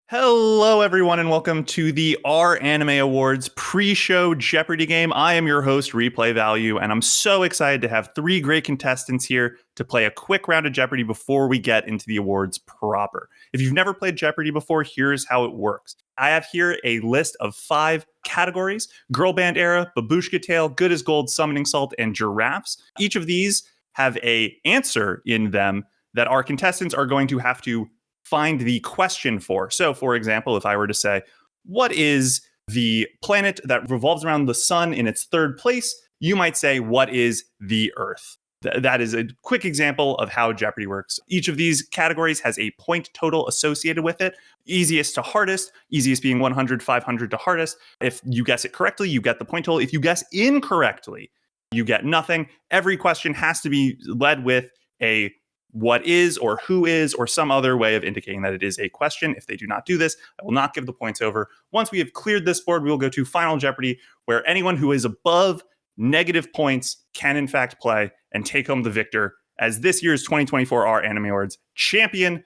Hello, everyone, and welcome to the R Anime Awards pre-show Jeopardy game. I am your host, Replay Value, and I'm so excited to have three great contestants here to play a quick round of Jeopardy before we get into the awards proper. If you've never played Jeopardy before, here's how it works. I have here a list of 5 categories: girl band era, babushka tale, good as gold, summoning salt, and giraffes. Each of these have an answer in them that our contestants are going to have to find the question for. So, for example, if I were to say, what is the planet that revolves around the sun in its third place? You might say, what is the Earth? That is a quick example of how Jeopardy works. Each of these categories has a point total associated with it. Easiest to hardest, easiest being 100, 500 to hardest. If you guess it correctly, you get the point total. If you guess incorrectly, you get nothing. Every question has to be led with a what is or who is or some other way of indicating that it is a question. If they do not do this, I will not give the points over. Once we have cleared this board, we will go to Final Jeopardy, where anyone who is above negative points can in fact play and take home the victor as this year's 2024 R Anime Awards champion.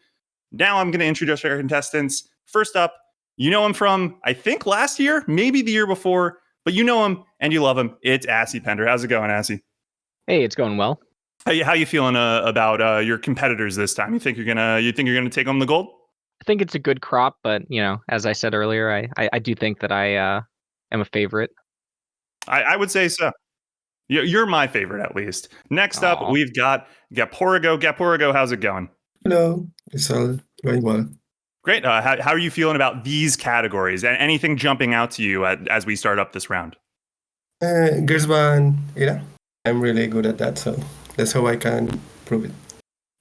Now I'm going to introduce our contestants. First up, you know him from, I think, last year, maybe the year before, but you know him and you love him. It's Assy Pender. How's it going, Assy? Hey, it's going well. How you feeling about your competitors this time? You think you're gonna take home the gold? I think it's a good crop, but as I said earlier, I do think that I am a favorite. I would say so. You're my favorite, at least. Next up, we've got Gaporigo. Gaporigo, how's it going? Hello, it's all going well. Great. How are you feeling about these categories? Anything jumping out to you as we start up this round? Girls band era. I'm really good at that, so that's how I can prove it.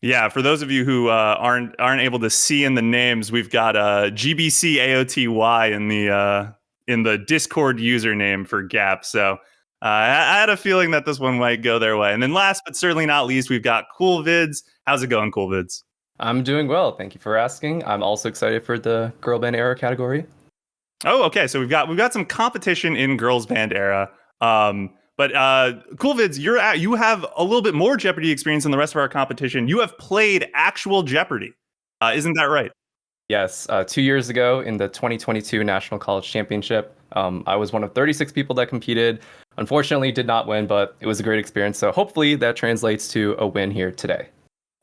Yeah, for those of you who aren't able to see in the names, we've got GBC AOTY in the Discord username for Gap. So I had a feeling that this one might go their way. And then last but certainly not least, we've got Cool Vids. How's it going, Cool Vids? I'm doing well. Thank you for asking. I'm also excited for the girl band era category. Oh, okay. So we've got some competition in girls band era. But Cool Vids, you have a little bit more Jeopardy experience than the rest of our competition. You have played actual Jeopardy. Isn't that right? Yes. 2 years ago in the 2022 National College Championship, I was one of 36 people that competed. Unfortunately, did not win, but it was a great experience. So hopefully that translates to a win here today.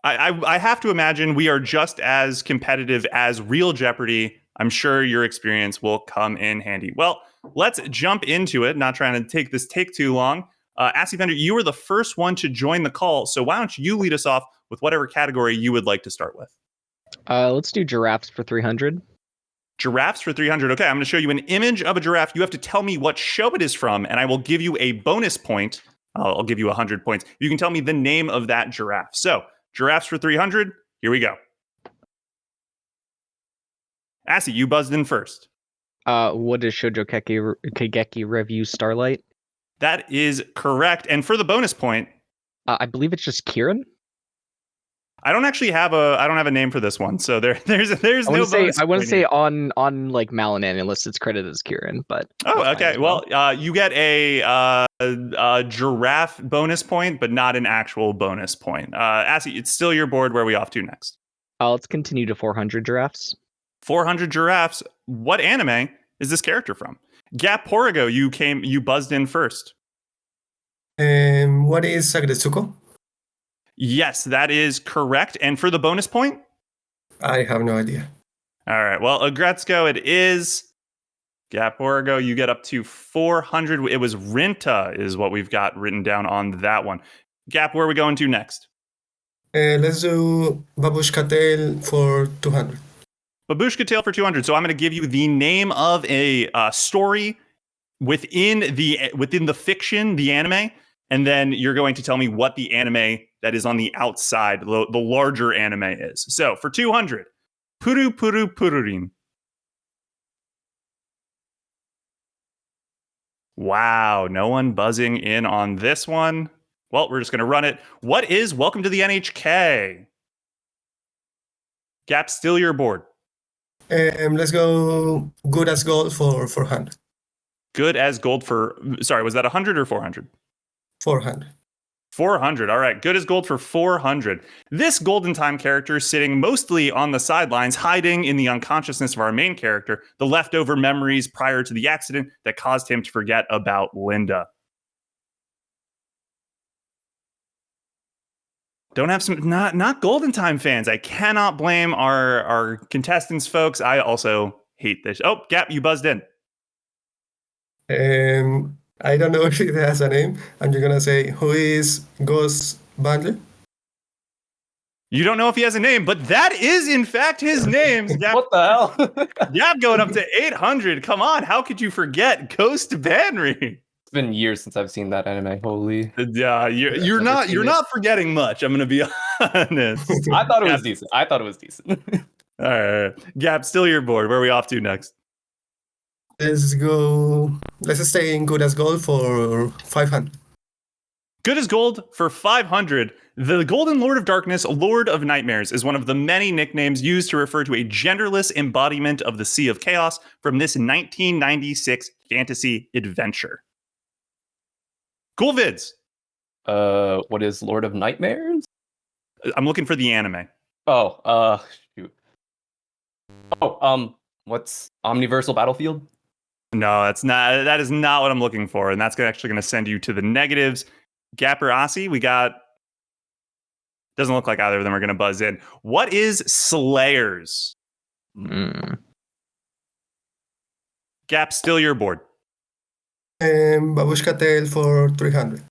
I have to imagine we are just as competitive as real Jeopardy. I'm sure your experience will come in handy. Well, let's jump into it. Not trying to take too long. Assy Pender, you were the first one to join the call, so why don't you lead us off with whatever category you would like to start with? Let's do giraffes for 300. Giraffes for 300. Okay, I'm going to show you an image of a giraffe. You have to tell me what show it is from, and I will give you a bonus point. I'll give you 100 points. You can tell me the name of that giraffe. So, giraffes for 300. Here we go. Assy, you buzzed in first. What is Shoujo Kageki Review Starlight? That is correct. And for the bonus point, I believe it's just Kieran. I don't have a name for this one, so there's no bonus. I want to say on like Malin Annulus, it's credited as Kieran, but okay. Well, you get a giraffe bonus point, but not an actual bonus point. Assy, it's still your board. Where are we off to next? Let's continue to 400 giraffes. 400 giraffes. What anime is this character from? Gaporigo, you buzzed in first. What is Sagretsuko? Yes, that is correct. And for the bonus point? I have no idea. All right. Well, Agretsuko, it is. Gaporigo, you get up to 400. It was Rinta is what we've got written down on that one. Gap, where are we going to next? Let's do Babushka Tale for 200. Babushka Tale for 200. So I'm going to give you the name of a story within the fiction, the anime, and then you're going to tell me what the anime that is on the outside, the larger anime is. So for 200, Puru Puru Pururin. Wow, no one buzzing in on this one. Well, we're just going to run it. What is Welcome to the NHK? Gap, still your board. Let's go Good as Gold for 400. Good as gold for, sorry, was that 100 or 400? 400. 400. All right. Good as gold for 400. This Golden Time character sitting mostly on the sidelines, hiding in the unconsciousness of our main character, the leftover memories prior to the accident that caused him to forget about Linda. Don't have some not Golden Time fans. I cannot blame our contestants, folks. I also hate this. Oh, Gap, you buzzed in. I don't know if it has a name. I'm just gonna say, who is Ghost Bundler? You don't know if he has a name, but that is in fact his name. Gap, What the hell? Gap going up to 800. Come on, how could you forget Ghost Banry? It's been years since I've seen that anime. Holy. Yeah, you're not forgetting much. I'm gonna be honest. I thought it was decent. All right, Gap, still your board. Where are we off to next? Let's go. Let's stay in good as gold for 500. Good as gold for 500. The Golden Lord of Darkness, Lord of Nightmares, is one of the many nicknames used to refer to a genderless embodiment of the Sea of Chaos from this 1996 fantasy adventure. Cool vids. What is Lord of Nightmares? I'm looking for the anime. Oh, shoot. Oh, what's Omniversal Battlefield? No, that is not what I'm looking for, and that's actually going to send you to the negatives. Gapper Aussie, we got. Doesn't look like either of them are going to buzz in. What is Slayers? Gap, still your board. Babushka Tail for 300.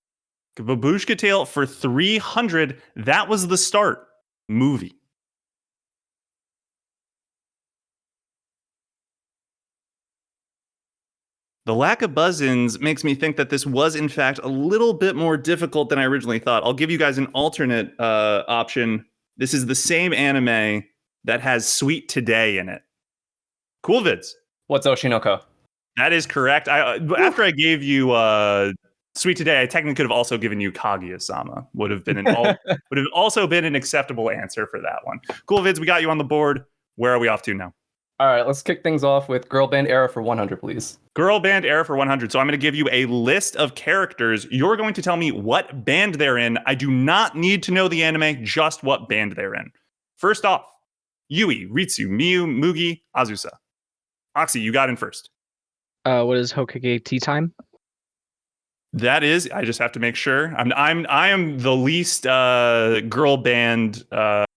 Babushka Tale for 300. That was the start. Movie. The lack of buzz-ins makes me think that this was, in fact, a little bit more difficult than I originally thought. I'll give you guys an alternate option. This is the same anime that has Sweet Today in it. Cool vids. What's Oshinoko? That is correct. After I gave you Sweet Today, I technically could have also given you Kaguya-sama. Would have also been an acceptable answer for that one. Cool vids, we got you on the board. Where are we off to now? All right, let's kick things off with Girl Band Era for 100, please. Girl Band Era for 100. So I'm going to give you a list of characters. You're going to tell me what band they're in. I do not need to know the anime, just what band they're in. First off, Yui, Ritsu, Miyu, Mugi, Azusa. Oxy, you got in first. What is Hokage Tea Time? That is, I just have to make sure. I am the least girl band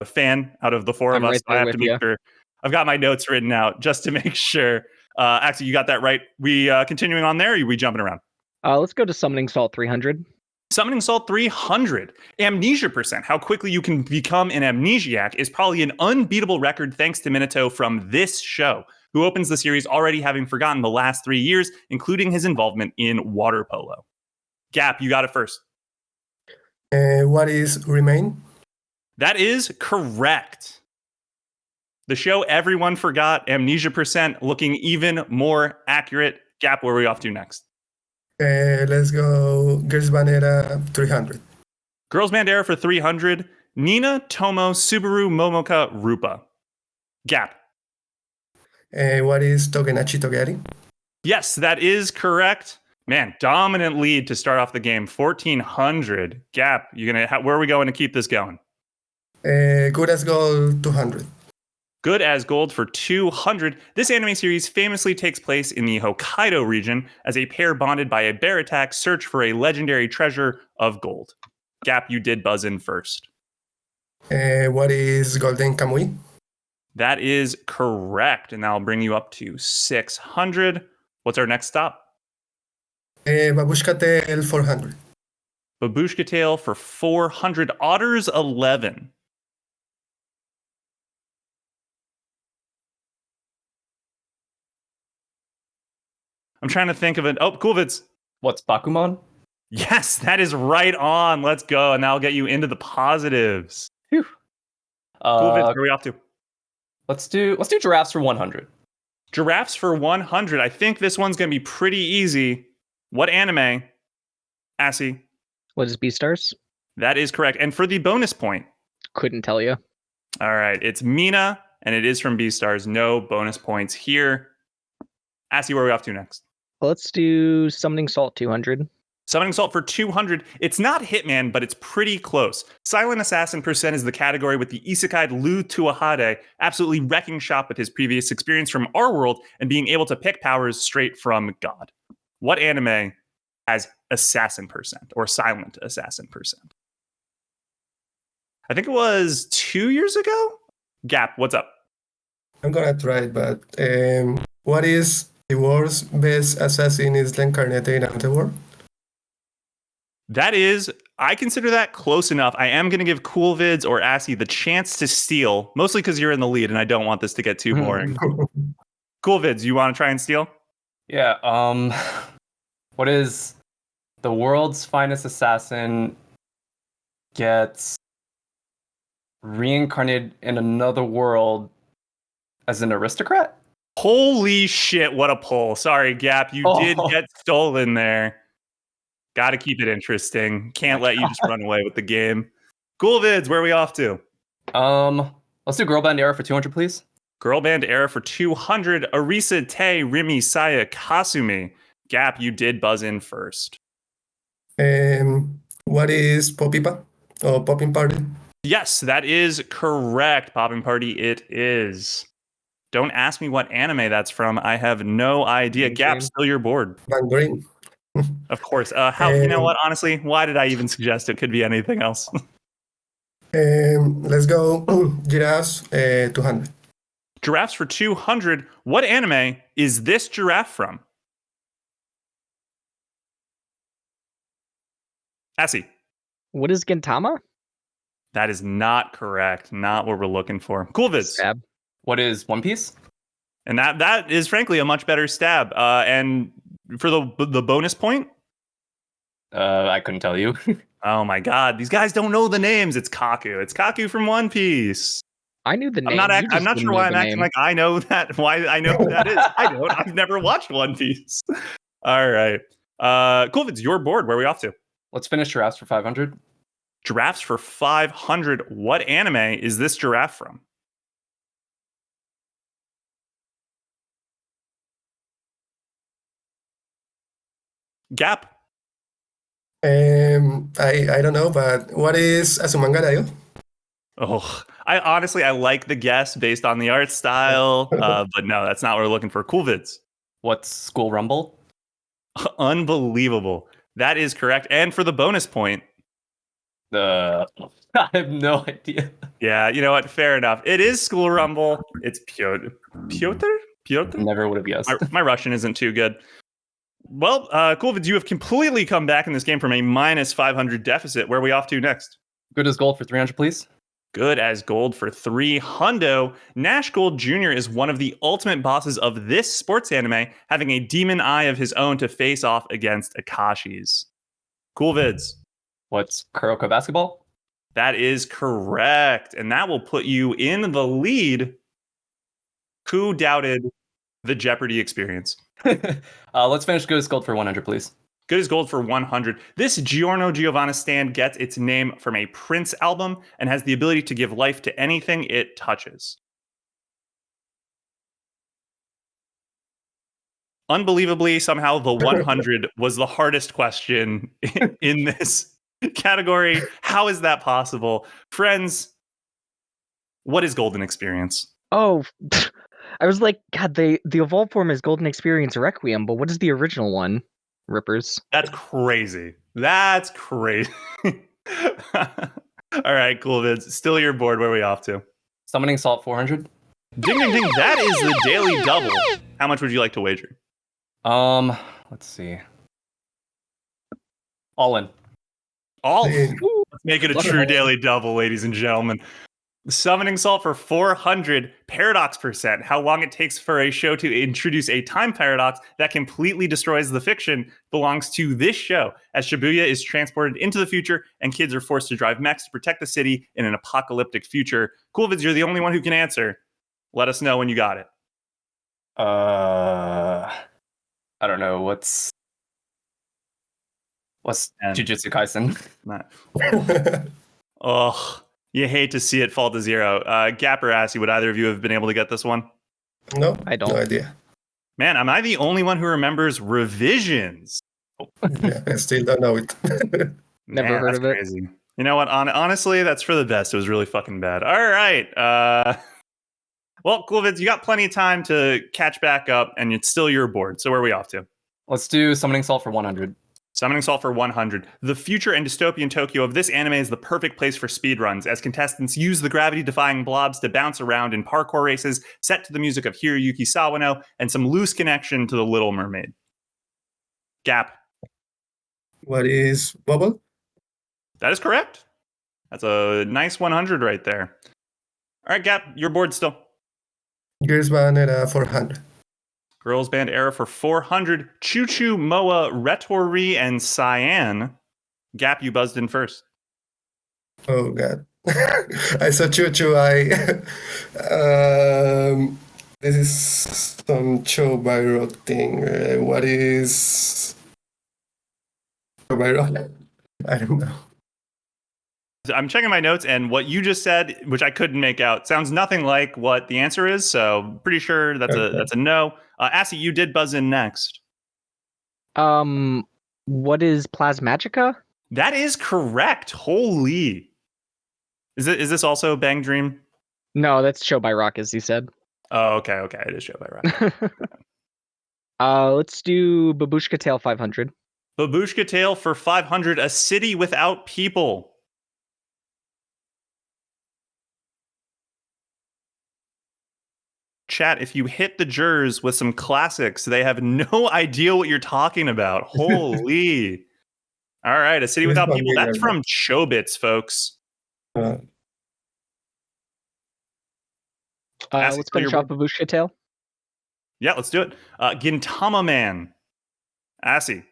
fan out of the four of us. Right, so I have to make sure. I've got my notes written out just to make sure. Actually, you got that right. We continuing on there, or are we jumping around? Let's go to Summoning Salt 300. Summoning Salt 300. Amnesia percent. How quickly you can become an amnesiac is probably an unbeatable record thanks to Minato from this show, who opens the series already having forgotten the last 3 years, including his involvement in water polo. Gap, you got it first. What is Remain? That is correct. The show everyone forgot, Amnesia percent, looking even more accurate. Gap, where are we off to next? Let's go Girls Band Era 300. Girls Band Era for 300. Nina, Tomo, Subaru, Momoka, Rupa. Gap. What is Togenachi Togeri? Yes, that is correct. Man, dominant lead to start off the game. 1400. Gap, where are we going to keep this going? Good as Gold 200. Good as gold for 200. This anime series famously takes place in the Hokkaido region as a pair bonded by a bear attack search for a legendary treasure of gold. Gap, you did buzz in first. What is Golden Kamui? That is correct, and that'll bring you up to 600. What's our next stop? Babushka Tail 400. Babushka Tail for 400. Otters 11. I'm trying to think of it. Oh, cool vids. What's Bakuman? Yes, that is right on. Let's go, and that'll get you into the positives. Whew. Cool vids. Where are we off to? Let's do Giraffes for 100. Giraffes for 100. I think this one's going to be pretty easy. What anime? Assy. What is Beastars? That is correct. And for the bonus point. Couldn't tell you. All right. It's Mina, and it is from Beastars. No bonus points here. Assy, where are we off to next? Let's do Summoning Salt 200. Summoning Salt for 200. It's not Hitman, but it's pretty close. Silent Assassin % is the category with the isekai Lu Tuahade absolutely wrecking shop with his previous experience from our world and being able to pick powers straight from God. What anime has Assassin % or Silent Assassin %? I think it was 2 years ago? Gap, what's up? I'm gonna try it, but what is the world's best assassin is reincarnated in another world? That is, I consider that close enough. I am going to give Coolvids or Assy the chance to steal, mostly because you're in the lead and I don't want this to get too boring. Coolvids, you want to try and steal? Yeah. What is the world's finest assassin gets reincarnated in another world as an aristocrat? Holy shit, what a pull. Sorry, Gap, you did get stolen there. Got to keep it interesting. Can't let you just run away with the game. Coolvids, where are we off to? Let's do Girl Band Era for 200, please. Girl Band Era for 200. Arisa, Te, Rimi, Saya, Kasumi. Gap, you did buzz in first. What is Popipa or Popping Party? Yes, that is correct. Popping Party, it is. Don't ask me what anime that's from. I have no idea. Gap, still your board. Van Green. Of course. You know what? Honestly, why did I even suggest it could be anything else? Let's go. Giraffes, 200. Giraffes for 200. What anime is this giraffe from? Assy. What is Gintama? That is not correct. Not what we're looking for. Coolvids. Stab. What is One Piece? And that is frankly a much better stab. And for the bonus point? I couldn't tell you. Oh my god, these guys don't know the names. It's Kaku. It's Kaku from One Piece. I knew the name. I'm not sure why I'm acting like I know that. Why I know who that is. I don't. I've never watched One Piece. All right. Cool. If it's your board, where are we off to? Let's finish Giraffes for 500. Giraffes for 500. What anime is this giraffe from? Gap. I don't know, but what is Azumangarayo? Oh, I like the guess based on the art style, but no, that's not what we're looking for. Coolvids. What's School Rumble? Unbelievable. That is correct. And for the bonus point, I have no idea. yeah, you know what? Fair enough. It is School Rumble. It's Piotr? Never would have guessed. My Russian isn't too good. Well, Coolvids, you have completely come back in this game from a minus 500 deficit. Where are we off to next? Good as gold for 300, please. Good as gold for 300. Nash Gold Jr. is one of the ultimate bosses of this sports anime, having a demon eye of his own to face off against Akashi's. Coolvids. What's Kuroko Basketball? That is correct. And that will put you in the lead. Who doubted the Jeopardy experience? Let's finish Good as gold for 100, please. Good as gold for 100. This Giorno Giovanna stand gets its name from a Prince album and has the ability to give life to anything it touches. Unbelievably, somehow the 100 was the hardest question in this category. How is that possible? Friends, what is Golden Experience? Oh, I was like, God, the evolved form is Golden Experience Requiem, but what is the original one? Rippers. That's crazy. That's crazy. All right, cool, Vince. Still your board. Where are we off to? Summoning Salt 400. Ding, ding, ding. That is the daily double. How much would you like to wager? Let's see. All in. Let's make it a true daily double, ladies and gentlemen. Summoning Salt for 400 paradox %. How long it takes for a show to introduce a time paradox that completely destroys the fiction belongs to this show, as Shibuya is transported into the future and kids are forced to drive mechs to protect the city in an apocalyptic future. Coolvids, you're the only one who can answer. Let us know when you got it. I don't know. What's Jujutsu Kaisen? Oh, you hate to see it fall to zero. Gap or Assy, would either of you have been able to get this one? No, I don't. No idea. Man, am I the only one who remembers revisions? Yeah, I still don't know it. Never Man, heard that's of it. crazy. You know what? Honestly, that's for the best. It was really fucking bad. All right. Well, cool, Vince. You got plenty of time to catch back up, and it's still your board. So where are we off to? Let's do Summoning Salt for 100. Summoning Salt for 100. The future and dystopian Tokyo of this anime is the perfect place for speedruns, as contestants use the gravity-defying blobs to bounce around in parkour races set to the music of Hiroyuki Sawano and some loose connection to The Little Mermaid. Gap. What is bubble? That is correct. That's a nice 100 right there. All right, Gap, your board still. Girls Band era 400. Girls Band era for 400. Choo Choo, Moa, Retori, and Cyan. Gap, you buzzed in first. Oh god. I saw Choo Choo. This is some Cho by Rock thing. What is Cho by Rock? I don't know. I'm checking my notes, and what you just said, which I couldn't make out, sounds nothing like what the answer is. So pretty sure that's a no. Assie, you did buzz in next. What is Plasmagica? That is correct. Holy. Is this also Bang Dream? No, that's Show by Rock, as you said. Oh, okay. It is Show by Rock. Let's do Babushka Tale 500. Babushka Tale for 500. A City Without People. Chat, if you hit the jurors with some classics, they have no idea what you're talking about. Holy. All right, A City Without People. That's from Chobits, folks. Let's finish off Babushka Tale. Yeah, let's do it. Gintama Man. Assie.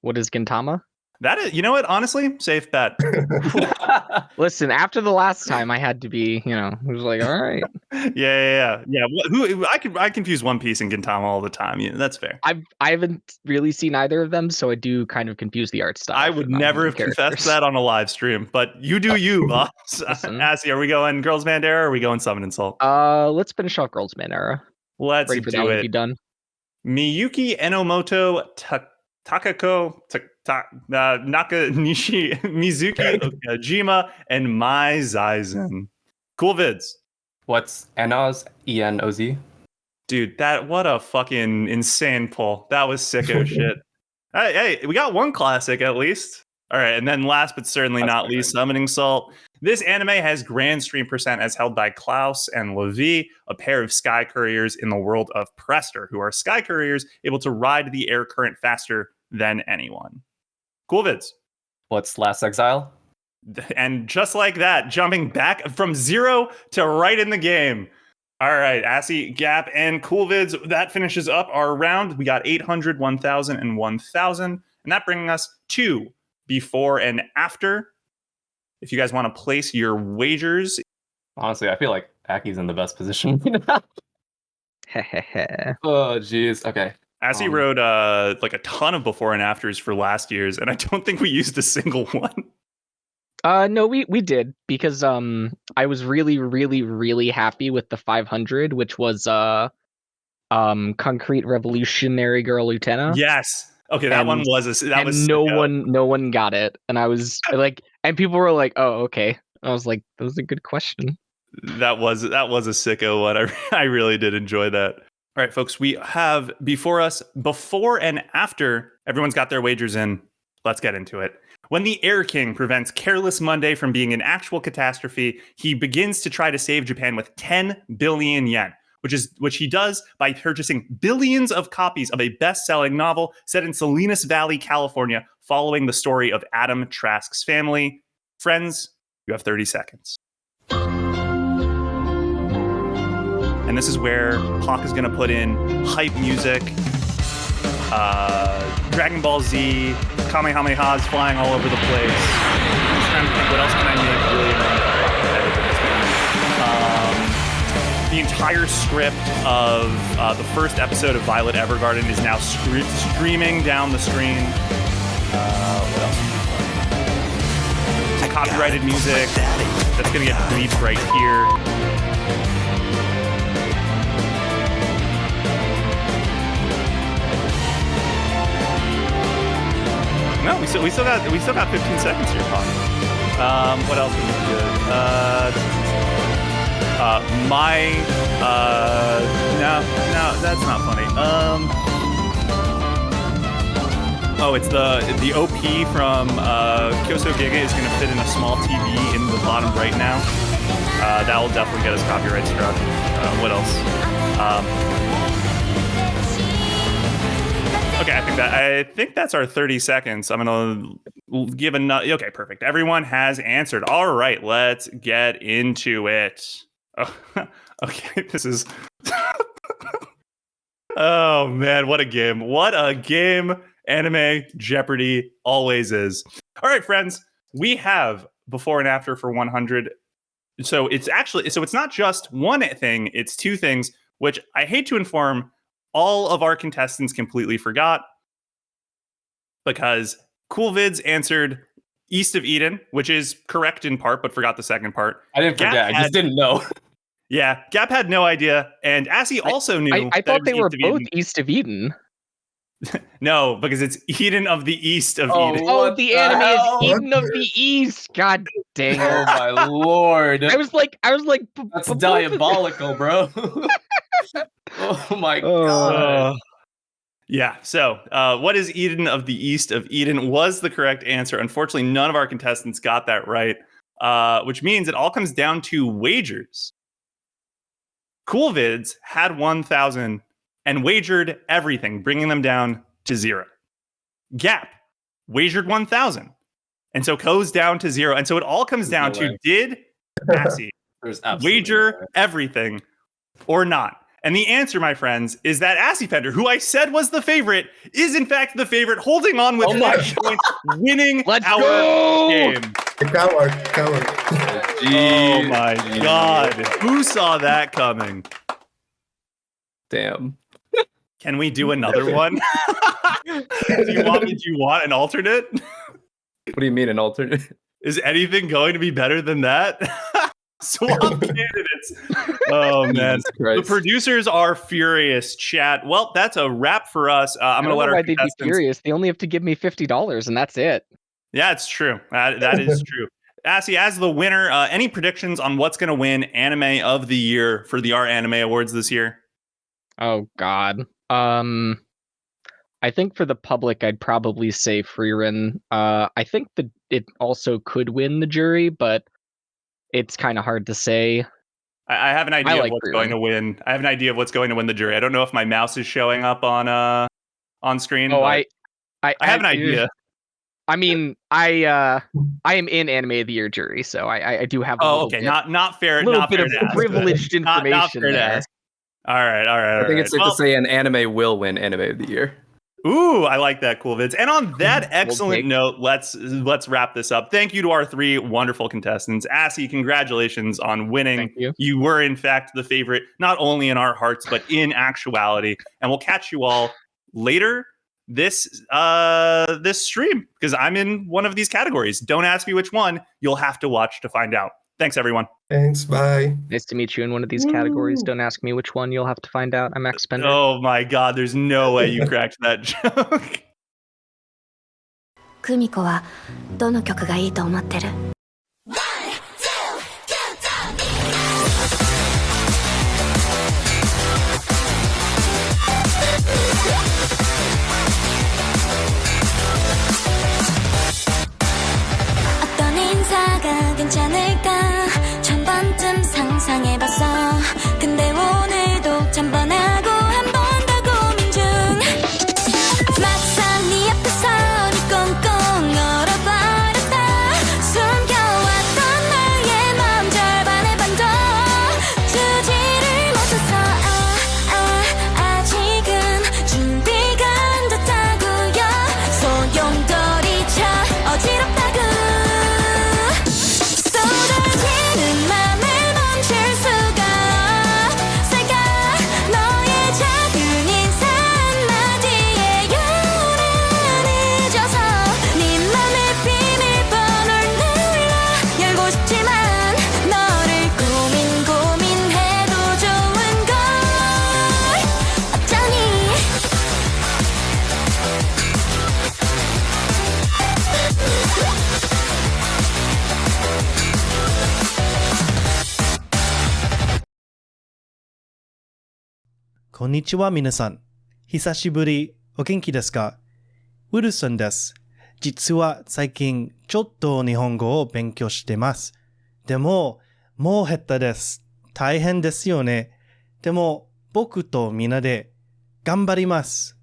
What is Gintama? That is, you know what? Honestly, safe bet. Listen, after the last time, I had to be, it was like, all right. Yeah. I confuse One Piece and Gintama all the time. Yeah, that's fair. I haven't really seen either of them, so I do kind of confuse the art style. I would never have confessed that on a live stream, but you do you, boss. Assie, are we going Girls Band era or are we going Summon and Salt? Let's finish off Girls Band era. Let's Ready for do that one it. to be done. Miyuki Enomoto Takako Nakanishi Mizuki Okajima and Mai Zaizen. Cool vids. What's Enoz? ENOZ? Dude, what a fucking insane pull. That was sicko shit. Hey, we got one classic at least. All right, and then last but certainly not least, Summoning Salt. This anime has grand stream percent as held by Klaus and Levi, a pair of sky couriers in the world of Prester, who are sky couriers able to ride the air current faster than anyone. Cool vids. What's Last Exile? And just like that, jumping back from 0 to right in the game. All right, Assie, Gap, and Cool Vids. That finishes up our round. We got 800, 1,000, and 1,000. And that brings us to before and after. If you guys want to place your wagers. Honestly, I feel like Aki's in the best position. Oh, jeez. Okay. Assie wrote like a ton of before and afters for last year's, and I don't think we used a single one. No, we did, because I was really, really, really happy with the 500, which was Concrete Revolutionary Girl Lieutenant. Yes. Okay, that one was no one got it, and I was like, and people were like, "Oh, okay." I was like, "That was a good question." That was a sicko one. I really did enjoy that. All right, folks, we have before us before and after. Everyone's got their wagers in. Let's get into it. When the Air King prevents Careless Monday from being an actual catastrophe, he begins to try to save Japan with 10 billion yen, which he does by purchasing billions of copies of a best-selling novel set in Salinas Valley, California, following the story of Adam Trask's family. Friends, you have 30 seconds. And this is where Pauk is going to put in hype music, Dragon Ball Z, Kamehamehas flying all over the place. I'm just trying to think, what else can I make really annoying? The entire script of the first episode of Violet Evergarden is now streaming down the screen. What else? Copyrighted music that's going to get bleeped right here. still got 15 seconds here, Paul. What else would be good? No, that's not funny. It's the OP from Kyoso Giga is going to fit in a small TV in the bottom right now. That will definitely get us copyright struck. What else? Okay, I think that's our 30 seconds. I'm gonna give another. Okay, perfect. Everyone has answered. All right, let's get into it. Oh, okay, this is. Oh man, what a game! What a game! Anime Jeopardy always is. All right, friends, we have before and after for 100. So it's not just one thing; it's two things, which I hate to inform all of our contestants completely forgot, because Cool Vids answered East of Eden, which is correct in part, but forgot the second part. I didn't forget. I just didn't know. Yeah, Gap had no idea, and Assy also knew. I thought they were both East of Eden. No, because it's Eden of the East of Eden. Oh, the anime is Eden of the East. God dang it! Oh my lord! I was like, that's diabolical, bro. Oh my god. Yeah, so what is Eden of the East of Eden was the correct answer. Unfortunately, none of our contestants got that right, which means it all comes down to wagers. Cool Vids had 1,000 and wagered everything, bringing them down to 0. Gap wagered 1,000, and so goes down to 0. And so it all comes down to, did Assy wager everything or not? And the answer, my friends, is that Assy Fender, who I said was the favorite, is in fact the favorite, holding on with 5 points, winning our game. Coward. Oh my god. Who saw that coming? Damn. Can we do another one? Do you want an alternate? What do you mean an alternate? Is anything going to be better than that? Swap candidates. Oh man, the producers are furious. Chat. Well, that's a wrap for us. I'm gonna let our contestants. They'd be furious. They only have to give me $50, and that's it. Yeah, it's true. That is true. Assy, as the winner, any predictions on what's gonna win Anime of the Year for the Our Anime Awards this year? Oh God. I think for the public, I'd probably say Freerin. I think that it also could win the jury, but it's kind of hard to say. I have an idea of what's going to win. I have an idea of what's going to win the jury. I don't know if my mouse is showing up on screen. Oh, I have an idea. I mean, I am in Anime of the Year jury, so I do have. Not fair. A little not bit fair of to ask. privileged information not fair there. To ask. All right. I think it's safe to say an anime will win Anime of the Year. Ooh, I like that, Cool Vids. And on that excellent note, let's wrap this up. Thank you to our 3 wonderful contestants. Assy, congratulations on winning. Thank you. You were, in fact, the favorite, not only in our hearts, but in actuality. And we'll catch you all later this stream, because I'm in one of these categories. Don't ask me which one. You'll have to watch to find out. Thanks, everyone. Thanks, bye. Nice to meet you in one of these categories. Don't ask me which one. You'll have to find out. I'm X-Spender. Oh my god, there's no way you cracked that joke. 久美子はどの曲がいいと思ってる? 어떤 인사가 괜찮을까? 천 번쯤 상상해봤어. 근데 오늘도 천번하고 한 번 더 고민 중. 막상 네 앞에서 네 꽁꽁 얼어버렸다. 숨겨왔던 나의 마음 절반의 반도 주지를 못했어. 아직은 준비가 안 됐다고요. 소용돌이쳐 어지럽다고. So こんにちは皆さん。久しぶり、お元気ですか？ウルソンです。実は最近ちょっと日本語を勉強してます。でも、もう下手です。大変ですよね。でも、僕とみんなで頑張ります。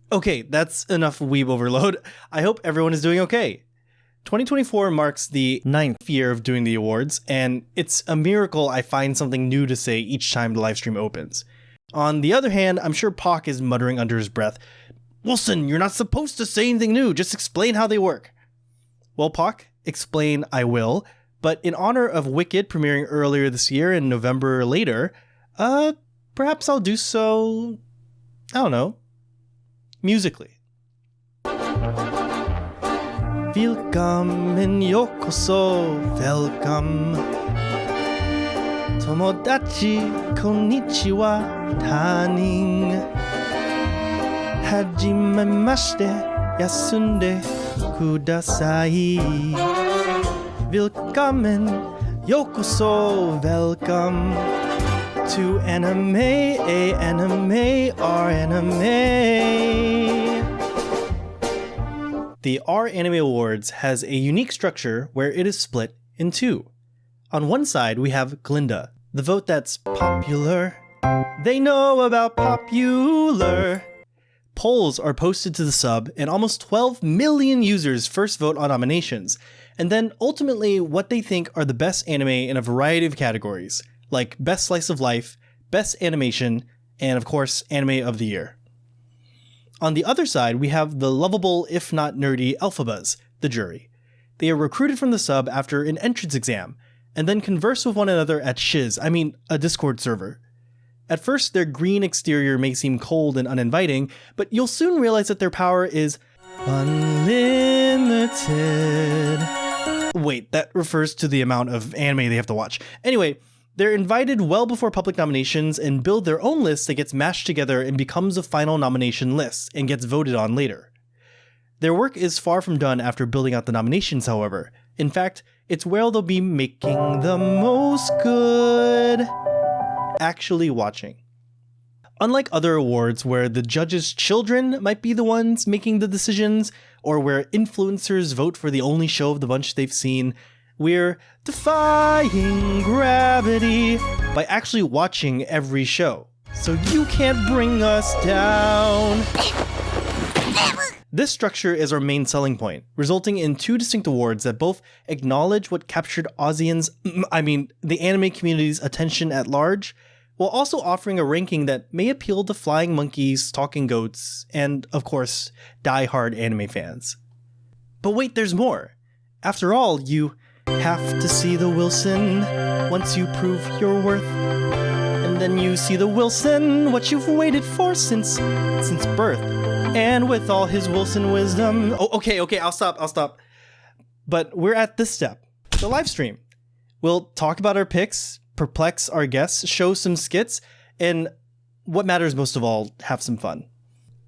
Okay, that's enough weeb overload. I hope everyone is doing okay. 2024 marks the 9th year of doing the awards, and it's a miracle I find something new to say each time the live stream opens. On the other hand, I'm sure Pauk is muttering under his breath, Wilson, you're not supposed to say anything new, just explain how they work. Well, Pauk, explain I will, but in honor of Wicked premiering earlier this year and November later, perhaps I'll do so, I don't know, musically. Willkommen, yokoso, welcome. Tomodachi, konnichiwa, tanin. Hajimemashite, yasunde kudasai. Willkommen, yokoso, welcome to anime, our anime. The R Anime Awards has a unique structure where it is split in two. On one side, we have Glinda, the vote that's popular. They know about popular. Polls are posted to the sub, and almost 12 million users first vote on nominations, and then ultimately what they think are the best anime in a variety of categories, like Best Slice of Life, Best Animation, and of course, Anime of the Year. On the other side, we have the lovable, if not nerdy, Alphabas, the jury. They are recruited from the sub after an entrance exam, and then converse with one another at a Discord server. At first, their green exterior may seem cold and uninviting, but you'll soon realize that their power is unlimited. Wait, that refers to the amount of anime they have to watch. Anyway, they're invited well before public nominations and build their own list that gets mashed together and becomes a final nomination list and gets voted on later. Their work is far from done after building out the nominations, however. In fact, it's where they'll be making the most good actually watching. Unlike other awards where the judges' children might be the ones making the decisions, or where influencers vote for the only show of the bunch they've seen, we're defying gravity by actually watching every show. So you can't bring us down. This structure is our main selling point, resulting in two distinct awards that both acknowledge what captured the anime community's attention at large, while also offering a ranking that may appeal to flying monkeys, talking goats, and, of course, die-hard anime fans. But wait, there's more. After all, you have to see the Wilson once you prove your worth. And then you see the Wilson, what you've waited for since birth. And with all his Wilson wisdom... Okay, I'll stop. But we're at this step, the live stream. We'll talk about our picks, perplex our guests, show some skits, and what matters most of all, have some fun.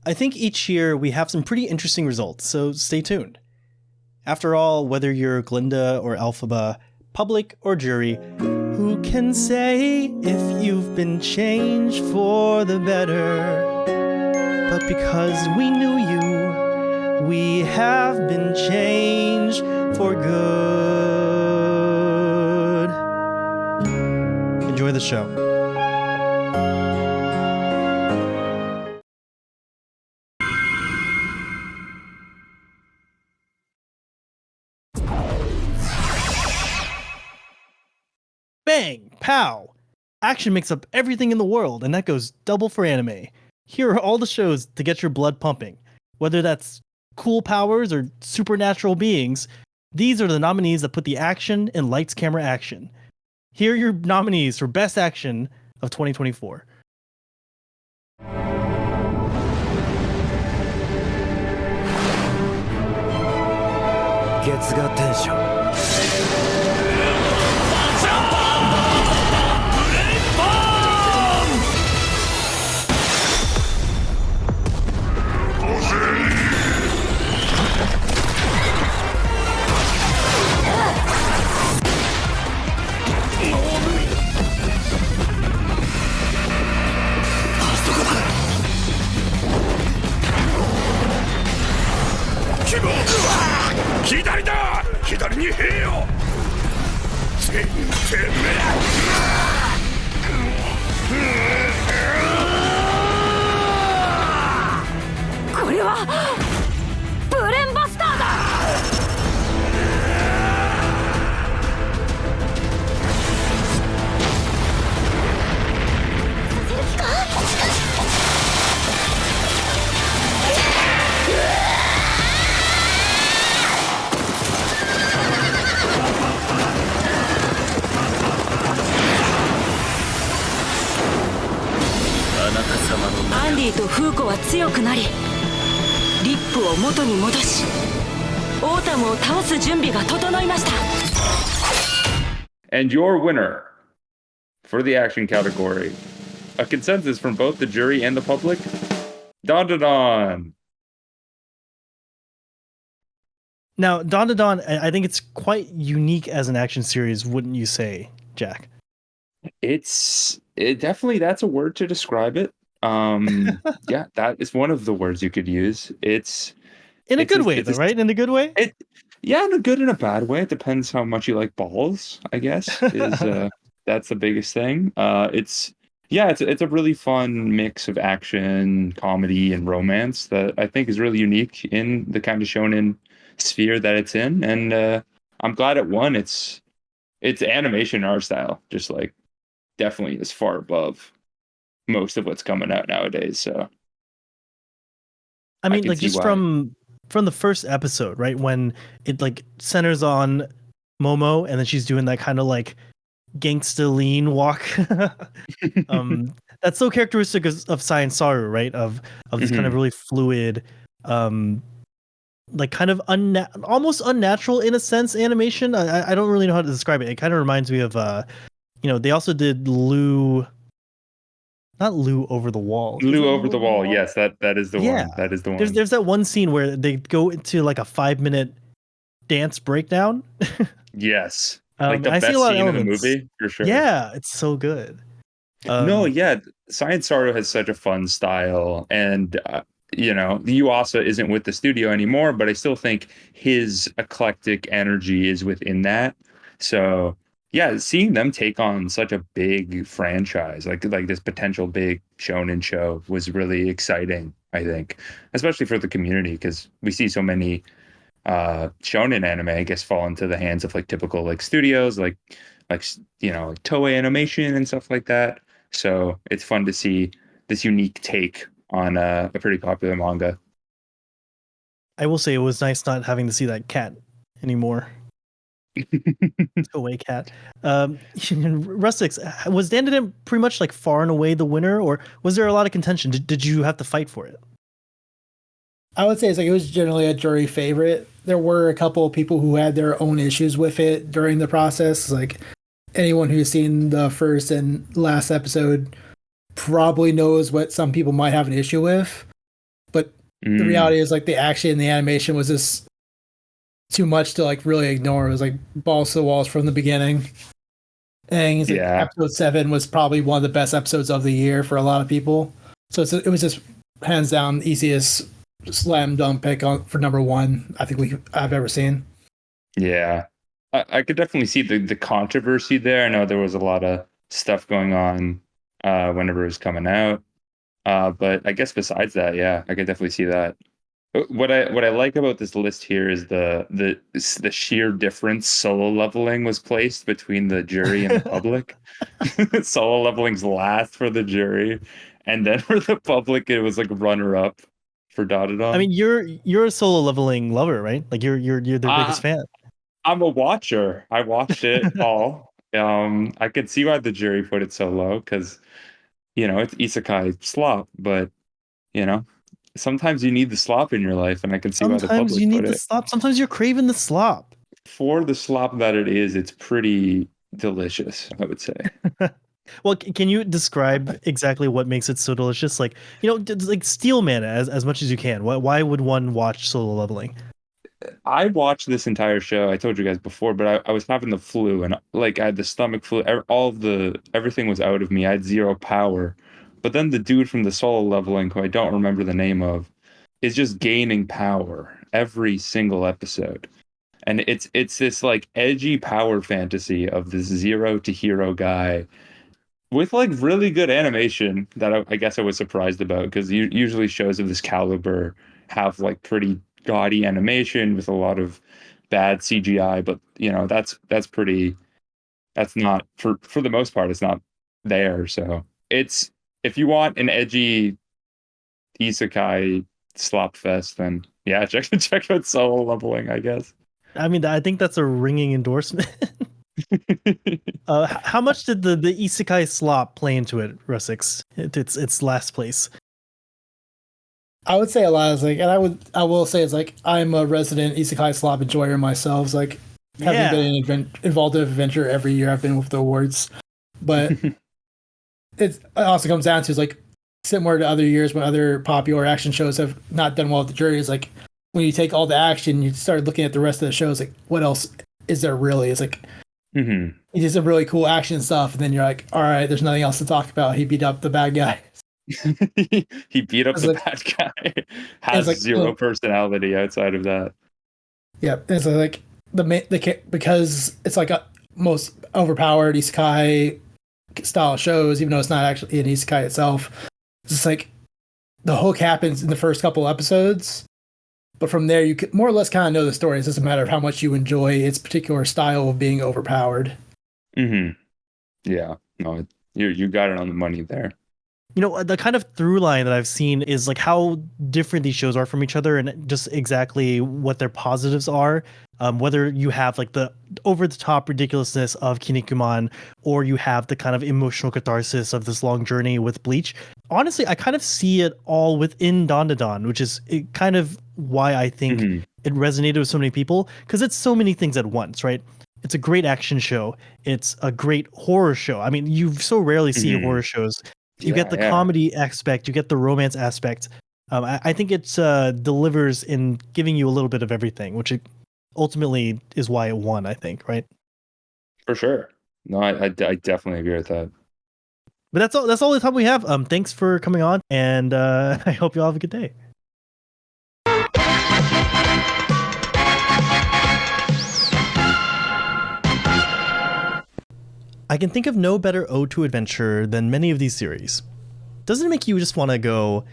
I think each year we have some pretty interesting results, so stay tuned. After all, whether you're Glinda or Alphaba, public or jury, who can say if you've been changed for the better? But because we knew you, we have been changed for good. Enjoy the show. Bang! Pow! Action makes up everything in the world, and that goes double for anime. Here are all the shows to get your blood pumping. Whether that's cool powers or supernatural beings, these are the nominees that put the action in lights, camera, action. Here are your nominees for Best Action of 2024. 左だ左に兵よ全然これはブレンバスターだ。アンディとフーコは強くなりリップを元に戻しオータムを倒す準備が整いました。 And your winner for the action category, a consensus from both the jury and the public, Don Don Don. Now, Dawn to Dawn, I think it's quite unique as an action series, wouldn't you say, Jack? It definitely, that's a word to describe it. Yeah, that is one of the words you could use. It's in a good way, though, right? In a good way? Yeah, in a good and a bad way. It depends how much you like balls, I guess. That's the biggest thing. It's a really fun mix of action, comedy, and romance that I think is really unique in the kind of shonen sphere that it's in. And I'm glad it won. It's animation art style, just like definitely is far above most of what's coming out nowadays. So I mean, like, just from the first episode, right, when it like centers on Momo and then she's doing that kind of like gangsta lean walk. That's so characteristic of Science Saru, right? Of this kind of really fluid, like kind of almost unnatural in a sense animation. I don't really know how to describe it. It kind of reminds me of they also did not Lou Over the Wall. Lou Over the Wall, yes, that is the one. That is the one. There's that one scene where they go into like a 5-minute dance breakdown. Yes. Like the I best see a lot scene of in the elements. movie, for sure. Yeah, it's so good. Science Saru has such a fun style, and Yuasa isn't with the studio anymore, but I still think his eclectic energy is within that. So yeah, seeing them take on such a big franchise, like this potential big shonen show, was really exciting, I think, especially for the community, because we see so many shonen anime, I guess, fall into the hands of like typical like studios, like Toei Animation and stuff like that. So it's fun to see this unique take on a pretty popular manga. I will say it was nice not having to see that cat anymore. Toei cat. Rustix, was Dandadan pretty much like far and away the winner, or was there a lot of contention? Did you have to fight for it? I would say it was generally a jury favorite. There were a couple of people who had their own issues with it during the process. Like anyone who's seen the first and last episode probably knows what some people might have an issue with. But the reality is, like, the action and the animation was just too much to like really ignore. It was like balls to the walls from the beginning. And episode 7 was probably one of the best episodes of the year for a lot of people. So it was just hands down easiest slam dunk pick for number 1 I think I've ever seen. Yeah, I could definitely see the controversy there. I know there was a lot of stuff going on whenever it was coming out, but I guess besides that, yeah, I could definitely see that. What I like about this list here is the sheer difference solo leveling was placed between the jury and the public. Solo leveling's last for the jury, and then for the public it was like runner up for Dotadon. I mean, you're a solo leveling lover, right? Like you're their biggest fan. I'm a watcher. I watched it all. I could see why the jury put it so low, because it's isekai slop, but sometimes you need the slop in your life, and I can see why the public Sometimes you need put the it. slop. Sometimes you're craving the slop. For the slop that it is, it's pretty delicious, I would say. Well, can you describe exactly what makes it so delicious? Like, like Steel Man as much as you can. Why would one watch solo leveling? I watched this entire show. I told you guys before, but I was having the flu, and like I had the stomach flu. Everything was out of me. I had zero power. But then the dude from the solo leveling, who I don't remember the name of, is just gaining power every single episode. And it's this like edgy power fantasy of this zero to hero guy with like really good animation that I guess I was surprised about, because usually shows of this caliber have like pretty gaudy animation with a lot of bad CGI, but you know, that's not for the most part, it's not there. So it's, if you want an edgy isekai slop fest, then yeah, check out Solo Leveling, I guess. I mean, I think that's a ringing endorsement. How much did the isekai slop play into it, Russix? It's last place. I would say a lot is like, and I will say it's like, I'm a resident isekai slop enjoyer myself. It's like, having been involved in adventure every year I've been with the awards, but it also comes down to, it's like, similar to other years when other popular action shows have not done well with the jury, is like, when you take all the action, you start looking at the rest of the shows, like, what else is there really? It's like, he did some really cool action stuff, and then you're like, all right, there's nothing else to talk about. He beat up the bad guy. He beat up the bad guy. Has like, zero personality outside of that. Yeah, it's like because it's like a most overpowered isekai style shows, even though it's not actually an isekai itself. It's just like the hook happens in the first couple episodes, but from there you can more or less kind of know the story. It doesn't matter how much you enjoy its particular style of being overpowered. Yeah, no, you got it on the money there. You know, the kind of through line that I've seen is like how different these shows are from each other, and just exactly what their positives are. Whether you have like the over-the-top ridiculousness of Kinnikuman, or you have the kind of emotional catharsis of this long journey with Bleach. Honestly, I kind of see it all within Dandadan, which is kind of why I think it resonated with so many people, because it's so many things at once, right? It's a great action show. It's a great horror show. I mean, you so rarely see horror shows. You get the comedy aspect, you get the romance aspect. I think it delivers in giving you a little bit of everything, which it ultimately is why it won, I think, right? For sure. No, I definitely agree with that. But that's all the time we have. Thanks for coming on, and I hope you all have a good day. I can think of no better ode to adventure than many of these series. Doesn't it make you just want to go,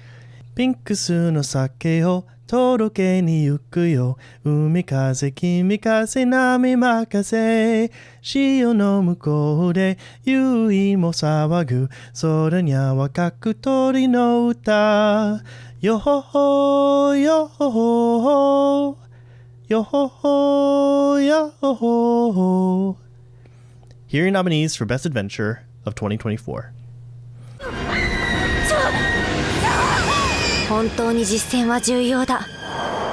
Pinksu no sake o toroke ni yuku yo, umikaze kimikaze nami makase, shio no mukou de yui mo sawagu, sora nya wa kaku tori no uta, yohoho, yohoho, yohoho, yohoho. Here are your nominees for Best Adventure of 2024. 本当に実践は重要だ。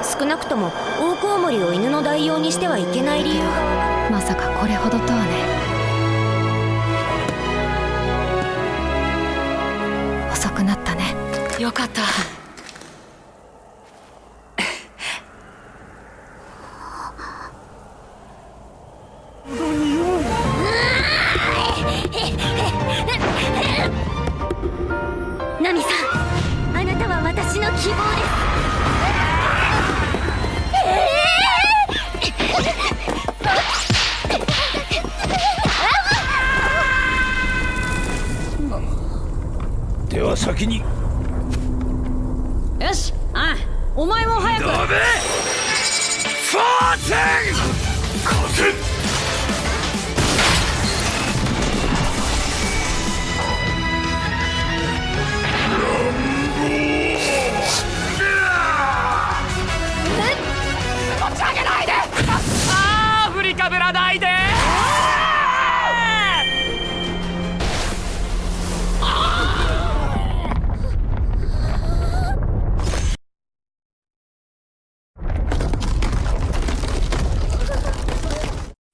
少なくとも大コウモリを犬の代用にしてはいけない理由がまさかこれほどとはね。遅くなったね。よかった。ナミさん、あなたは私の希望です。では先に。よし、あん、お前も早く。ダメ。ファーテン。勝て。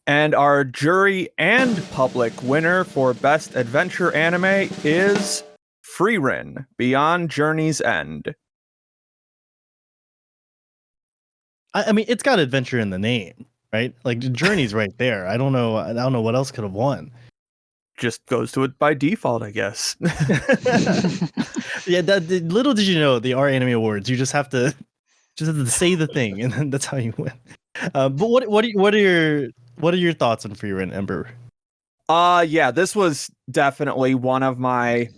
And our jury and public winner for Best Adventure Anime is Frieren, Beyond Journey's End. I mean, it's got adventure in the name, right? Like, Journey's right there. I don't know what else could have won. Just goes to it by default, I guess. Yeah, little did you know, the R Anime Awards, you just have to say the thing, and then that's how you win. But what are your thoughts on Frieren, Ember? Yeah, this was definitely one of my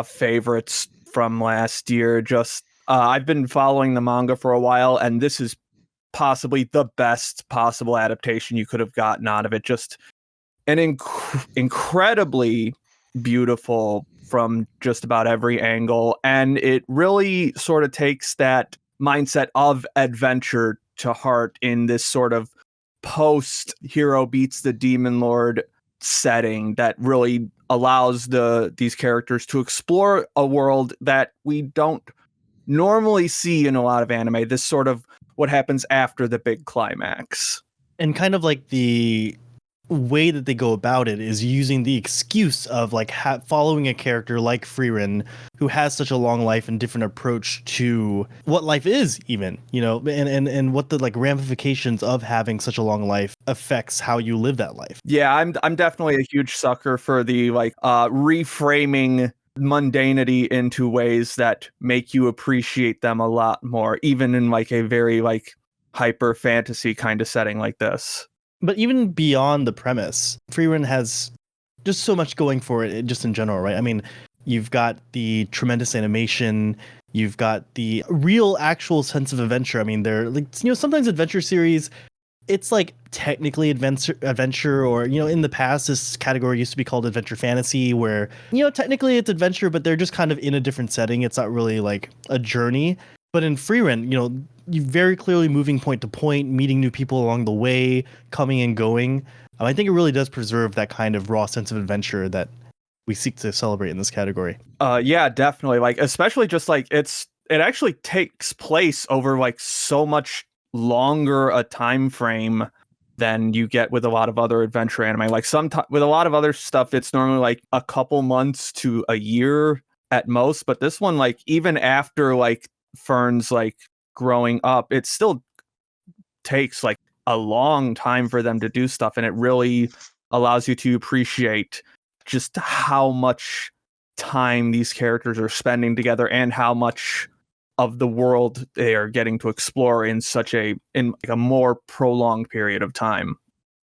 favorites from last year. Just I've been following the manga for a while, and this is possibly the best possible adaptation you could have gotten out of it. Just an incredibly beautiful from just about every angle, and it really sort of takes that mindset of adventure to heart in this sort of post hero beats the demon lord setting that really allows these characters to explore a world that we don't normally see in a lot of anime. This sort of what happens after the big climax. And kind of like the way that they go about it is using the excuse of like following a character like Frieren, who has such a long life and different approach to what life is, even, you know, and what the like ramifications of having such a long life affects how you live that life. Yeah, I'm definitely a huge sucker for the like reframing mundanity into ways that make you appreciate them a lot more, even in like a very like hyper fantasy kind of setting like this. But even beyond the premise, Frieren has just so much going for it, just in general, right? I mean, you've got the tremendous animation, you've got the real, actual sense of adventure. I mean, they're like, you know, sometimes adventure series, it's like technically adventure, or, you know, in the past, this category used to be called adventure fantasy, where, you know, technically it's adventure, but they're just kind of in a different setting. It's not really like a journey. But in Frieren, you know, you very clearly moving point to point, meeting new people along the way, coming and going. I think it really does preserve that kind of raw sense of adventure that we seek to celebrate in this category. Yeah, definitely. Like, especially just like it actually takes place over like so much longer a time frame than you get with a lot of other adventure anime. Like with a lot of other stuff, it's normally like a couple months to a year at most. But this one, like even after like Fern's like growing up, it still takes like a long time for them to do stuff, and it really allows you to appreciate just how much time these characters are spending together and how much of the world they are getting to explore in like a more prolonged period of time.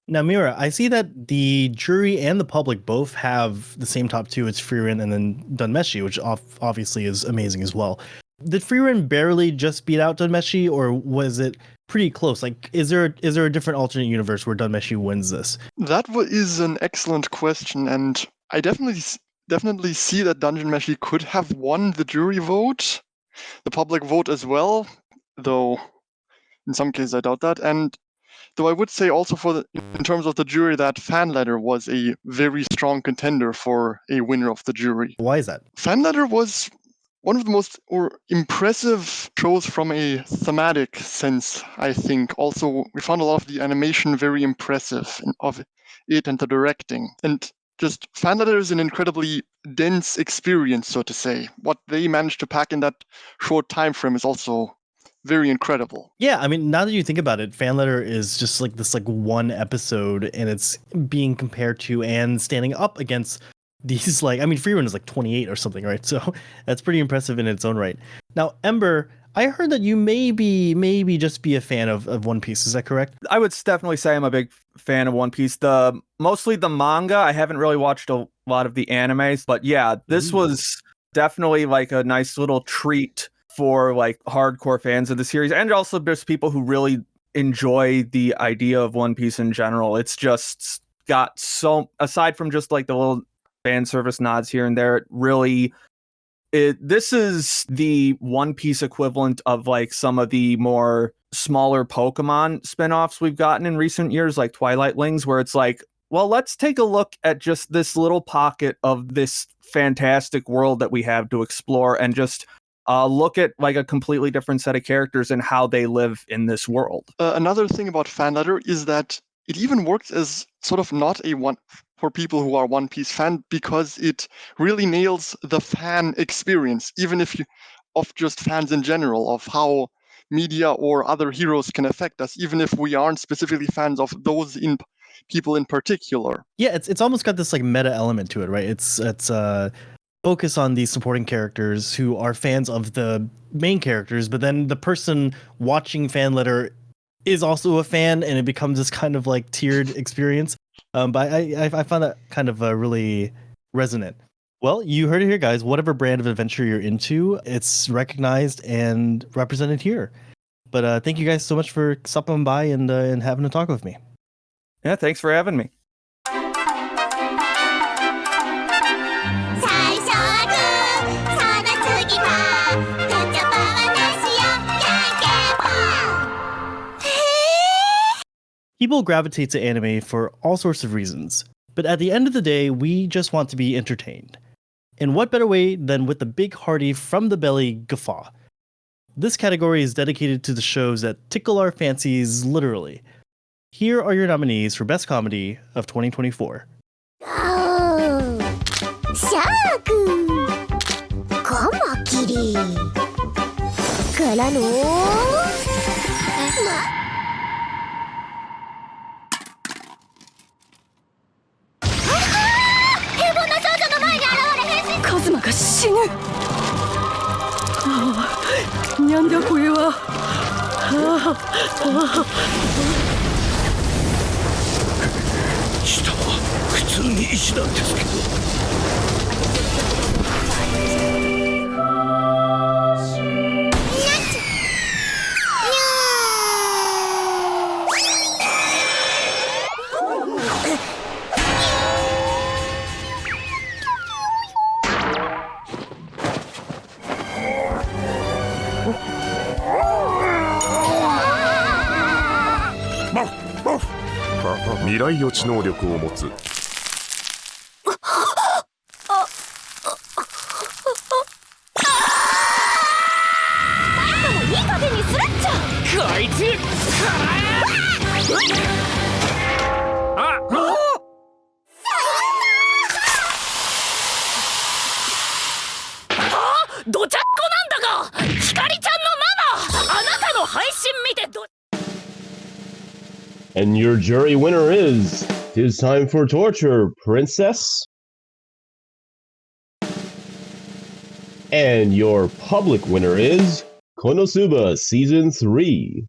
Now, Mira, I see that the jury and the public both have the same top two. It's Frieren and then Dunmeshi, which obviously is amazing as well. Did Frieren barely just beat out Dunmeshi, or was it pretty close? Like, is there a different alternate universe where Dunmeshi wins this? That is an excellent question, and I definitely see that Dungeon Meshi could have won the jury vote, the public vote as well, though in some cases I doubt that. And though I would say also in terms of the jury, that Fanletter was a very strong contender for a winner of the jury. Why is that? Fanletter was one of the most impressive shows from a thematic sense, I think. Also, we found a lot of the animation very impressive of it and the directing. And just Fanletter is an incredibly dense experience, so to say. What they managed to pack in that short time frame is also very incredible. Yeah, I mean, now that you think about it, Fanletter is just like this like one episode, and it's being compared to and standing up against these, like, I mean, Frieren is like 28 or something, right? So that's pretty impressive in its own right. Now, Ember, I heard that you maybe just be a fan of One Piece. Is that correct? I would definitely say I'm a big fan of One Piece. Mostly the manga. I haven't really watched a lot of the animes, but yeah, this was definitely like a nice little treat for like hardcore fans of the series, and also just people who really enjoy the idea of One Piece in general. It's just got so, aside from just like the little fan service nods here and there, this is the One Piece equivalent of like some of the more smaller Pokemon spin-offs we've gotten in recent years, like Twilight Lings, where it's like, well, let's take a look at just this little pocket of this fantastic world that we have to explore, and just look at like a completely different set of characters and how they live in this world. Another thing about Fanletter is that it even works as sort of not a one for people who are One Piece fan, because it really nails the fan experience, even if you of just fans in general, of how media or other heroes can affect us, even if we aren't specifically fans of those people in particular. Yeah, it's almost got this like meta element to it, right? It's focus on these supporting characters who are fans of the main characters, but then the person watching Fanletter is also a fan, and it becomes this kind of like tiered experience. But I find that kind of really resonant. Well, you heard it here, guys. Whatever brand of adventure you're into, it's recognized and represented here. But thank you guys so much for stopping by and having a talk with me. Yeah, thanks for having me. People gravitate to anime for all sorts of reasons, but at the end of the day, we just want to be entertained. And what better way than with a big hearty from the belly guffaw? This category is dedicated to the shows that tickle our fancies literally. Here are your nominees for Best Comedy of 2024. Kazuma が死ぬ。なんだこれは。下は普通に石なんですけど。未来予知能力を持つ。いい加減にするっちゃ。こいつ。どちゃっこなんだが、ひかりちゃんのママ、あなたの配信見てAnd your jury winner is "'Tis Time for Torture, Princess." And your public winner is Konosuba Season 3.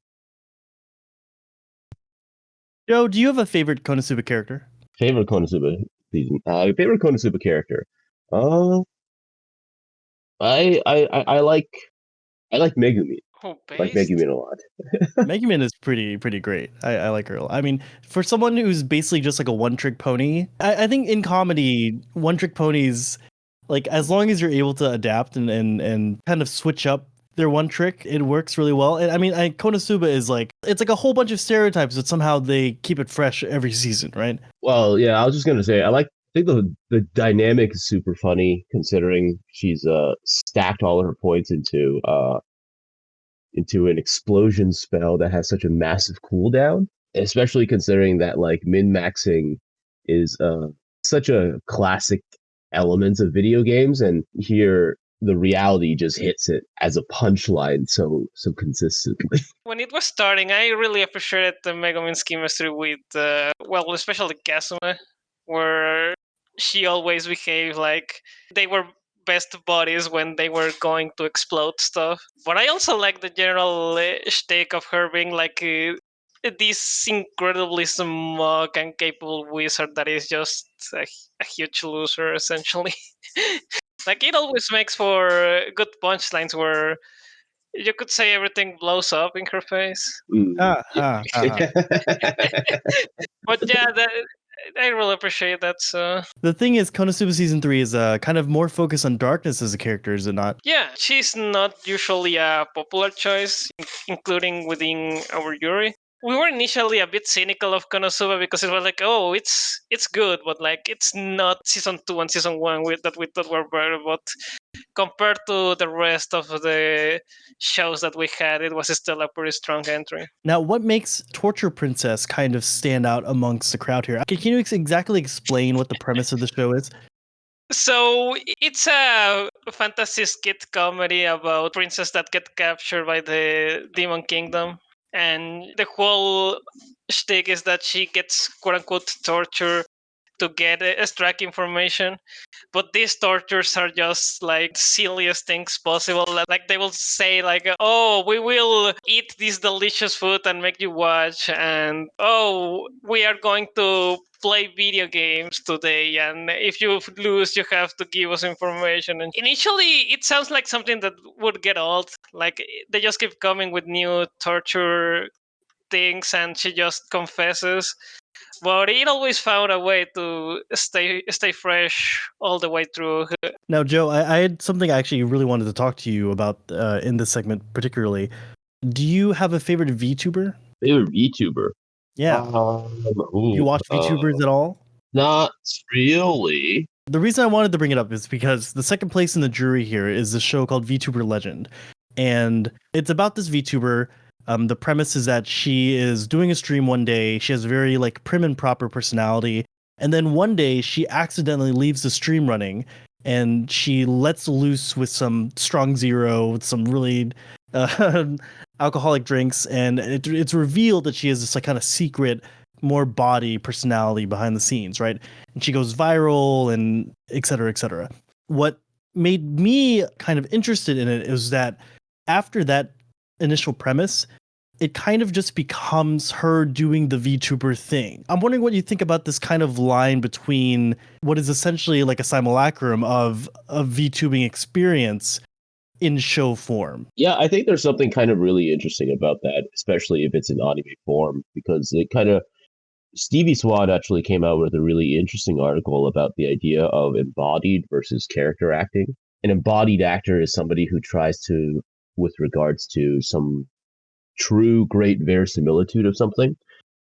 Joe, do you have a favorite Konosuba character? Favorite Konosuba season? Favorite Konosuba character? I like Megumi. Oh, I like Megumin a lot. Megumin is pretty great. I like her. I mean, for someone who's basically just like a one-trick pony, I think in comedy, one-trick ponies, like as long as you're able to adapt and kind of switch up their one trick, it works really well. And I mean, Konosuba is like, it's like a whole bunch of stereotypes, but somehow they keep it fresh every season, right? Well, yeah, I was just gonna say, I think the dynamic is super funny considering she's stacked all of her points into an explosion spell that has such a massive cooldown, especially considering that like min-maxing is such a classic element of video games, and here the reality just hits it as a punchline so consistently. When it was starting, I really appreciated the Megumin's chemistry with, well, especially Kazuma, where she always behaved like they were best buddies when they were going to explode stuff. But I also like the general shtick of her being like this incredibly smug and capable wizard that is just a huge loser, essentially. Like, it always makes for good punchlines where you could say everything blows up in her face. But yeah, I really appreciate that. So the thing is, Konosuba Season 3 is kind of more focused on darkness as a character, is it not? yeah, she's not usually a popular choice, including within our jury. We were initially a bit cynical of Konosuba because it was like, oh, it's good, but like it's not season 2 and season 1 that we thought were better. But compared to the rest of the shows that we had, it was still a pretty strong entry. Now, what makes Torture Princess kind of stand out amongst the crowd here? Can you exactly explain what the premise of the show is? So it's a fantasy skit comedy about princess that get captured by the Demon Kingdom. And the whole shtick is that she gets quote-unquote tortured to get extract information. But these tortures are just like silliest things possible. Like they will say like, oh, we will eat this delicious food and make you watch, and oh, we are going to play video games today, and if you lose you have to give us information. And initially it sounds like something that would get old, like they just keep coming with new torture things and she just confesses, but it always found a way to stay fresh all the way through. Now, Joe, I had something I actually really wanted to talk to you about in this segment particularly. Do you have a favorite VTuber? Favorite VTuber? Yeah. You watch VTubers at all? Not really. The reason I wanted to bring it up is because the second place in the jury here is a show called VTuber Legend. And it's about this VTuber. The premise is that she is doing a stream one day. She has a very like prim and proper personality. And then one day she accidentally leaves the stream running and she lets loose with some strong zero, with some really alcoholic drinks. And it's revealed that she has this like kind of secret, more body personality behind the scenes, right? And she goes viral and et cetera, et cetera. What made me kind of interested in it is that after that initial premise, it kind of just becomes her doing the VTuber thing. I'm wondering what you think about this kind of line between what is essentially like a simulacrum of a VTubing experience in show form. Yeah, I think there's something kind of really interesting about that, especially if it's in anime form, because it kind of Stevie Swan actually came out with a really interesting article about the idea of embodied versus character acting. An embodied actor is somebody who tries to, with regards to some true great verisimilitude of something.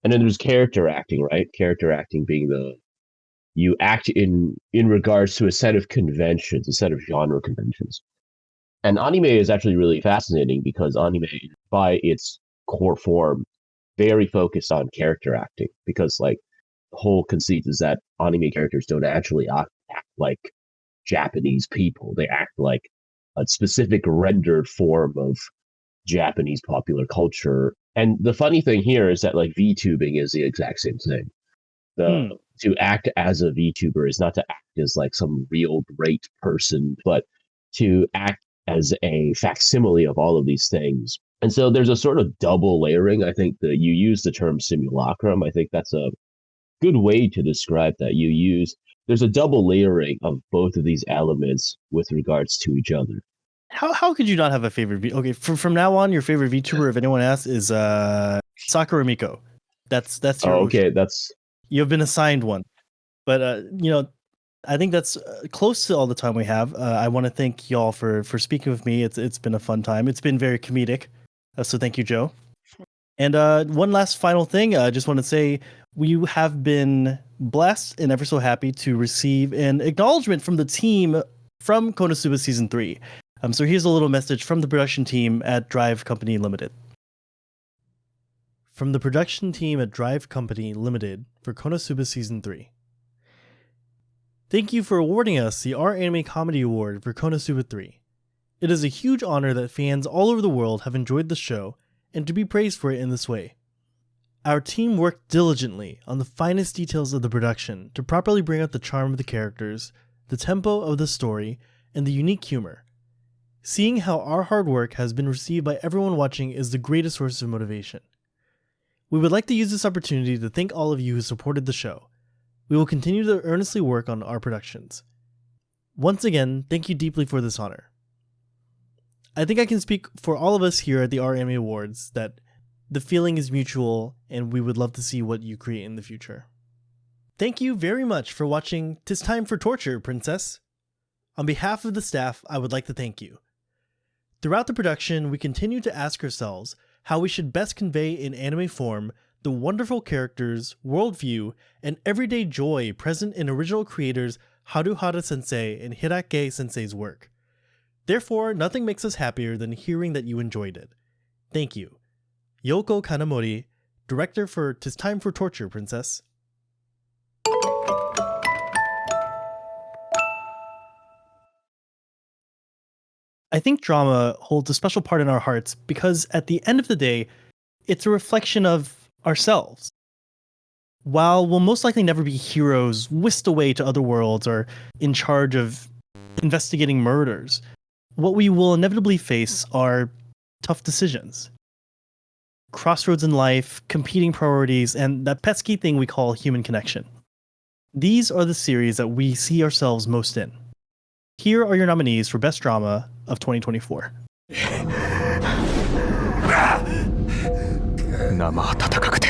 And then there's character acting, right? Character acting being you act in regards to a set of conventions, a set of genre conventions. And anime is actually really fascinating because anime, by its core form, very focused on character acting, because like the whole conceit is that anime characters don't actually act like Japanese people. They act like a specific rendered form of Japanese popular culture. And the funny thing here is that like VTubing is the exact same thing. To act as a VTuber is not to act as like some real great person, but to act as a facsimile of all of these things. And so there's a sort of double layering. I think that you use the term simulacrum. I think that's a good way to describe that. There's a double layering of both of these elements with regards to each other. How could you not have a favorite Okay, from now on, your favorite VTuber, if anyone asks, is Sakura Miko. That's your okay. You've been assigned one. But I think that's close to all the time we have. I want to thank y'all for speaking with me. It's been a fun time. It's been very comedic. So thank you, Joe. And one last final thing. I just want to say we have been blessed and ever so happy to receive an acknowledgement from the team from Konosuba Season 3. So here's a little message from the production team at Drive Company Limited. From the production team at Drive Company Limited for Konosuba Season 3. Thank you for awarding us the Our Anime Comedy Award for Konosuba 3. It is a huge honor that fans all over the world have enjoyed the show and to be praised for it in this way. Our team worked diligently on the finest details of the production to properly bring out the charm of the characters, the tempo of the story, and the unique humor. Seeing how our hard work has been received by everyone watching is the greatest source of motivation. We would like to use this opportunity to thank all of you who supported the show. We will continue to earnestly work on our productions. Once again, thank you deeply for this honor. I think I can speak for all of us here at the Our Anime Awards that the feeling is mutual and we would love to see what you create in the future. Thank you very much for watching 'Tis Time for Torture, Princess. On behalf of the staff, I would like to thank you. Throughout the production, we continue to ask ourselves how we should best convey in anime form the wonderful characters, worldview, and everyday joy present in original creators Haruhara Sensei and Hirake Sensei's work. Therefore, nothing makes us happier than hearing that you enjoyed it. Thank you. Yoko Kanamori, director for 'Tis Time for Torture, Princess. I think drama holds a special part in our hearts because at the end of the day, it's a reflection of ourselves. While we'll most likely never be heroes whisked away to other worlds or in charge of investigating murders, what we will inevitably face are tough decisions. Crossroads in life, competing priorities, and that pesky thing we call human connection. These are the series that we see ourselves most in. Here are your nominees for Best Drama of 2024. 生温かくて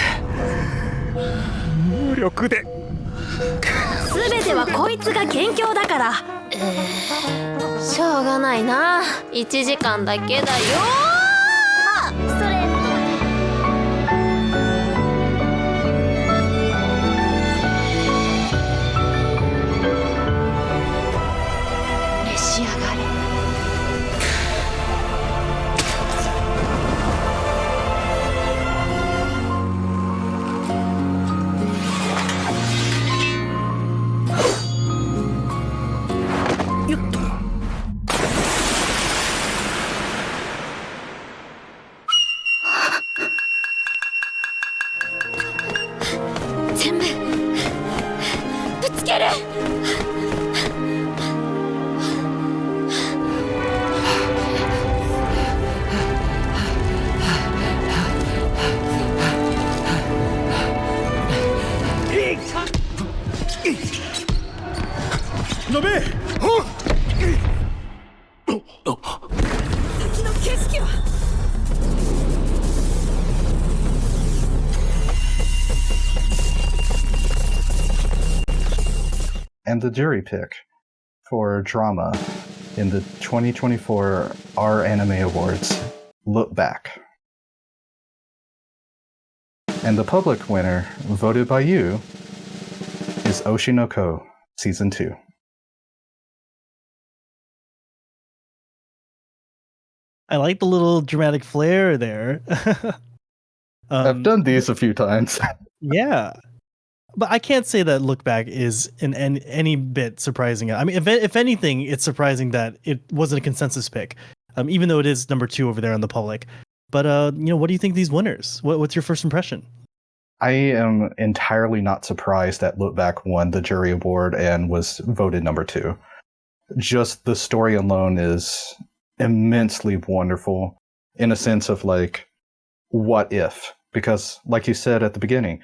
無力で全てはこいつが元凶だから。しょうがないな。1時間だけだよ。ストレート。召し上がれ。全部ぶつける。ダメ。先の景色は。And the jury pick for drama in the 2024 R Anime Awards, Look Back. And the public winner, voted by you, is Oshinoko Season 2. I like the little dramatic flair there. I've done these a few times. Yeah. But I can't say that Look Back is in any bit surprising. I mean, if anything, it's surprising that it wasn't a consensus pick, even though it is number 2 over there on the public. But what do you think of these winners? What's your first impression? I am entirely not surprised that Look Back won the jury award and was voted number 2. Just the story alone is immensely wonderful in a sense of like, what if? Because like you said at the beginning,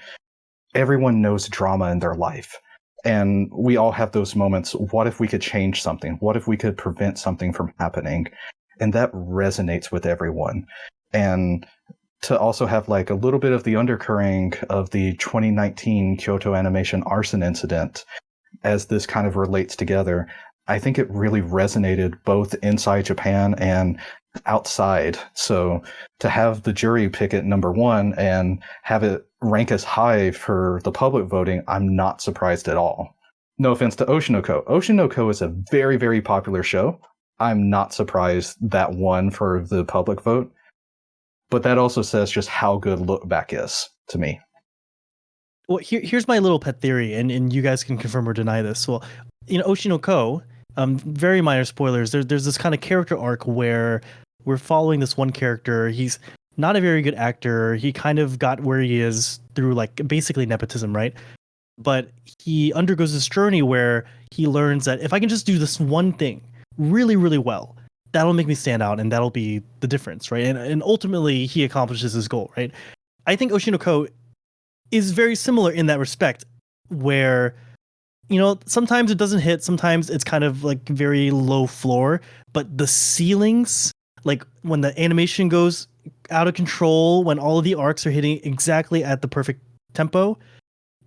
everyone knows drama in their life. And we all have those moments. What if we could change something? What if we could prevent something from happening? And that resonates with everyone. And to also have like a little bit of the undercurrent of the 2019 Kyoto Animation arson incident as this kind of relates together, I think it really resonated both inside Japan and outside. So to have the jury pick it number 1 and have it rank as high for the public voting, I'm not surprised at all. No offense to Oshinoko. Oshinoko is a very, very popular show. I'm not surprised that won for the public vote. But that also says just how good Look Back is to me. Well, here's my little pet theory, and you guys can confirm or deny this. Well, Oshinoko, very minor spoilers, there's this kind of character arc where we're following this one character. He's not a very good actor. He kind of got where he is through like basically nepotism, right? But he undergoes this journey where he learns that if I can just do this one thing really, really well, that'll make me stand out and that'll be the difference, right? And ultimately he accomplishes his goal, right? I think Oshinoko is very similar in that respect where, sometimes it doesn't hit, sometimes it's kind of like very low floor, but the ceilings, like when the animation goes out of control, when all of the arcs are hitting exactly at the perfect tempo,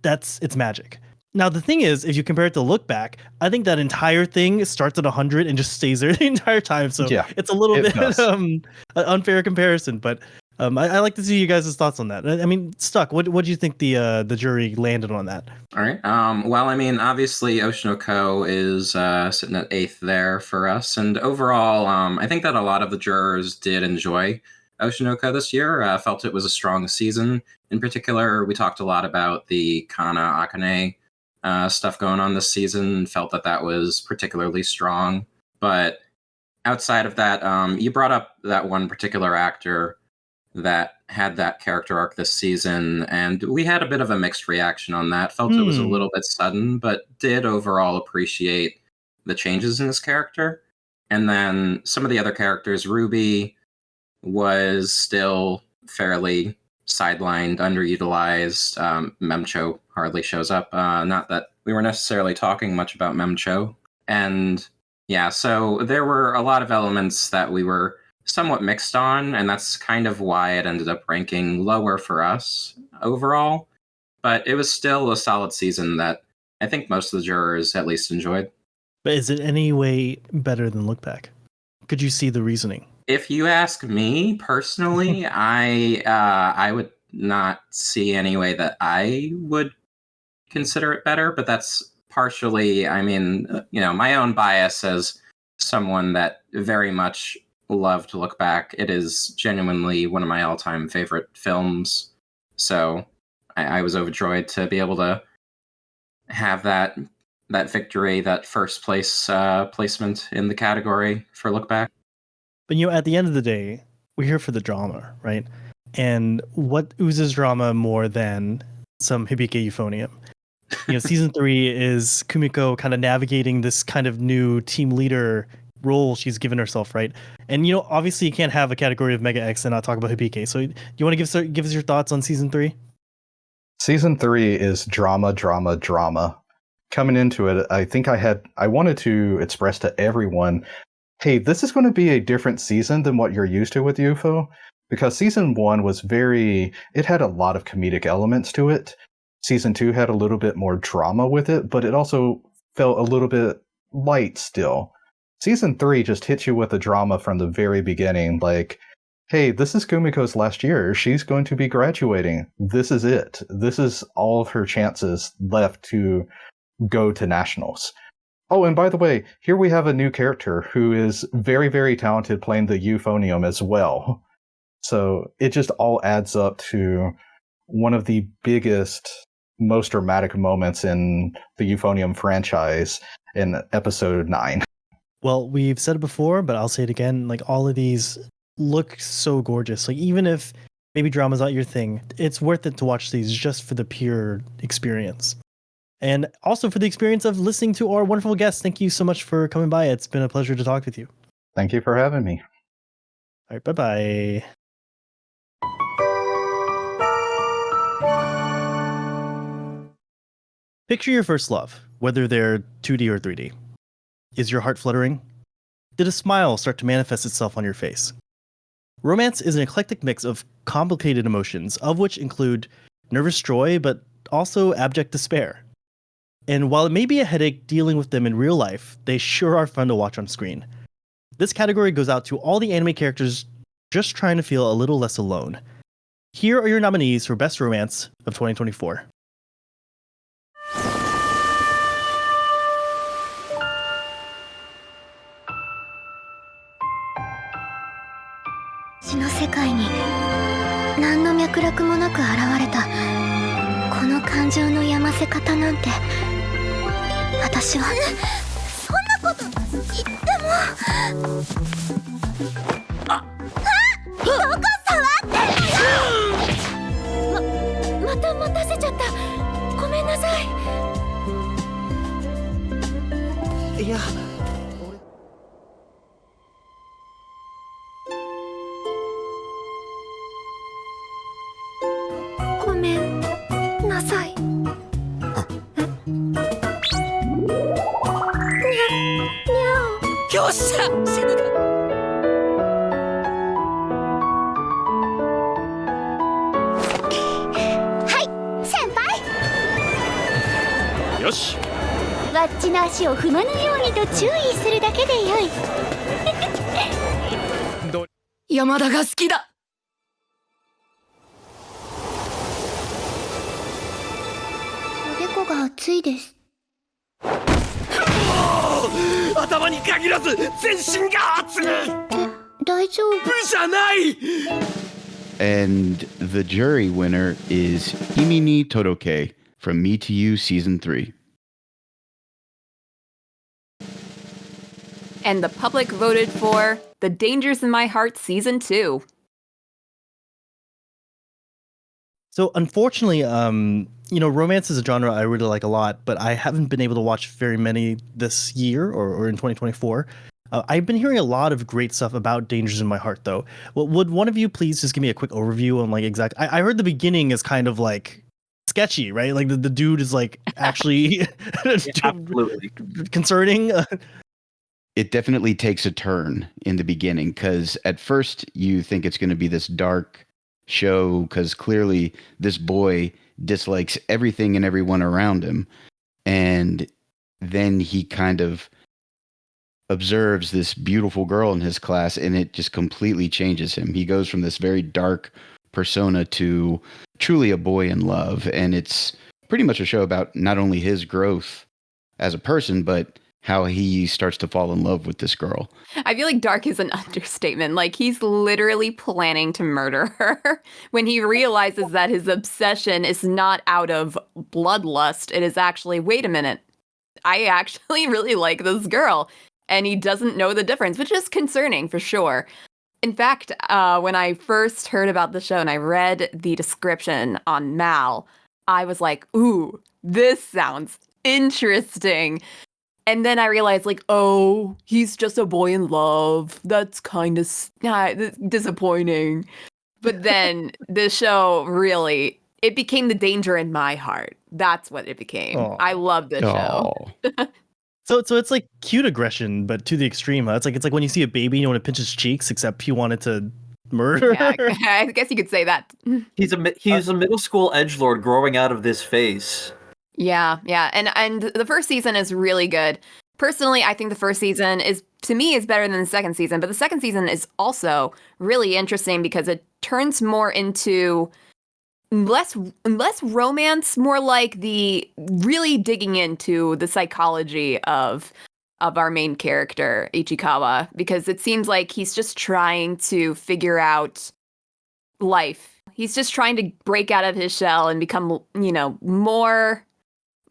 it's magic. Now, the thing is, if you compare it to Look Back, I think that entire thing starts at 100 and just stays there the entire time. So yeah, it's a little bit an unfair comparison, but I like to see you guys' thoughts on that. I mean, Stuck, what do you think the jury landed on that? All right. Well, I mean, obviously, Oshinoko is sitting at 8th there for us. And overall, I think that a lot of the jurors did enjoy Oshinoko this year. Felt it was a strong season. In particular, we talked a lot about the Kana Akane stuff going on this season. Felt that was particularly strong. But outside of that, you brought up that one particular actor that had that character arc this season, and we had a bit of a mixed reaction on that. Felt it was a little bit sudden, but did overall appreciate the changes in his character. And then some of the other characters, Ruby was still fairly sidelined, underutilized. Memcho hardly shows up. Not that we were necessarily talking much about Memcho. And yeah, so there were a lot of elements that we were somewhat mixed on, and that's kind of why it ended up ranking lower for us overall. But it was still a solid season that I think most of the jurors at least enjoyed. But is it any way better than Look Back? Could you see the reasoning? If you ask me personally, I would not see any way that I would consider it better, but that's partially, I mean, my own bias as someone that very much loved to Look Back. It is genuinely one of my all-time favorite films. So I was overjoyed to be able to have that victory, that first place placement in the category for Look Back. But at the end of the day, we're here for the drama, right? And what oozes drama more than some Hibike euphonium? Season 3 is Kumiko kind of navigating this kind of new team leader role she's given herself, right? And obviously you can't have a category of Mega X and not talk about Hibike. So you want to give us your thoughts on season 3? Season 3 is drama, drama, drama. Coming into it, I wanted to express to everyone, hey, this is going to be a different season than what you're used to with UFO, because season 1 it had a lot of comedic elements to it. Season 2 had a little bit more drama with it, but it also felt a little bit light still. Season 3 just hits you with the drama from the very beginning, like, hey, this is Kumiko's last year. She's going to be graduating. This is it. This is all of her chances left to go to nationals. Oh, and by the way, here we have a new character who is very, very talented playing the euphonium as well. So it just all adds up to one of the biggest, most dramatic moments in the euphonium franchise in episode 9. Well, we've said it before, but I'll say it again. Like, all of these look so gorgeous. Like, even if maybe drama's not your thing, it's worth it to watch these just for the pure experience. And also for the experience of listening to our wonderful guests. Thank you so much for coming by. It's been a pleasure to talk with you. Thank you for having me. All right, bye-bye. Picture your first love, whether they're 2D or 3D. Is your heart fluttering? Did a smile start to manifest itself on your face? Romance is an eclectic mix of complicated emotions, of which include nervous joy, but also abject despair. And while it may be a headache dealing with them in real life, they sure are fun to watch on screen. This category goes out to all the anime characters just trying to feel a little less alone. Here are your nominees for Best Romance of 2024.の世界に何の脈絡もなく現れたこの感情のやませ方なんて私はそんなこと言ってもどこ触ってんのよまた待たせちゃったごめんなさいいやごめんなさいよっしゃ死ぬかはい先輩よしわっちの足を踏まぬようにと注意するだけでよい山田が好きだおでこが熱いです頭に限らず全身が熱い大丈夫じゃない And the jury winner is Himi ni Toroke from Me to You Season 3. And the public voted for The Dangers in My Heart Season 2. So unfortunately, romance is a genre I really like a lot, but I haven't been able to watch very many this year or in 2024. I've been hearing a lot of great stuff about Dangers in My Heart, though. Well, would one of you please just give me a quick overview on I heard the beginning is kind of like sketchy, right? Like the dude is like actually absolutely concerning. It definitely takes a turn in the beginning because at first you think it's going to be this dark show because clearly this boy dislikes everything and everyone around him. And then he kind of observes this beautiful girl in his class and it just completely changes him. He goes from this very dark persona to truly a boy in love. And it's pretty much a show about not only his growth as a person, but how he starts to fall in love with this girl. I feel like dark is an understatement. Like he's literally planning to murder her when he realizes that his obsession is not out of bloodlust. It is actually, wait a minute, I actually really like this girl. And he doesn't know the difference, which is concerning for sure. In fact, when I first heard about the show and I read the description on Mal, I was like, ooh, this sounds interesting. And then I realized, like, oh, he's just a boy in love. That's kind of disappointing. But then the show really, it became the Danger in My Heart. That's what it became. Aww. I love this show. So it's like cute aggression, but to the extreme. Huh? It's like when you see a baby, you want to pinch his cheeks, except he wanted to murder. Yeah, I guess you could say that. He's a middle school edgelord growing out of this phase. Yeah. And the first season is really good. Personally, I think the first season is better than the second season, but the second season is also really interesting because it turns more into less romance, more like the really digging into the psychology of our main character, Ichikawa, because it seems like he's just trying to figure out life. He's just trying to break out of his shell and become,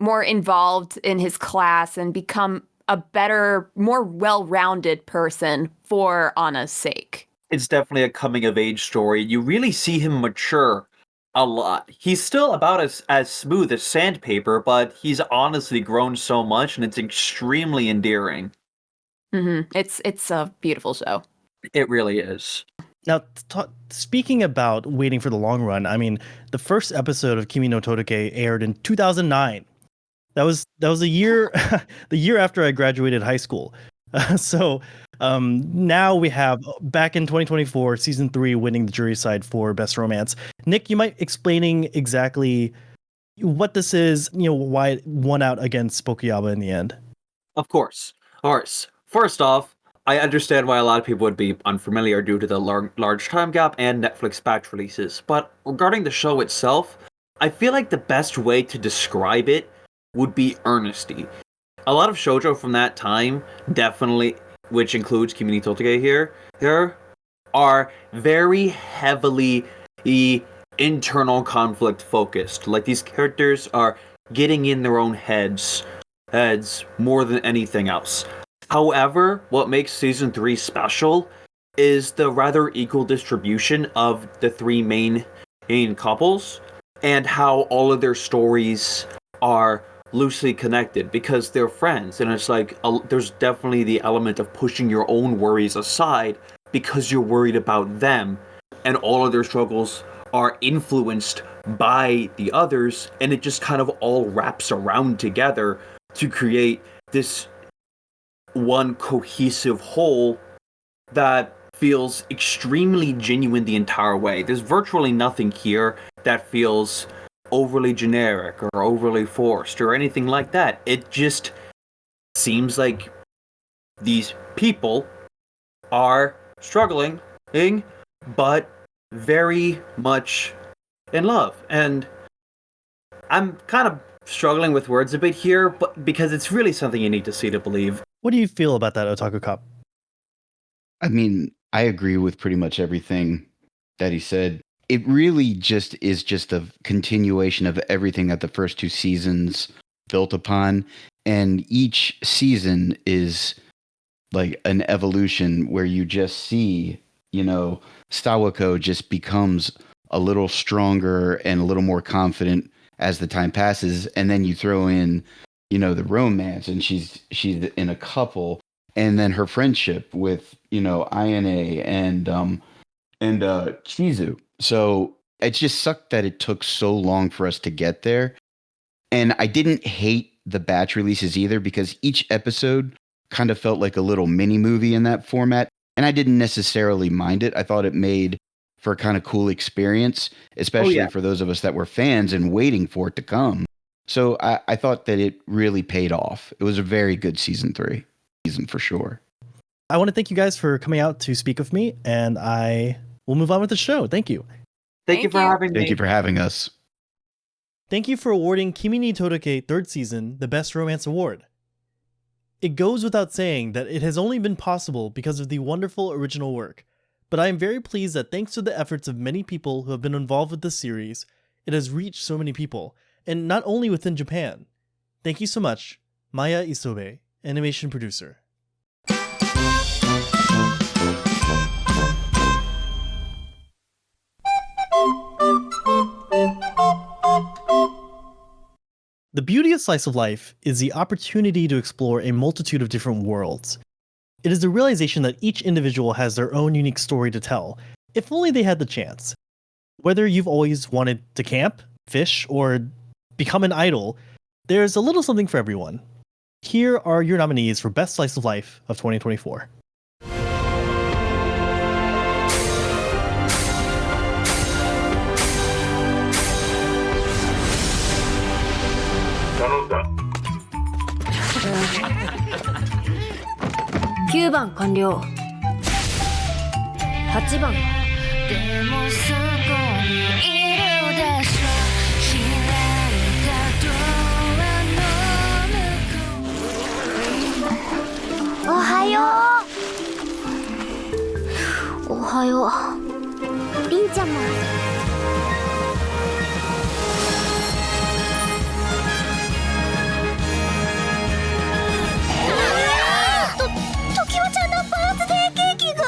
more involved in his class and become a better, more well-rounded person for Anna's sake. It's definitely a coming-of-age story. You really see him mature a lot. He's still about as smooth as sandpaper, but he's honestly grown so much, and it's extremely endearing. Mm-hmm. It's a beautiful show. It really is. Now, speaking about waiting for the long run, I mean, the first episode of Kimi no Todoke aired in 2009. That was the year the year after I graduated high school. So now we have, back in 2024, season 3 winning the jury side for best romance. Nick, you might explaining exactly what this is, why it won out against Pokuyaba in the end. Of course. First off, I understand why a lot of people would be unfamiliar due to the large time gap and Netflix batch releases. But regarding the show itself, I feel like the best way to describe it would be earnesty. A lot of shoujo from that time, definitely, which includes Kimi no Todoke here, are very heavily internal conflict focused. Like, these characters are getting in their own heads more than anything else. However, what makes season 3 special is the rather equal distribution of the three main couples and how all of their stories are loosely connected because they're friends, and it's like there's definitely the element of pushing your own worries aside because you're worried about them, and all of their struggles are influenced by the others, and it just kind of all wraps around together to create this one cohesive whole that feels extremely genuine the entire way. There's virtually nothing here that feels overly generic or overly forced or anything like that. It just seems like these people are struggling, but very much in love. And I'm kind of struggling with words a bit here, but because it's really something you need to see to believe. What do you feel about that, Otaku Cop? I mean, I agree with pretty much everything that he said. It really just is just a continuation of everything that the first two seasons built upon. And each season is like an evolution where you just see, Sawako just becomes a little stronger and a little more confident as the time passes. And then you throw in, the romance, and she's in a couple, and then her friendship with, Ayane and Chizu. So it just sucked that it took so long for us to get there. And I didn't hate the batch releases either, because each episode kind of felt like a little mini movie in that format. And I didn't necessarily mind it. I thought it made for a kind of cool experience, especially for those of us that were fans and waiting for it to come. So I thought that it really paid off. It was a very good season for sure. I want to thank you guys for coming out to speak with me, and I will move on with the show. Thank you. Thank you for having me. Thank you for having us. Thank you for awarding Kimi ni Todoke 3rd season the Best Romance Award. It goes without saying that it has only been possible because of the wonderful original work, but I am very pleased that thanks to the efforts of many people who have been involved with this series, it has reached so many people, and not only within Japan. Thank you so much, Maya Isobe, animation producer. The beauty of Slice of Life is the opportunity to explore a multitude of different worlds. It is the realization that each individual has their own unique story to tell, if only they had the chance. Whether you've always wanted to camp, fish, or become an idol, there's a little something for everyone. Here are your nominees for Best Slice of Life of 2024.9番完了。8番。おはよう。おはよう。りんちゃんも。時はちゃんのバースデーケーキが。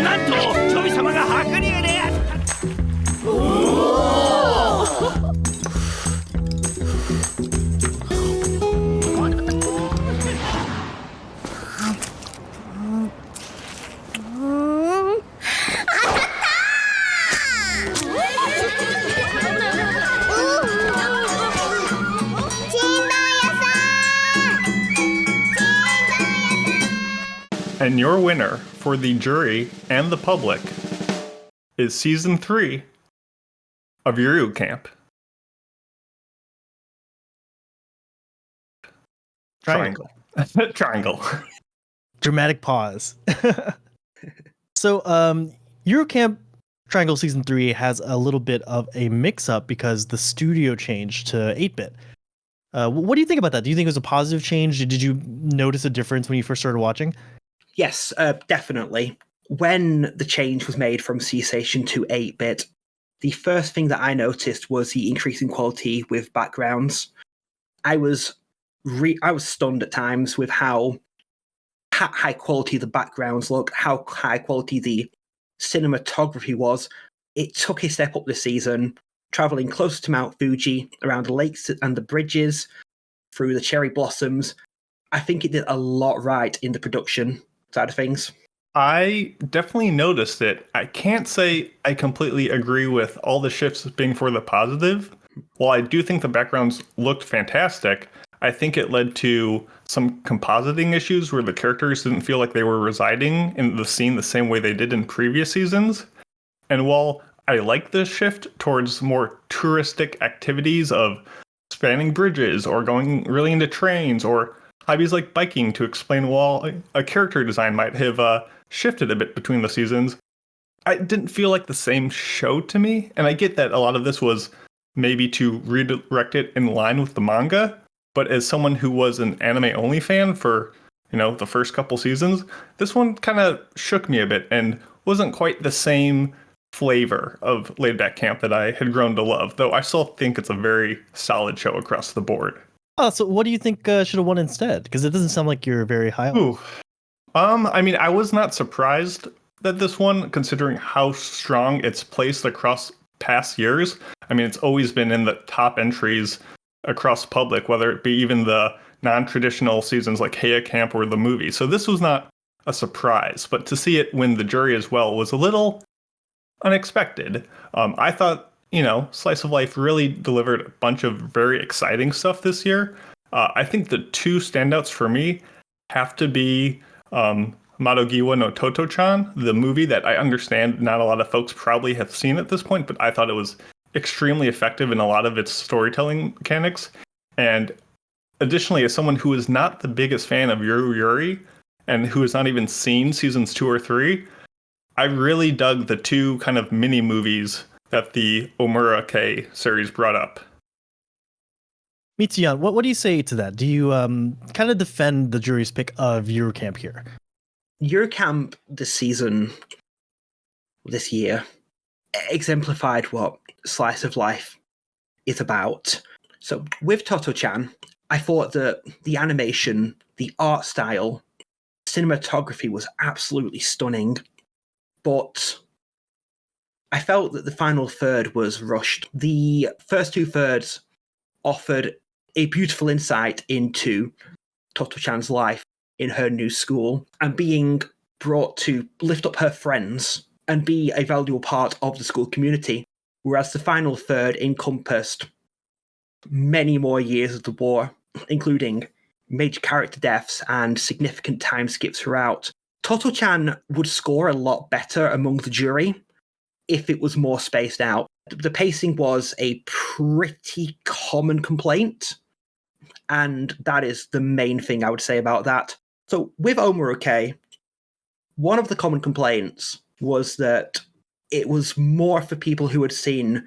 なんとジョイ様が白竜でAnd your winner for the jury and the public is Season 3 of Yuru Camp. Triangle. Triangle. Dramatic pause. So, Eurocamp Triangle Season 3 has a little bit of a mix-up because the studio changed to 8-bit. What do you think about that? Do you think it was a positive change? Did you notice a difference when you first started watching? Yes, definitely. When the change was made from C-Station to 8-bit, the first thing that I noticed was the increase in quality with backgrounds. I was stunned at times with how high quality the backgrounds look, how high quality the cinematography was. It took a step up this season, traveling closer to Mount Fuji, around the lakes and the bridges, through the cherry blossoms. I think it did a lot right in the production side of things. I definitely noticed it. I can't say I completely agree with all the shifts being for the positive. While I do think the backgrounds looked fantastic, I think it led to some compositing issues where the characters didn't feel like they were residing in the scene the same way they did in previous seasons. And while I like this shift towards more touristic activities of spanning bridges or going really into trains or hobbies like biking to explain why a character design might have shifted a bit between the seasons, I didn't feel like the same show to me. And I get that a lot of this was maybe to redirect it in line with the manga. But as someone who was an anime-only fan for, the first couple seasons, this one kind of shook me a bit and wasn't quite the same flavor of Laid Back Camp that I had grown to love, though I still think it's a very solid show across the board. Oh, so what do you think should have won instead? Because it doesn't sound like you're very high on. Ooh. I mean, I was not surprised that this one, considering how strong it's placed across past years. I mean, it's always been in the top entries across public, whether it be even the non-traditional seasons like Heya Camp or the movie. So this was not a surprise, but to see it win the jury as well was a little unexpected. I thought, Slice of Life really delivered a bunch of very exciting stuff this year. I think the two standouts for me have to be Madogiwa no Toto-chan, the movie that I understand not a lot of folks probably have seen at this point, but I thought it was extremely effective in a lot of its storytelling mechanics. And additionally, as someone who is not the biggest fan of Yuri and who has not even seen seasons 2 or 3, I really dug the two kind of mini movies that the Omura-K series brought up. Mitsuyan, what do you say to that? Do you kind of defend the jury's pick of Eurocamp here? Eurocamp this year, exemplified what Slice of Life is about. So with Toto-chan, I thought that the animation, the art style, cinematography was absolutely stunning, but I felt that the final third was rushed. The first 2/3 offered a beautiful insight into Toto-chan's life in her new school and being brought to lift up her friends and be a valuable part of the school community, whereas the final third encompassed many more years of the war, including major character deaths and significant time skips throughout. Toto-chan would score a lot better among the jury if it was more spaced out. The pacing was a pretty common complaint, and that is the main thing I would say about that. So with Omura-K, one of the common complaints was that it was more for people who had seen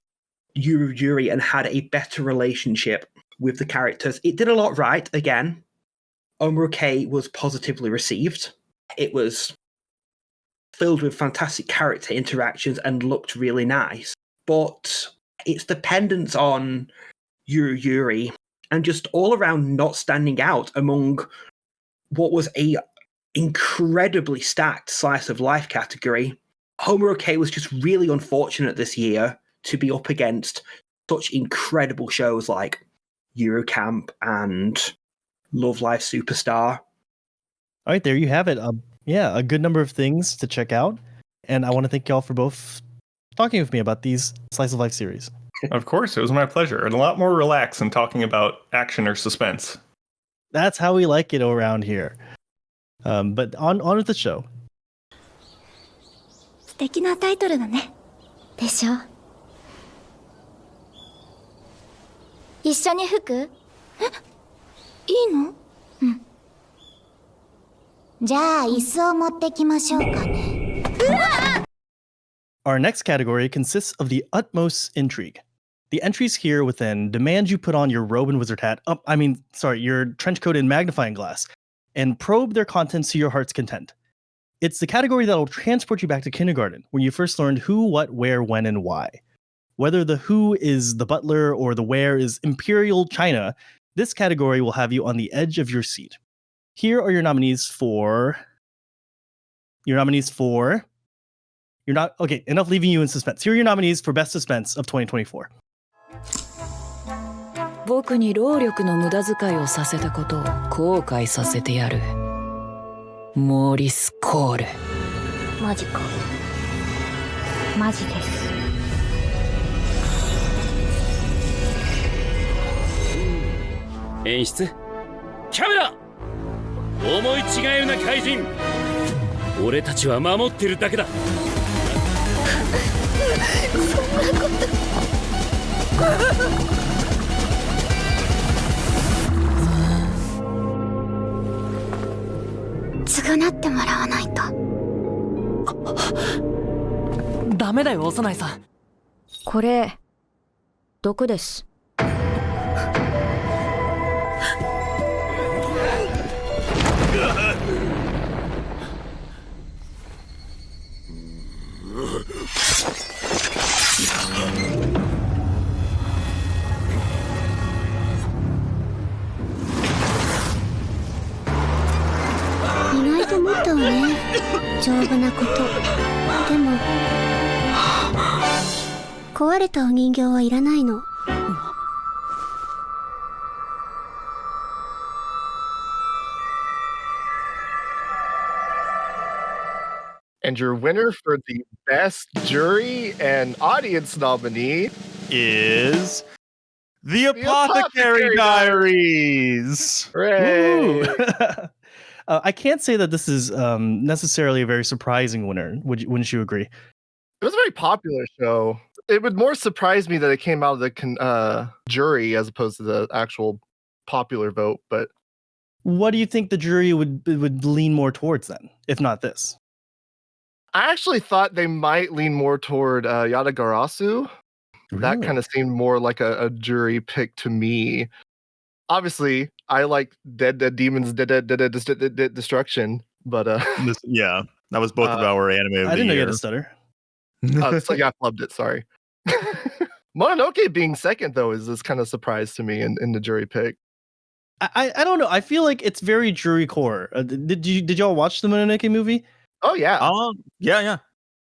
Yuri and had a better relationship with the characters. It did a lot right, again. Omura-K was positively received. It was filled with fantastic character interactions and looked really nice. But its dependence on Yuri and just all around not standing out among what was a incredibly stacked slice of life category. Omura-K was just really unfortunate this year to be up against such incredible shows like Eurocamp and Love Live Superstar. All right, there you have it. A good number of things to check out. And I want to thank y'all for both talking with me about these Slice of Life series. Of course, it was my pleasure. And a lot more relaxed than talking about action or suspense. That's how we like it around here. But on with the show. 素敵なタイトルだね。でしょ？一緒に吹く？え？いいの？うん。じゃあ椅子を持ってきましょうかね。Our next category consists of the utmost intrigue. The entries here within demand you put on your robe and wizard hat, your trench coat and magnifying glass, and probe their contents to your heart's content. It's the category that will transport you back to kindergarten, when you first learned who, what, where, when, and why. Whether the who is the butler or the where is Imperial China, this category will have you on the edge of your seat. Here are your nominees for... Okay, enough leaving you in suspense. Here are your nominees for Best Suspense of 2024. 僕に労力の無駄遣いをさせたことを後悔させてやる。モーリス・コール。マジか。マジです。演出キャメラ思い違いな怪人俺たちは守ってるだけだそんなこと償ってもらわないとダメだよ幼いさんこれ毒ですったわね。丈夫なこと。でも壊れたお人形はいらないの。And your winner for the best jury and audience nominee is The Apothecary Diaries. Ooh. I can't say that this is necessarily a very surprising winner. Wouldn't you agree? It was a very popular show. It would more surprise me that it came out of the jury as opposed to the actual popular vote. But what do you think the jury would lean more towards then, if not this? I actually thought they might lean more toward Yadagarasu. Really? That kind of seemed more like a jury pick to me. Obviously, I like Dead Demons, Dead Destruction, but yeah, that was both of our anime of I the didn't know you year. had a stutter. So yeah, I flubbed it. Sorry. Mononoke being second though is this kind of surprise to me in the jury pick. I don't know. I feel like it's very jury core. Did y'all watch the Mononoke movie? Oh yeah. Yeah.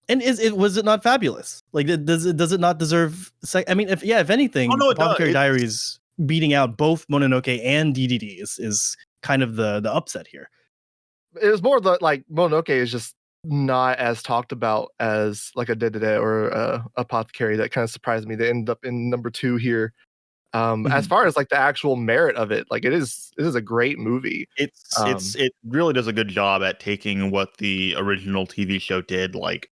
And was it not fabulous? Like, does it not deserve? I mean, if anything, Apothecary Diaries beating out both Mononoke and DDD is kind of the upset here. It was more like Mononoke is just not as talked about as like a Dedede or Apothecary. That kind of surprised me. They end up in number 2 here. As far as like the actual merit of it, like it is a great movie. It really does a good job at taking what the original TV show did, like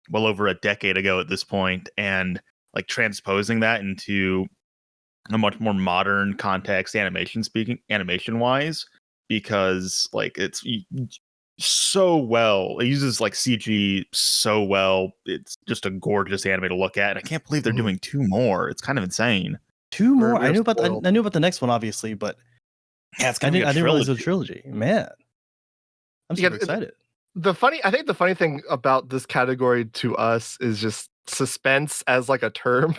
well over a decade ago at this point, and like transposing that into a much more modern context, animation wise, because like it's so well. It uses like CG so well. It's just a gorgeous anime to look at, and I can't believe they're doing 2 more. It's kind of insane. 2 more. I knew about the next one, obviously, but yeah, it's I didn't realize it was a trilogy. Man, I'm super excited. I think the funny thing about this category to us is just suspense as like a term.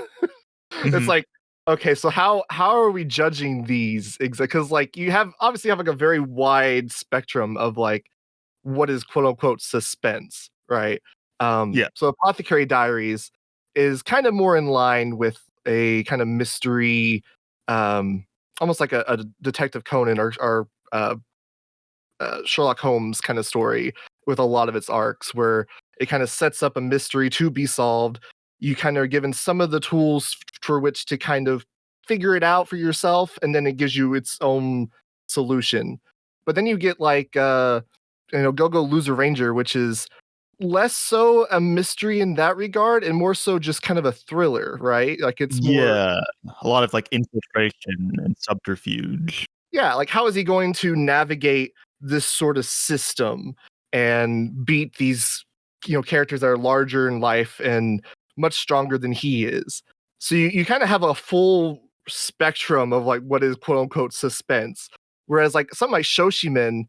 It's like, okay, so how are we judging these? Because like you obviously have like a very wide spectrum of like what is quote unquote suspense, right? Yeah. So Apothecary Diaries is kind of more in line with a kind of mystery, almost like a Detective Conan or Sherlock Holmes kind of story, with a lot of its arcs where it kind of sets up a mystery to be solved. You kind of are given some of the tools for which to kind of figure it out for yourself, and then it gives you its own solution. But then you get like Go Loser Ranger, which is less so a mystery in that regard and more so just kind of a thriller, right? Like it's more a lot of like infiltration and subterfuge. Yeah, like how is he going to navigate this sort of system and beat these characters that are larger in life and much stronger than he is? So you kind of have a full spectrum of like what is quote unquote suspense. Whereas like something like Shoshimen,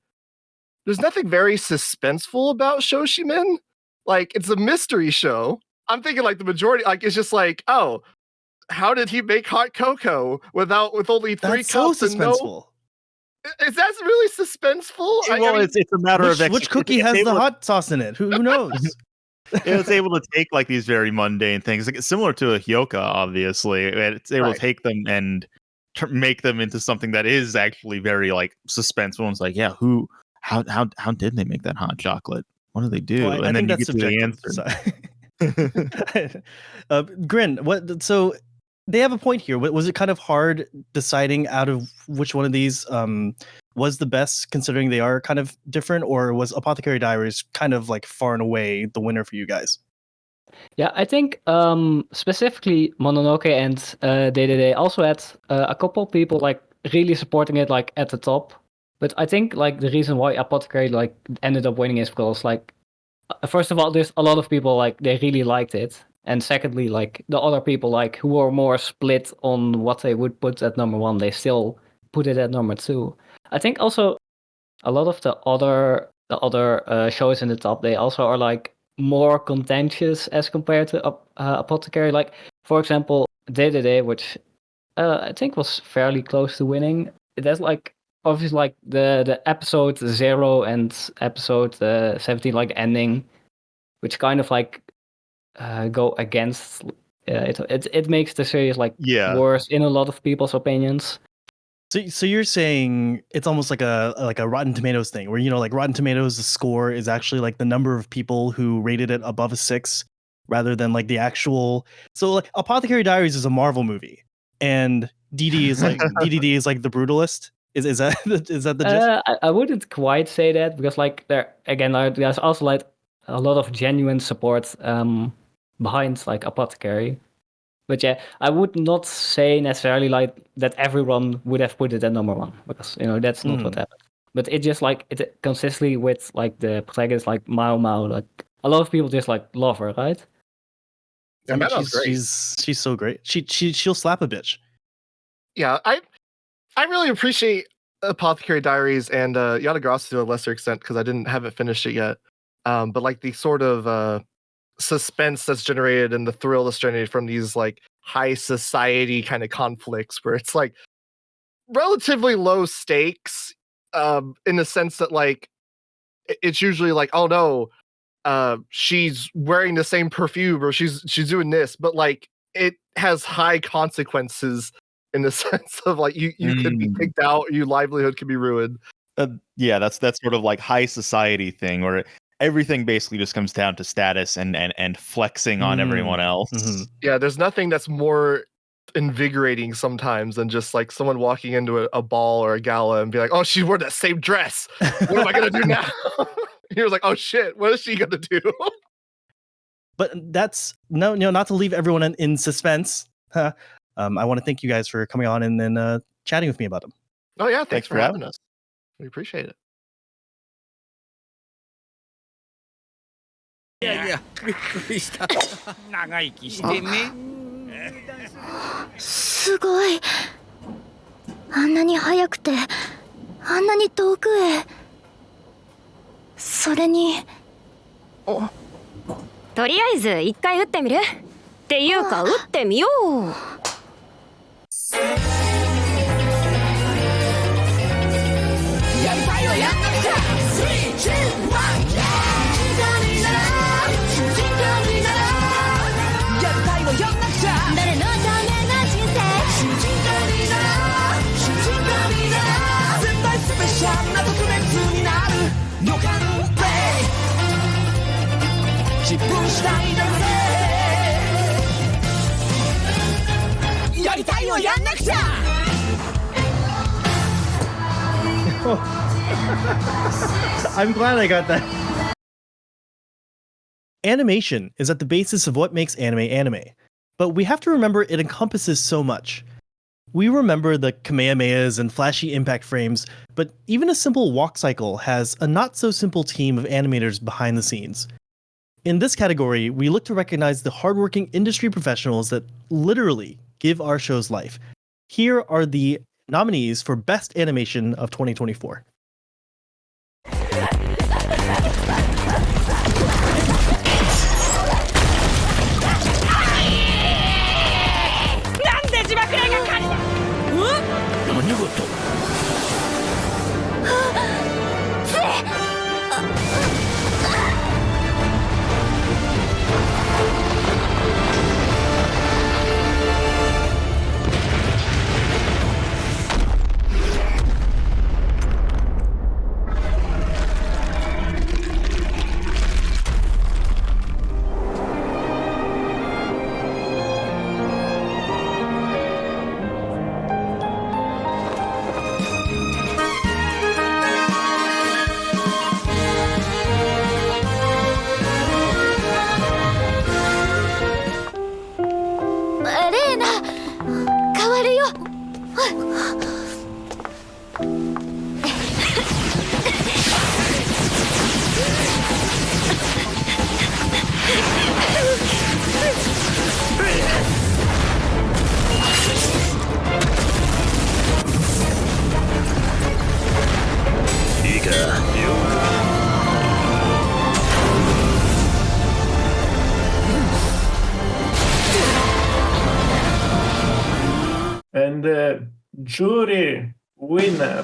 there's nothing very suspenseful about Shoshimen. Like it's a mystery show. I'm thinking like the majority, like it's just like, oh, how did he make hot cocoa with only 3 That's cups? so suspenseful. Is that really suspenseful? Well, it's a matter of which cookie has the hot sauce in it? Who knows? It's able to take like these very mundane things, like similar to a Hyoka, obviously, and it's able to take them and make them into something that is actually very like suspenseful. It's like, yeah, how did they make that hot chocolate? What do they do? Well, and then you that's get to the answer. Grin, what? So they have a point here. Was it kind of hard deciding out of which one of these was the best, considering they are kind of different, or was Apothecary Diaries kind of like far and away the winner for you guys? Yeah, I think specifically Mononoke and DDD also had a couple people like really supporting it like at the top. But I think like the reason why Apothecary like ended up winning is because like first of all, there's a lot of people like they really liked it, and secondly, like the other people like who were more split on what they would put at number 1, they still put it at number 2. I think also a lot of the other shows in the top, they also are like more contentious as compared to Apothecary. Like for example, DDD, which I think was fairly close to winning. It has like obviously like the episode 0 and episode 17 like ending, which kind of like go against it makes the series like worse in a lot of people's opinions. So you're saying it's almost like a Rotten Tomatoes thing, where like Rotten Tomatoes, the score is actually like the number of people who rated it above a 6, rather than like the actual. So like Apothecary Diaries is a Marvel movie, and DD is like DDD is like the brutalist. Is that the gist? I wouldn't quite say that, because like there's also like a lot of genuine support behind like Apothecary. But yeah, I would not say necessarily like that everyone would have put it at number 1, because that's not what happened. But it just like it consistently with like the protagonist like Mao Mao, like a lot of people just like love her, right? I mean, she's so great. She'll slap a bitch. Yeah, I really appreciate Apothecary Diaries and Yatagrasu to a lesser extent, because I haven't finished it yet. But like the sort of suspense that's generated and the thrill that's generated from these like high society kind of conflicts, where it's like relatively low stakes, in the sense that like it's usually like, oh no, she's wearing the same perfume, or she's doing this, but like it has high consequences in the sense of like you could be kicked out, your livelihood could be ruined. Yeah, that's sort of like high society thing, where everything basically just comes down to status and flexing on everyone else. Mm-hmm. Yeah, there's nothing that's more invigorating sometimes than just like someone walking into a ball or a gala and be like, oh, she wore that same dress. What am I gonna do now? He was like, oh shit, what is she gonna do? But that's not to leave everyone in suspense. I want to thank you guys for coming on and then chatting with me about them. Oh yeah, thanks for having us. We appreciate it. いやいや、びっくりした。長生きしてね。すごい。あんなに速くて、あんなに遠くへ。それに。とりあえず一回撃ってみる？っていうか撃ってみよう。やりたいのやんなきゃ。3、2、1。誰のための人生主人公にな主人公にな絶対スペシャルな特別になる予感で自分次第だぜやりたいのやんなくちゃ I'm glad I got that. Animation is at the basis of what makes anime. But we have to remember it encompasses so much. We remember the Kamehamehas and flashy impact frames, but even a simple walk cycle has a not-so-simple team of animators behind the scenes. In this category, we look to recognize the hardworking industry professionals that literally give our shows life. Here are the nominees for Best Animation of 2024. And the jury winner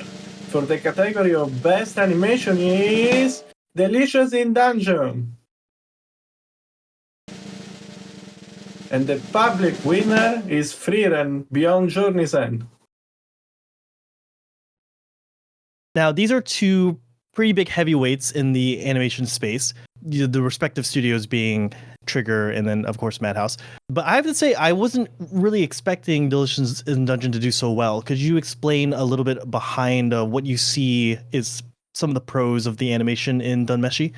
for the category of Best Animation is Delicious in Dungeon. And the public winner is Frieren Beyond Journey's End. Now, these are two pretty big heavyweights in the animation space, the respective studios being Trigger and then, of course, Madhouse. But I have to say, I wasn't really expecting Delicious in Dungeon to do so well. Could you explain a little bit behind what you see is some of the pros of the animation in Dunmeshi?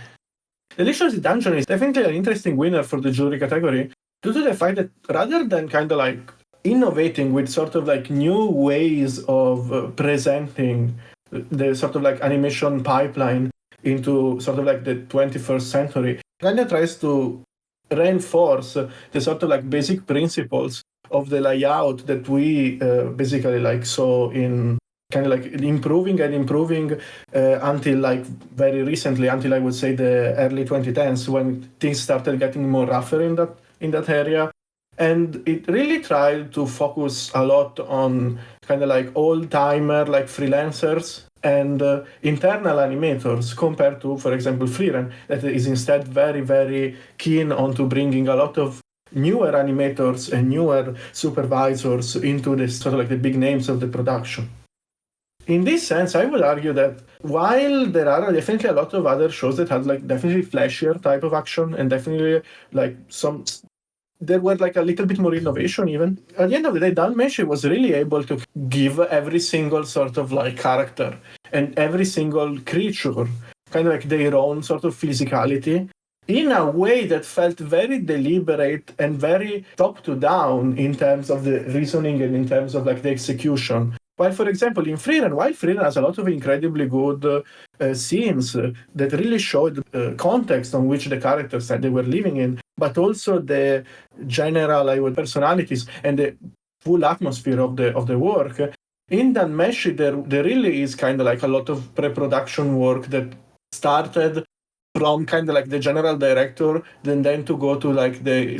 Delicious in Dungeon is definitely an interesting winner for the jury category due to the fact that rather than kind of like innovating with sort of like new ways of presenting the sort of like animation pipeline into sort of like the 21st century, kind of tries to reinforce the sort of like basic principles of the layout that we basically like saw in kind of like improving until like very recently, until I would say the early 2010s, when things started getting more rougher in that area. And it really tried to focus a lot on kind of like old-timer like freelancers and internal animators compared to, for example, Frieren, that is instead very, very keen on to bringing a lot of newer animators and newer supervisors into this sort of like the big names of the production. In this sense, I would argue that while there are definitely a lot of other shows that had like definitely flashier type of action and definitely like there were like a little bit more innovation even. At the end of the day, Dunmeshi was really able to give every single sort of like character and every single creature kind of like their own sort of physicality in a way that felt very deliberate and very top to down in terms of the reasoning and in terms of like the execution. While, for example, in Frieren, while Frieren has a lot of incredibly good scenes that really showed the context on which the characters that they were living in, but also the general personalities and the full atmosphere of the work. In Dunmeshi, there really is kind of like a lot of pre-production work that started from kind of like the general director, then to go to like the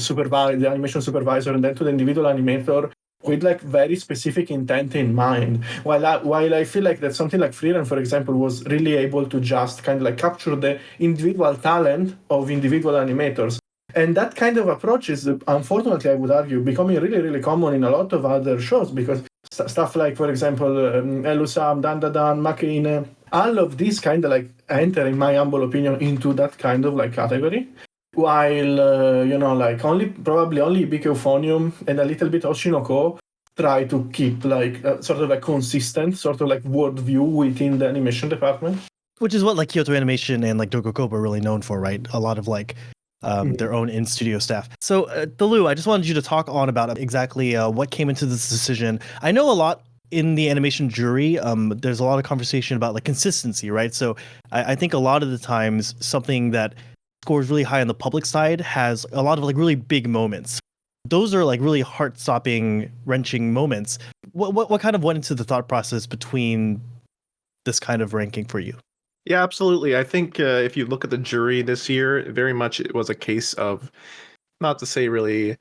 animation supervisor, and then to the individual animator, with like very specific intent in mind. While I feel like that something like Frieren, for example, was really able to just kind of like capture the individual talent of individual animators. And that kind of approach is, unfortunately, I would argue, becoming really, really common in a lot of other shows, because stuff like, for example, Elusam, Dandadan, Makine, all of these kind of like enter, in my humble opinion, into that kind of like category. While, like probably only Big Euphonium and a little bit Oshinoko try to keep like sort of like consistent sort of like worldview within the animation department. Which is what like Kyoto Animation and like Dogokobo are really known for, right? A lot of like their own in-studio staff. So, Dalu, I just wanted you to talk on about exactly what came into this decision. I know a lot in the animation jury, there's a lot of conversation about like consistency, right? So I think a lot of the times something that scores really high on the public side has a lot of like really big moments. Those are like really heart-stopping, wrenching moments. What kind of went into the thought process between this kind of ranking for you? Yeah, absolutely. I think if you look at the jury this year, very much it was a case of, not to say really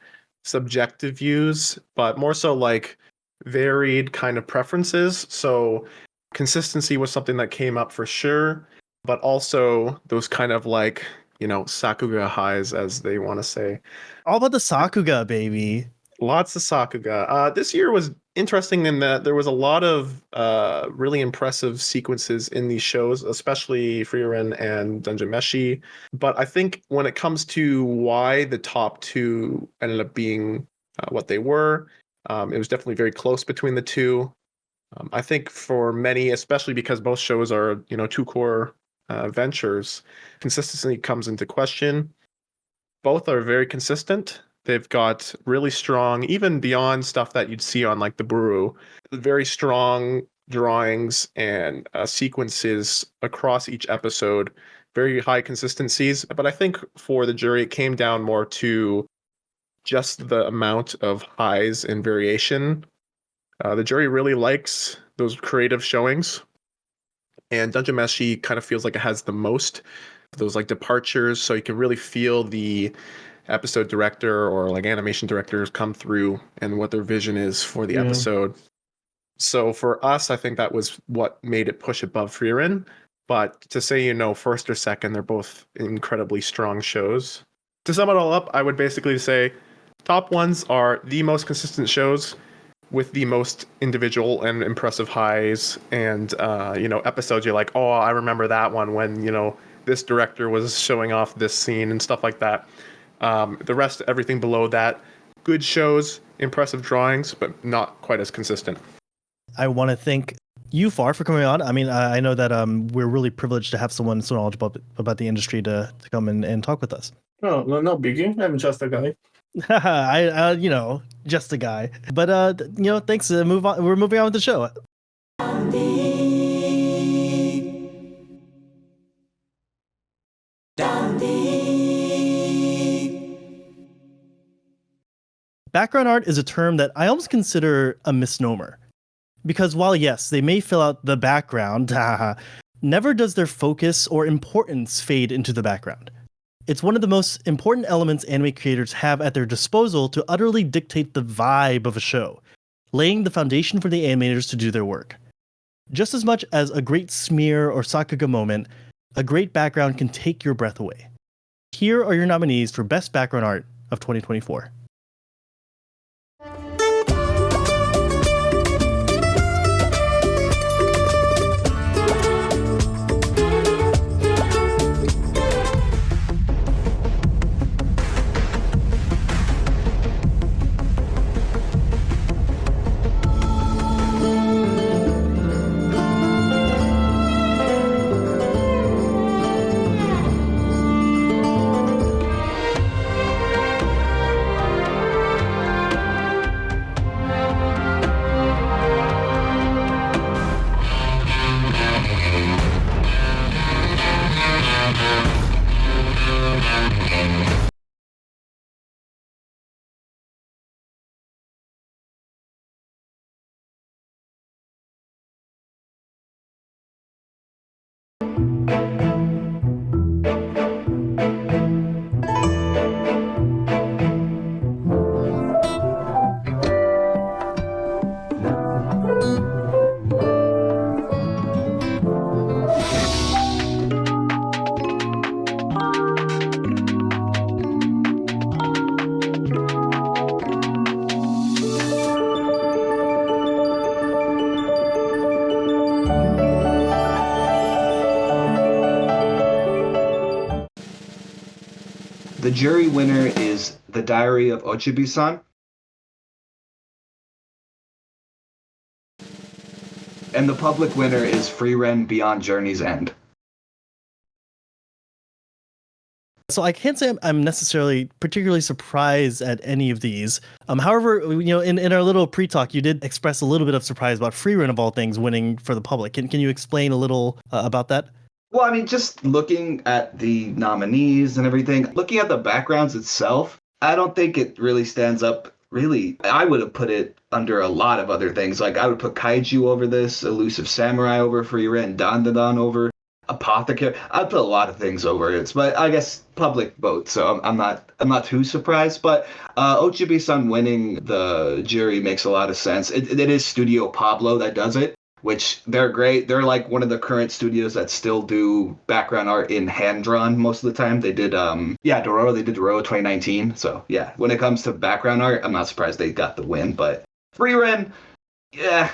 subjective views, but more so like varied kind of preferences. So consistency was something that came up for sure, but also those kind of like, Sakuga highs, as they want to say. All about the Sakuga, baby. Lots of Sakuga. This year was interesting in that there was a lot of really impressive sequences in these shows, especially Frieren and Dungeon. But I think when it comes to why the top two ended up being what they were, it was definitely very close between the two. I think for many, especially because both shows are, two core ventures, consistency comes into question. Both are very consistent. They've got really strong, even beyond stuff that you'd see on like the Buru, very strong drawings and sequences across each episode, very high consistencies. But I think for the jury, it came down more to just the amount of highs and variation. The jury really likes those creative showings, and Dungeon Meshi kind of feels like it has the most of those like departures, so you can really feel the episode director or like animation directors come through and what their vision is for the episode. So for us, I think that was what made it push above Frieren. But to say, first or second, they're both incredibly strong shows. To sum it all up, I would basically say top ones are the most consistent shows with the most individual and impressive highs and, episodes you're like, oh, I remember that one when, this director was showing off this scene and stuff like that. The rest, everything below that, good shows, impressive drawings, but not quite as consistent. I want to thank you, Far, for coming on. I mean, I know that we're really privileged to have someone so knowledgeable about the industry to come and talk with us. Oh, no biggie. I'm just a guy. Just a guy. But thanks. Move on. We're moving on with the show. Background art is a term that I almost consider a misnomer. Because while yes, they may fill out the background, never does their focus or importance fade into the background. It's one of the most important elements anime creators have at their disposal to utterly dictate the vibe of a show, laying the foundation for the animators to do their work. Just as much as a great smear or sakuga moment, a great background can take your breath away. Here are your nominees for Best Background Art of 2024. The jury winner is The Diary of Ochibi-san. And the public winner is Frieren Beyond Journey's End. So I can't say I'm necessarily particularly surprised at any of these. However, in our little pre-talk, you did express a little bit of surprise about Frieren of all things winning for the public. Can you explain a little about that? Well, I mean, just looking at the nominees and everything, looking at the backgrounds itself, I don't think it really stands up. Really, I would have put it under a lot of other things. Like I would put Kaiju over this, Elusive Samurai over Frieren, Dandadan over, Apothecary. I'd put a lot of things over it, but I guess public vote, so I'm not too surprised. But Ochibi-san winning the jury makes a lot of sense. It is Studio Pablo that does it, which they're great. They're like one of the current studios that still do background art in hand-drawn most of the time. They did, Dororo. They did Dororo 2019. So, yeah, when it comes to background art, I'm not surprised they got the win. But Frieren, yeah.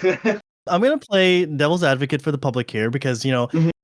I'm going to play devil's advocate for the public here because,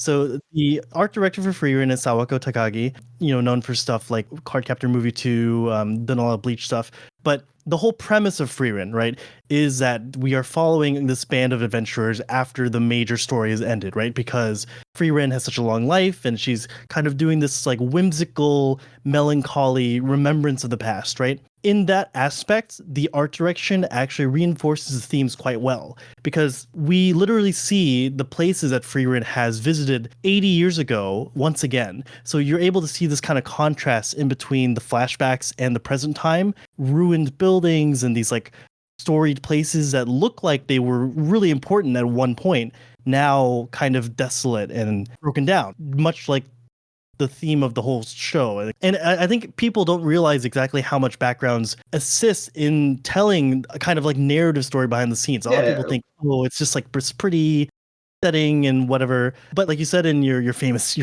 so the art director for Frieren is Sawako Takagi, known for stuff like Cardcaptor Movie 2, done a lot of Bleach stuff. But the whole premise of Frieren, right, is that we are following this band of adventurers after the major story has ended, right? Because Frieren has such a long life and she's kind of doing this like whimsical, melancholy remembrance of the past, right? In that aspect, the art direction actually reinforces the themes quite well because we literally see the places that Frieren has visited 80 years ago once again. So you're able to see this kind of contrast in between the flashbacks and the present time, ruined buildings and these like storied places that look like they were really important at one point, now kind of desolate and broken down, much like the theme of the whole show. And I think people don't realize exactly how much backgrounds assist in telling a kind of like narrative story behind the scenes. A lot of people think, oh, it's just like it's pretty setting and whatever. But like you said in your famous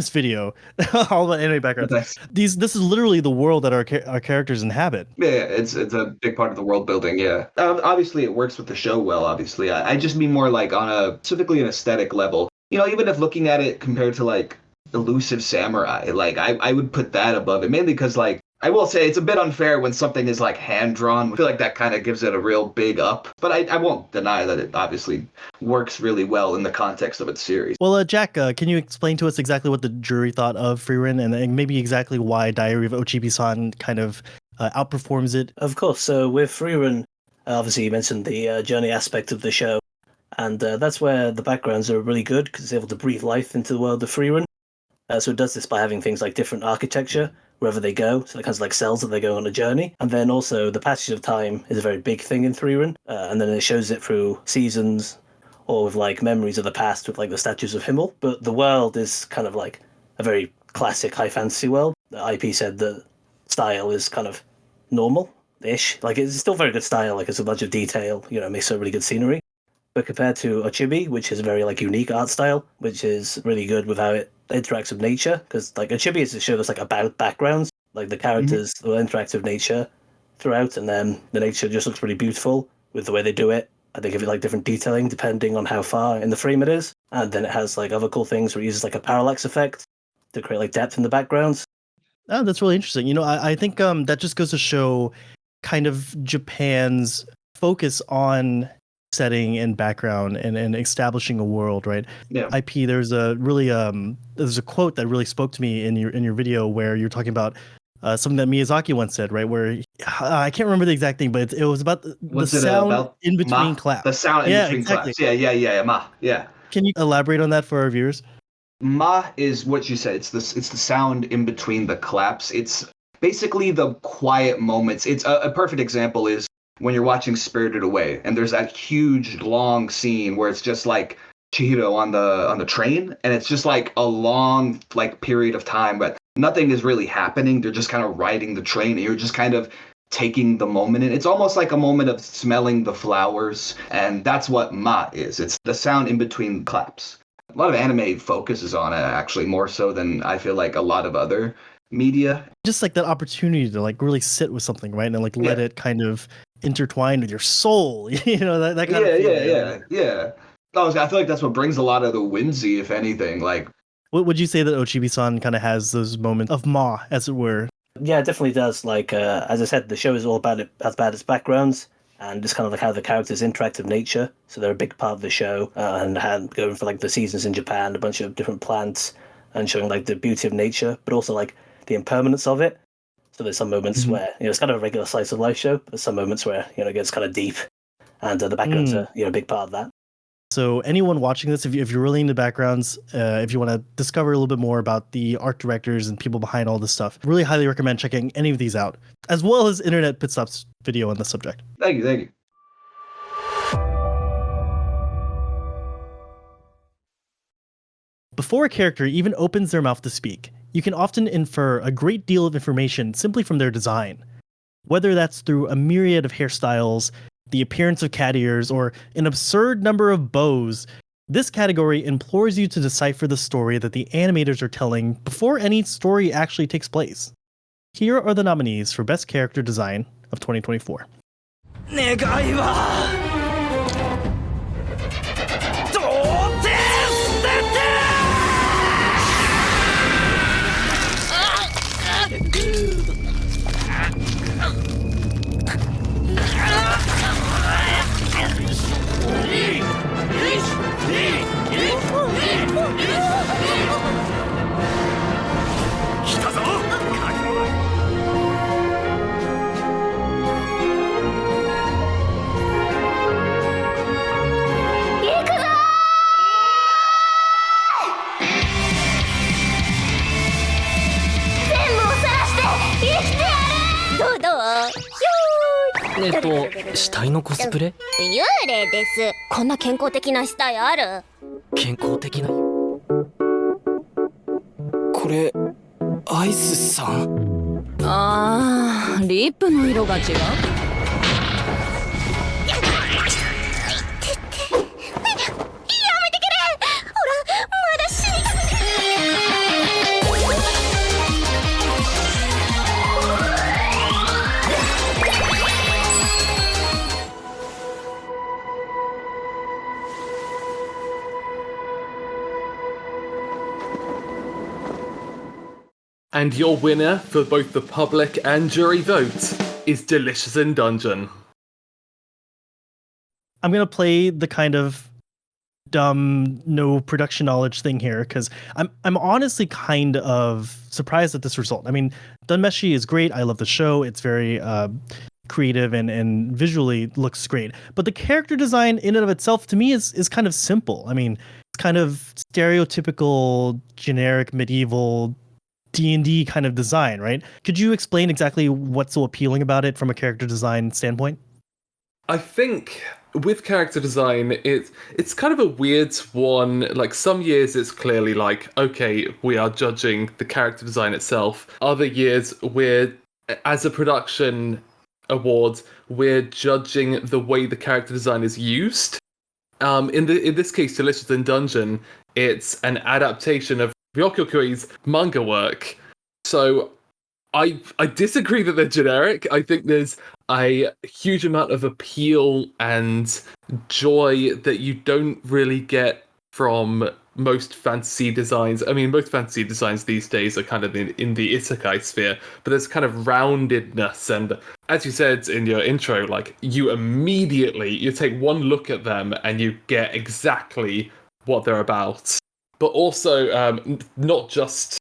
video, all about anime backgrounds, this is literally the world that our characters inhabit. Yeah, it's a big part of the world building. Yeah, obviously it works with the show well. Obviously, I just mean more like on a specifically an aesthetic level. You know, even if looking at it compared to like Elusive Samurai, like I would put that above it, mainly because like I will say it's a bit unfair when something is like hand drawn. I feel like that kind of gives it a real big up, but I won't deny that it obviously works really well in the context of its series. Well, Jack, can you explain to us exactly what the jury thought of Frieren and maybe exactly why Diary of Ochibi-san kind of outperforms it? Of course. So with Frieren, obviously you mentioned the journey aspect of the show, and that's where the backgrounds are really good because it's able to breathe life into the world of Frieren. So it does this by having things like different architecture wherever they go, so it kind of like cells that they go on a journey. And then also the passage of time is a very big thing in Frieren, and then it shows it through seasons or with like memories of the past with like the statues of Himmel. But the world is kind of like a very classic high fantasy world. The IP said the style is kind of normal-ish. Like it's still very good style, like it's a bunch of detail, you know, makes a really good scenery. But compared to Ochibi, which is a very like unique art style, which is really good with how it interacts with nature, because like Ochibi is a show that's like about backgrounds, like the characters will interact with nature throughout, and then the nature just looks really beautiful with the way they do it. And they give it like different detailing depending on how far in the frame it is, and then it has like other cool things where it uses like a parallax effect to create like depth in the backgrounds. Oh, that's really interesting. You know, I think that just goes to show kind of Japan's focus on setting and background and establishing a world, right? Yeah. IP. There's a really there's a quote that really spoke to me in your video where you're talking about something that Miyazaki once said, right? Where I can't remember the exact thing, but it was about the sound in between claps. The sound in between claps. Yeah. Ma. Yeah. Can you elaborate on that for our viewers? Ma is what you said. It's the sound in between the claps. It's basically the quiet moments. It's a perfect example is when you're watching Spirited Away, and there's that huge long scene where it's just like Chihiro on the train, and it's just like a long like period of time, but nothing is really happening. They're just kind of riding the train, and you're just kind of taking the moment in. It's almost like a moment of smelling the flowers, and that's what Ma is. It's the sound in between claps. A lot of anime focuses on it, actually, more so than I feel like a lot of other media. Just like that opportunity to like really sit with something, right? And like let it kind of intertwine with your soul, you know, that kind of feeling. Yeah. No, I feel like that's what brings a lot of the whimsy, if anything. Like, would you say that Ochibi-san kind of has those moments of Ma, as it were? Yeah, it definitely does. Like, as I said, the show is all about its backgrounds, and just kind of like how the characters interact with nature. So they're a big part of the show, and going for like the seasons in Japan, a bunch of different plants, and showing like the beauty of nature, but also like the impermanence of it. So there's some moments where, you know, it's kind of a regular slice of life show, but some moments where, you know, it gets kind of deep, and the backgrounds are, you know, a big part of that. So anyone watching this, if you're really into backgrounds, if you want to discover a little bit more about the art directors and people behind all this stuff, really highly recommend checking any of these out, as well as Internet Pitstop's video on the subject. Thank you. Before a character even opens their mouth to speak, you can often infer a great deal of information simply from their design. Whether that's through a myriad of hairstyles, the appearance of cat ears, or an absurd number of bows, this category implores you to decipher the story that the animators are telling before any story actually takes place. Here are the nominees for Best Character Design of 2024. 死体のコスプレ？幽霊です。こんな健康的な死体ある？健康的な？これアイスさん。あー、リップの色が違う。And your winner for both the public and jury vote is Delicious in Dungeon. I'm gonna play the kind of dumb, no production knowledge thing here because I'm honestly kind of surprised at this result. I mean, Dunmeshi is great. I love the show. It's very creative and visually looks great. But the character design in and of itself to me is kind of simple. I mean, it's kind of stereotypical, generic, medieval D&D kind of design, right? Could you explain exactly what's so appealing about it from a character design standpoint? I think with character design, it's kind of a weird one. Like some years it's clearly like, okay, we are judging the character design itself. Other years as a production award, we're judging the way the character design is used. In this case, Delicious in Dungeon, it's an adaptation of Ryoko Kui's manga work. So I disagree that they're generic. I think there's a huge amount of appeal and joy that you don't really get from most fantasy designs. I mean, most fantasy designs these days are kind of in the isekai sphere, but there's kind of roundedness. And as you said in your intro, like you take one look at them and you get exactly what they're about. But also, not just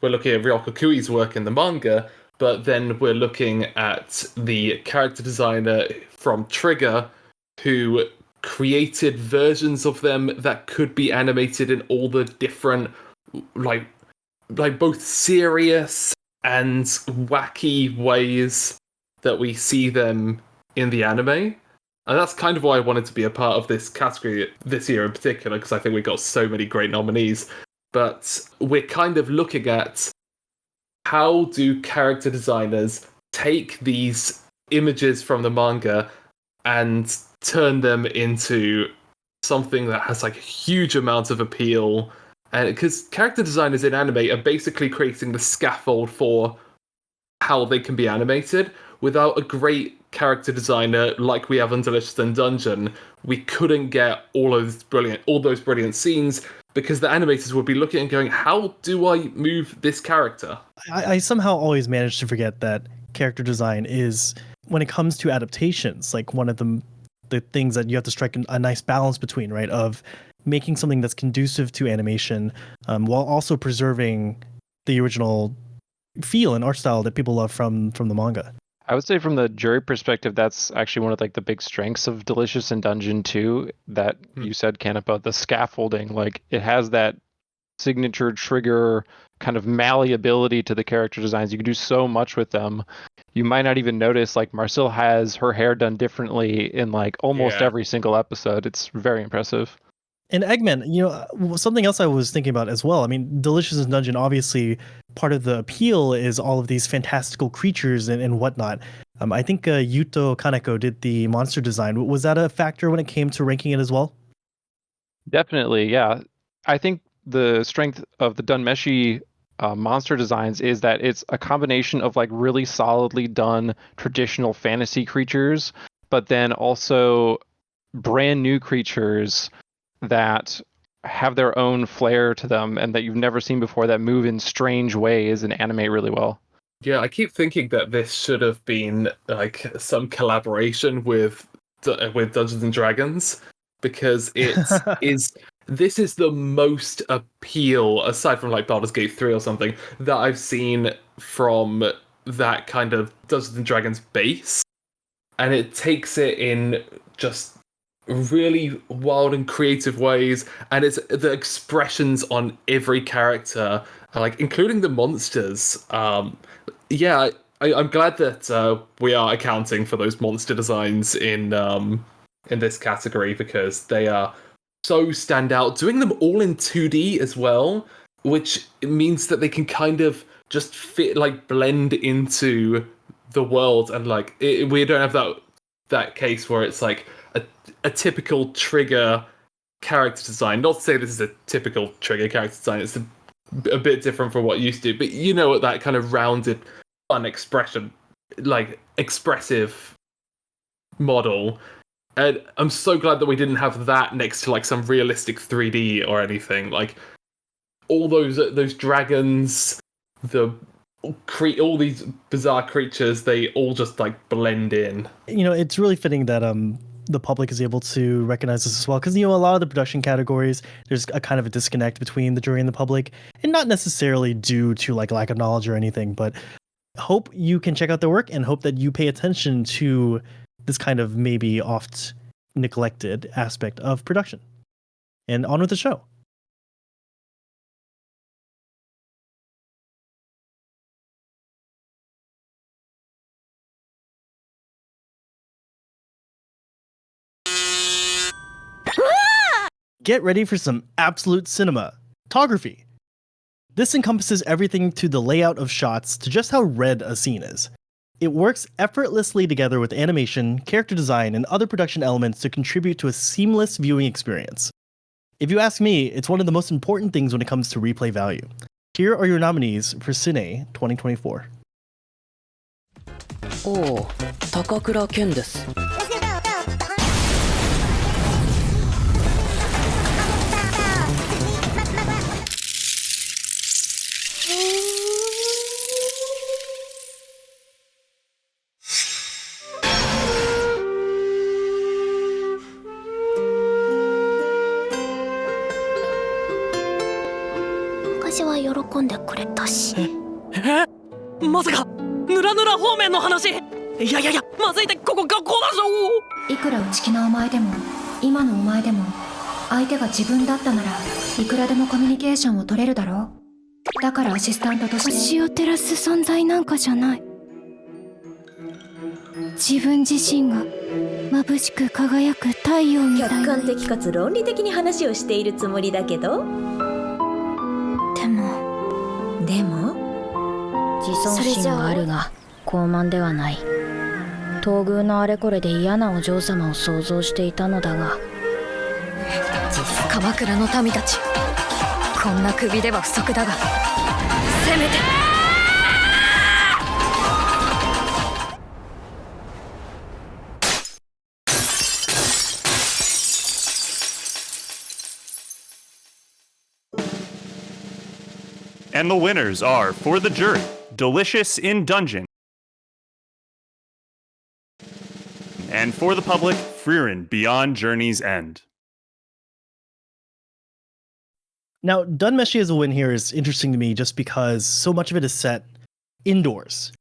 we're looking at Ryoko Kui's work in the manga, but then we're looking at the character designer from Trigger, who created versions of them that could be animated in all the different, like both serious and wacky ways that we see them in the anime. And that's kind of why I wanted to be a part of this category this year in particular, because I think we got so many great nominees. But we're kind of looking at how do character designers take these images from the manga and turn them into something that has like a huge amount of appeal. And because character designers in anime are basically creating the scaffold for how they can be animated. Without a great character designer like we have on Delicious in Dungeon, we couldn't get all those brilliant scenes, because the animators would be looking and going, how do I move this character? I somehow always manage to forget that character design is, when it comes to adaptations, like one of the things that you have to strike a nice balance between, right? Of making something that's conducive to animation while also preserving the original feel and art style that people love from the manga. I would say from the jury perspective, that's actually one of like the big strengths of Delicious in Dungeon 2 that you said, Ken, about the scaffolding. Like it has that signature Trigger kind of malleability to the character designs. You can do so much with them. You might not even notice like Marcel has her hair done differently in like almost every single episode. It's very impressive. And Eggman, something else I was thinking about as well. I mean, Delicious in Dungeon, obviously, part of the appeal is all of these fantastical creatures and whatnot. I think Yuto Kaneko did the monster design. Was that a factor when it came to ranking it as well? Definitely, yeah. I think the strength of the Dunmeshi monster designs is that it's a combination of like really solidly done traditional fantasy creatures, but then also brand new creatures that have their own flair to them and that you've never seen before, that move in strange ways and animate really well. Yeah, I keep thinking that this should have been like some collaboration with Dungeons and Dragons, because this is the most appeal, aside from like Baldur's Gate 3 or something, that I've seen from that kind of Dungeons and Dragons base. And it takes it in just really wild and creative ways, and it's the expressions on every character, like including the monsters. I'm glad that we are accounting for those monster designs in this category, because they are so stand out. Doing them all in 2D as well, which means that they can kind of just fit, like blend into the world, and like we don't have that case where it's like a typical Trigger character design. Not to say this is a typical Trigger character design, it's a bit different from what used to, but you know what, that kind of rounded, fun expression, like expressive model. And I'm so glad that we didn't have that next to like some realistic 3D or anything. Like all those dragons, all these bizarre creatures, they all just like blend in. You know, it's really fitting that the public is able to recognize this as well, because you know, a lot of the production categories, there's a kind of a disconnect between the jury and the public, and not necessarily due to like lack of knowledge or anything, but hope you can check out their work and hope that you pay attention to this kind of maybe oft neglected aspect of production. And on with the show. Get ready for some absolute cinematography. This encompasses everything to the layout of shots to just how red a scene is. It works effortlessly together with animation, character design, and other production elements to contribute to a seamless viewing experience. If you ask me, it's one of the most important things when it comes to replay value. Here are your nominees for Cine 2024. おお、高倉健です。昔は喜んでくれたし。まさかヌラヌラ方面の話。いやいやいや、まずいって、ここ学校だぞ。いくら内気なお前でも今のお前でも相手が自分だったならいくらでもコミュニケーションを取れるだろう。だからアシスタントとして星を照らす存在なんかじゃない。自分自身が眩しく輝く太陽みたいな。客観的かつ論理的に話をしているつもりだけど、でも自尊心はあるが傲慢ではない。東宮のあれこれで嫌なお嬢様を想像していたのだが、鎌倉の民たち、こんな首では不足だが、せめてAnd the winners are, for the jury, Delicious in Dungeon. And for the public, Frieren Beyond Journey's End. Now, Dunmeshi as a win here is interesting to me just because so much of it is set indoors.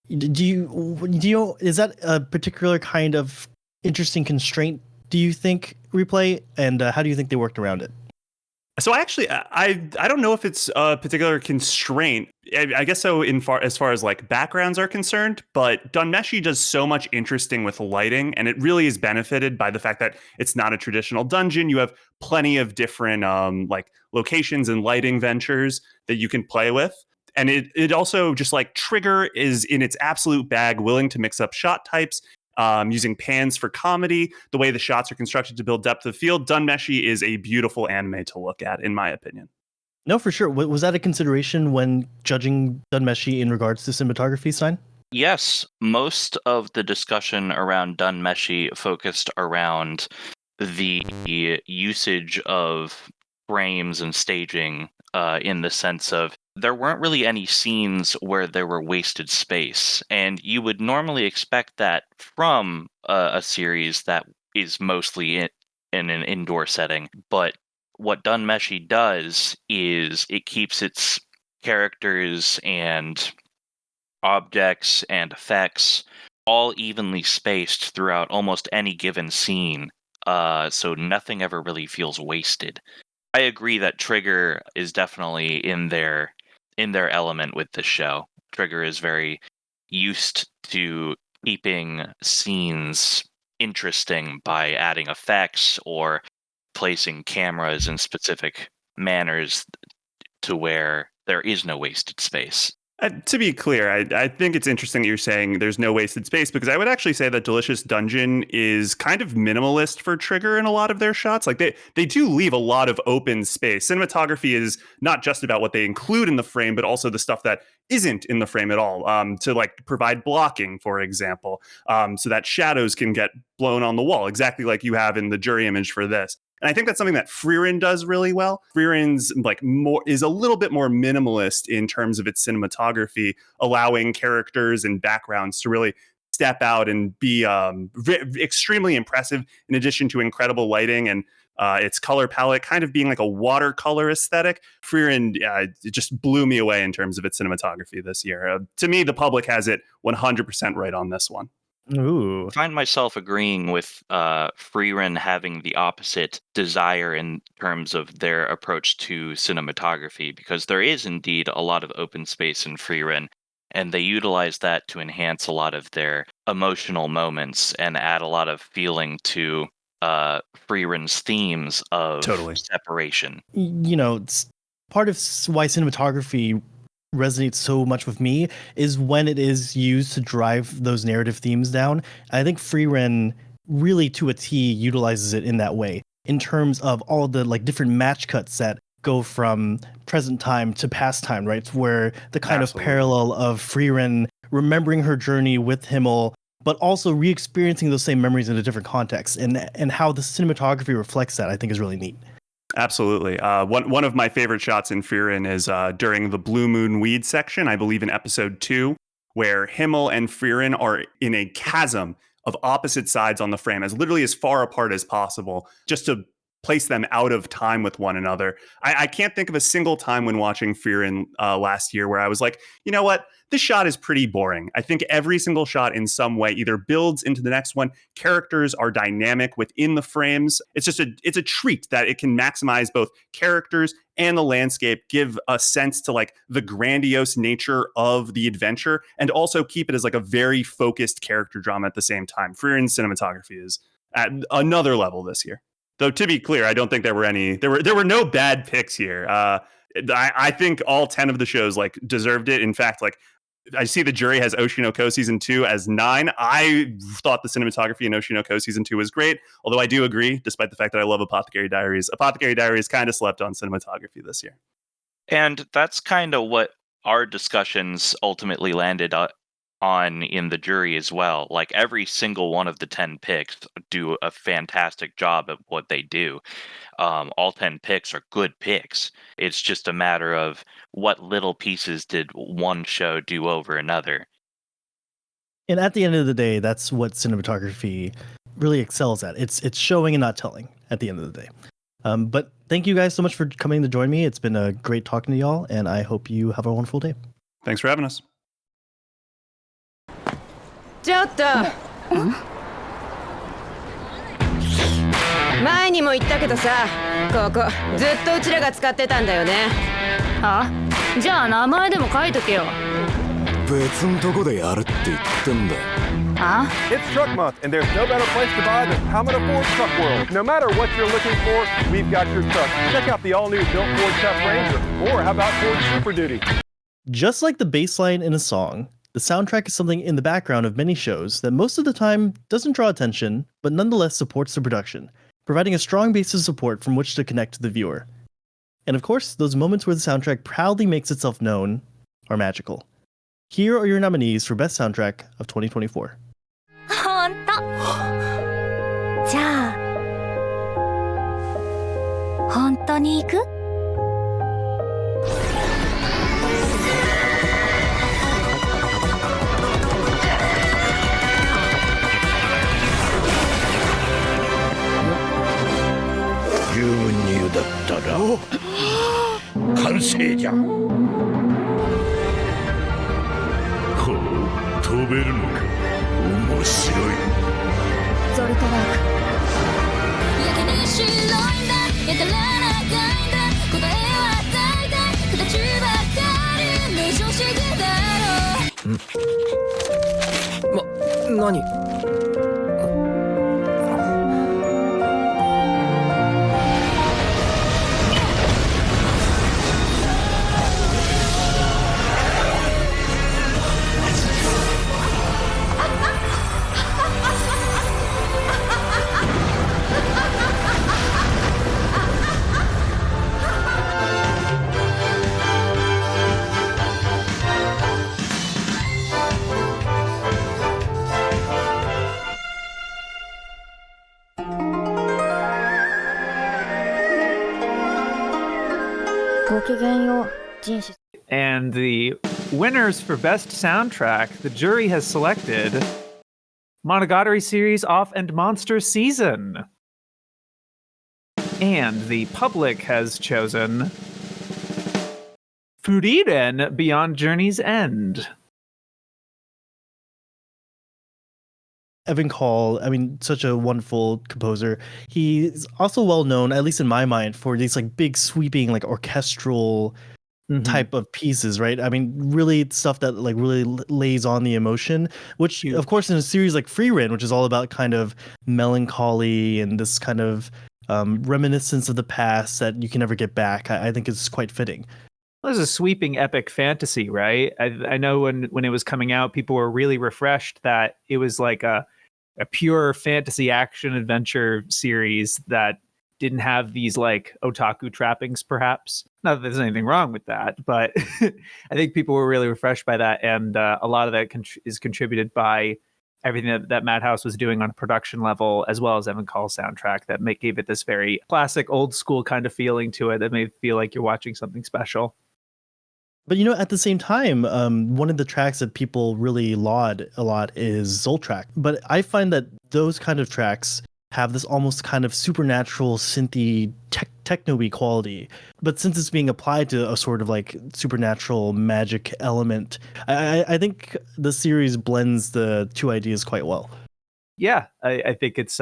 Do you is that a particular kind of interesting constraint, do you think, Replay? And how do you think they worked around it? So I don't know if it's a particular constraint. I guess so as far as like backgrounds are concerned, but Dunmeshi does so much interesting with lighting, and it really is benefited by the fact that it's not a traditional dungeon. You have plenty of different like locations and lighting ventures that you can play with. And it also just like Trigger is in its absolute bag, willing to mix up shot types. Using pans for comedy, the way the shots are constructed to build depth of field. Dunmeshi is a beautiful anime to look at, in my opinion. No, for sure. Was that a consideration when judging Dunmeshi in regards to cinematography, Stein? Yes, most of the discussion around Dunmeshi focused around the usage of frames and staging in the sense of there weren't really any scenes where there were wasted space, and you would normally expect that from a series that is mostly in an indoor setting. But what Dunmeshi does is it keeps its characters and objects and effects all evenly spaced throughout almost any given scene, so nothing ever really feels wasted. I agree that Trigger is definitely in their element with this show. Trigger is very used to keeping scenes interesting by adding effects or placing cameras in specific manners to where there is no wasted space. To be clear, I think it's interesting that you're saying there's no wasted space, because I would actually say that Delicious Dungeon is kind of minimalist for Trigger in a lot of their shots. Like they do leave a lot of open space. Cinematography is not just about what they include in the frame, but also the stuff that isn't in the frame at all, to like provide blocking, for example, so that shadows can get blown on the wall, exactly like you have in the jury image for this. And I think that's something that Frieren does really well. Frieren's is a little bit more minimalist in terms of its cinematography, allowing characters and backgrounds to really step out and be extremely impressive, in addition to incredible lighting and its color palette kind of being like a watercolor aesthetic. Frieren just blew me away in terms of its cinematography this year. To me, the public has it 100% right on this one. Ooh. I find myself agreeing with Frieren having the opposite desire in terms of their approach to cinematography, because there is indeed a lot of open space in Frieren, and they utilize that to enhance a lot of their emotional moments and add a lot of feeling to Frieren's themes of separation. You know, it's part of why cinematography resonates so much with me is when it is used to drive those narrative themes down. I think Frieren really to a T utilizes it in that way, in terms of all the like different match cuts that go from present time to past time, right? Where the kind of parallel of Frieren remembering her journey with Himmel, but also re-experiencing those same memories in a different context, and how the cinematography reflects that, I think is really neat. Absolutely. One of my favorite shots in Frieren is during the Blue Moon Weed section, I believe in episode 2, where Himmel and Frieren are in a chasm of opposite sides on the frame, as literally as far apart as possible, just to place them out of time with one another. I can't think of a single time when watching Frieren last year where I was like, you know what? This shot is pretty boring. I think every single shot in some way either builds into the next one. Characters are dynamic within the frames. It's a treat that it can maximize both characters and the landscape, give a sense to like the grandiose nature of the adventure, and also keep it as like a very focused character drama at the same time. Frieren's cinematography is at another level this year. Though to be clear, I don't think there were no bad picks here. I think all 10 of the shows like deserved it. In fact, like I see the jury has Oshinoko season 2 as 9. I thought the cinematography in Oshinoko season 2 was great, although I do agree, despite the fact that I love Apothecary Diaries. Apothecary Diaries kind of slept on cinematography this year. And that's kind of what our discussions ultimately landed on in the jury as well. Like every single one of the 10 picks do a fantastic job at what they do. All 10 picks are good picks. It's just a matter of what little pieces did one show do over another. And at the end of the day, that's what cinematography really excels at. It's showing and not telling at the end of the day. But thank you guys so much for coming to join me. It's been a great talking to y'all, and I hope you have a wonderful day. Thanks for having us. ちょっと前にも言ったけどさ、ここずっとうちらが使ってたんだよね。あ、じゃあ名前でも書いとけよ。別のとこでやるって言ってんだ。あ It's Truck Month, and there's no better place to buy than Commodore Ford Truck World. No matter what you're looking for, we've got your truck. Check out the all-new built Ford Tough Ranger, or how about Ford Super Duty? Just like the bass line in a song, the soundtrack is something in the background of many shows that most of the time doesn't draw attention, but nonetheless supports the production, providing a strong base of support from which to connect to the viewer. And of course, those moments where the soundtrack proudly makes itself known are magical. Here are your nominees for Best Soundtrack of 2024. ほんとじゃあ本当に行く牛乳だったら完成じゃん。ほう、飛べるのか。面白い。ゾルトラーク。やけに白いんだ、やたら長いんだ、答えは大体形ばかりの常識だろ。何ごきげんよう、人種。 And the winners for best soundtrack, the jury has selected Monogatari series Off and Monster Season. And the public has chosen Furiren Beyond Journey's End. Evan Call, I mean, such a wonderful composer. He's also well known, at least in my mind, for these like big sweeping like orchestral type of pieces, right? I mean, really stuff that like really lays on the emotion, which of course in a series like Frieren, which is all about kind of melancholy and this kind of reminiscence of the past that you can never get back, I think is quite fitting. Well, this is a sweeping epic fantasy, right? I know when it was coming out, people were really refreshed that it was like a pure fantasy action adventure series that didn't have these like otaku trappings, perhaps. Not that there's anything wrong with that, but I think people were really refreshed by that, and a lot of that is contributed by everything that Madhouse was doing on a production level, as well as Evan Call's soundtrack that gave it this very classic, old school kind of feeling to it that made it feel like you're watching something special. But you know, at the same time, one of the tracks that people really laud a lot is Zoltrak. But I find that those kind of tracks have this almost kind of supernatural synthy techno-y quality. But since it's being applied to a sort of like supernatural magic element, I think the series blends the two ideas quite well. Yeah, I think it's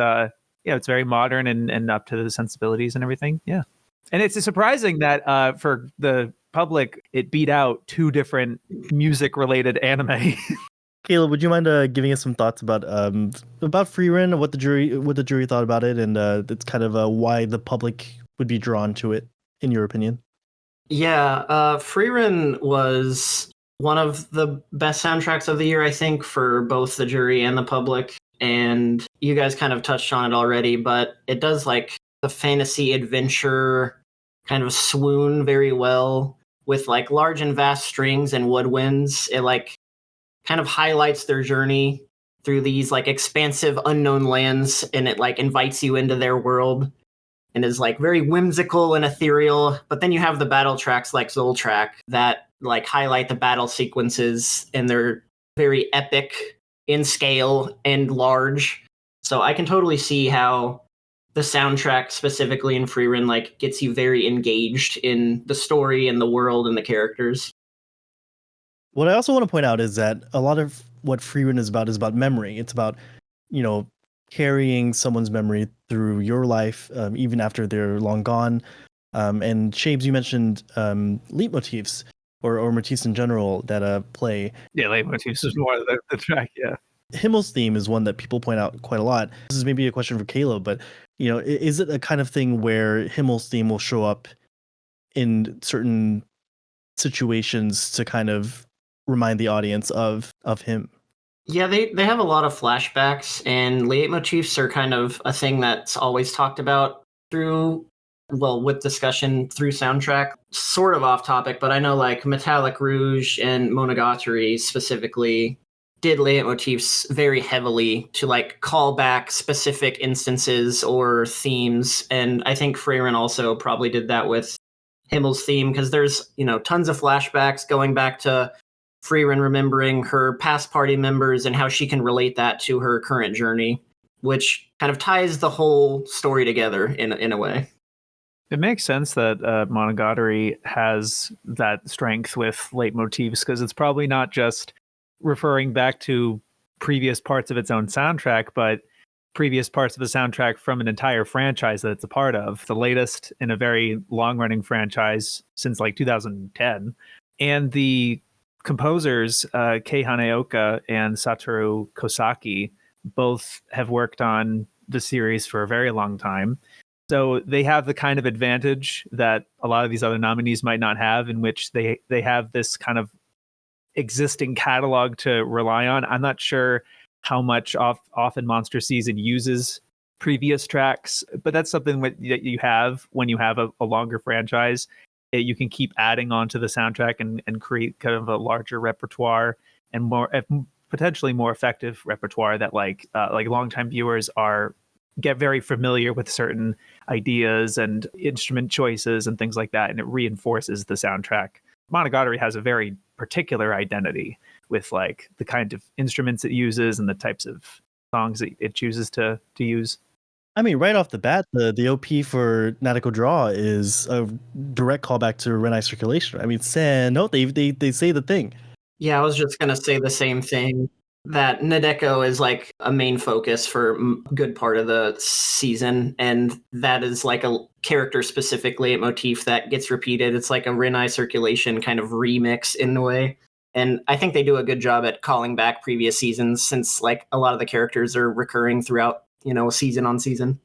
it's very modern and up to the sensibilities and everything. Yeah. And it's surprising that for the public, it beat out two different music-related anime. Caleb, would you mind giving us some thoughts about Frieren, what the jury thought about it, and it's kind of why the public would be drawn to it, in your opinion? Yeah, Frieren was one of the best soundtracks of the year, I think, for both the jury and the public. And you guys kind of touched on it already, but it does like the fantasy adventure kind of swoon very well with like large and vast strings and woodwinds. It like kind of highlights their journey through these like expansive unknown lands, and it like invites you into their world and is like very whimsical and ethereal. But then you have the battle tracks like Zoltrak that like highlight the battle sequences, and they're very epic in scale and large. So I can totally see how the soundtrack specifically in Frieren like gets you very engaged in the story and the world and the characters. What I also want to point out is that a lot of what Frieren is about memory. It's about, you know, carrying someone's memory through your life, even after they're long gone. And Shabes, you mentioned leitmotifs or motifs in general that play. Yeah, leitmotifs is more of the track, yeah. Himmel's theme is one that people point out quite a lot. This is maybe a question for Caleb, but you know, is it a kind of thing where Himmel's theme will show up in certain situations to kind of remind the audience of him? Yeah, they have a lot of flashbacks, and leitmotifs are kind of a thing that's always talked about through, well, with discussion through soundtrack. Sort of off topic, but I know like Metallic Rouge and Monogatari specifically did leitmotifs very heavily to like call back specific instances or themes, and I think Frieren also probably did that with Himmel's theme, because there's, you know, tons of flashbacks going back to Frieren remembering her past party members and how she can relate that to her current journey, which kind of ties the whole story together in a way. It makes sense that Monogatari has that strength with leitmotifs, because it's probably not just referring back to previous parts of its own soundtrack, but previous parts of the soundtrack from an entire franchise that it's a part of, the latest in a very long-running franchise since like 2010. And the composers, Kei Haneoka and Satoru Kosaki, both have worked on the series for a very long time. So they have the kind of advantage that a lot of these other nominees might not have, in which they have this kind of existing catalog to rely on. I'm not sure how much often Monster Season uses previous tracks, but that's something that you have when you have a longer franchise. You can keep adding on to the soundtrack and create kind of a larger repertoire and more potentially more effective repertoire that like longtime viewers get very familiar with certain ideas and instrument choices and things like that, and it reinforces the soundtrack. Monogatari has a very particular identity with like the kind of instruments it uses and the types of songs that it chooses to use. I mean, right off the bat, the OP for Nadeko Draw is a direct callback to Renai Circulation. I mean, no, they say the thing. Yeah, I was just going to say the same thing, that Nadeko is like a main focus for a good part of the season, and that is like a character-specific leitmotif that gets repeated. It's like a Renai Circulation kind of remix in a way. And I think they do a good job at calling back previous seasons, since like a lot of the characters are recurring throughout, season on season.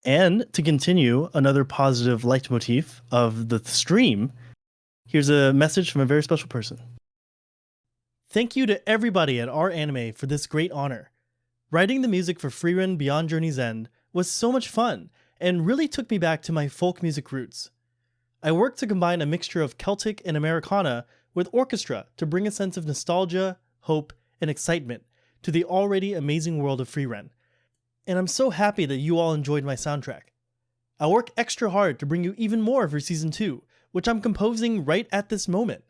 And to continue another positive leitmotif of the stream, here's a message from a very special person. Thank you to everybody at Our Anime for this great honor. Writing the music for Frieren Beyond Journey's End was so much fun and really took me back to my folk music roots. I worked to combine a mixture of Celtic and Americana with orchestra to bring a sense of nostalgia, hope, and excitement to the already amazing world of Frieren. And I'm so happy that you all enjoyed my soundtrack. I work extra hard to bring you even more for Season 2, which I'm composing right at this moment.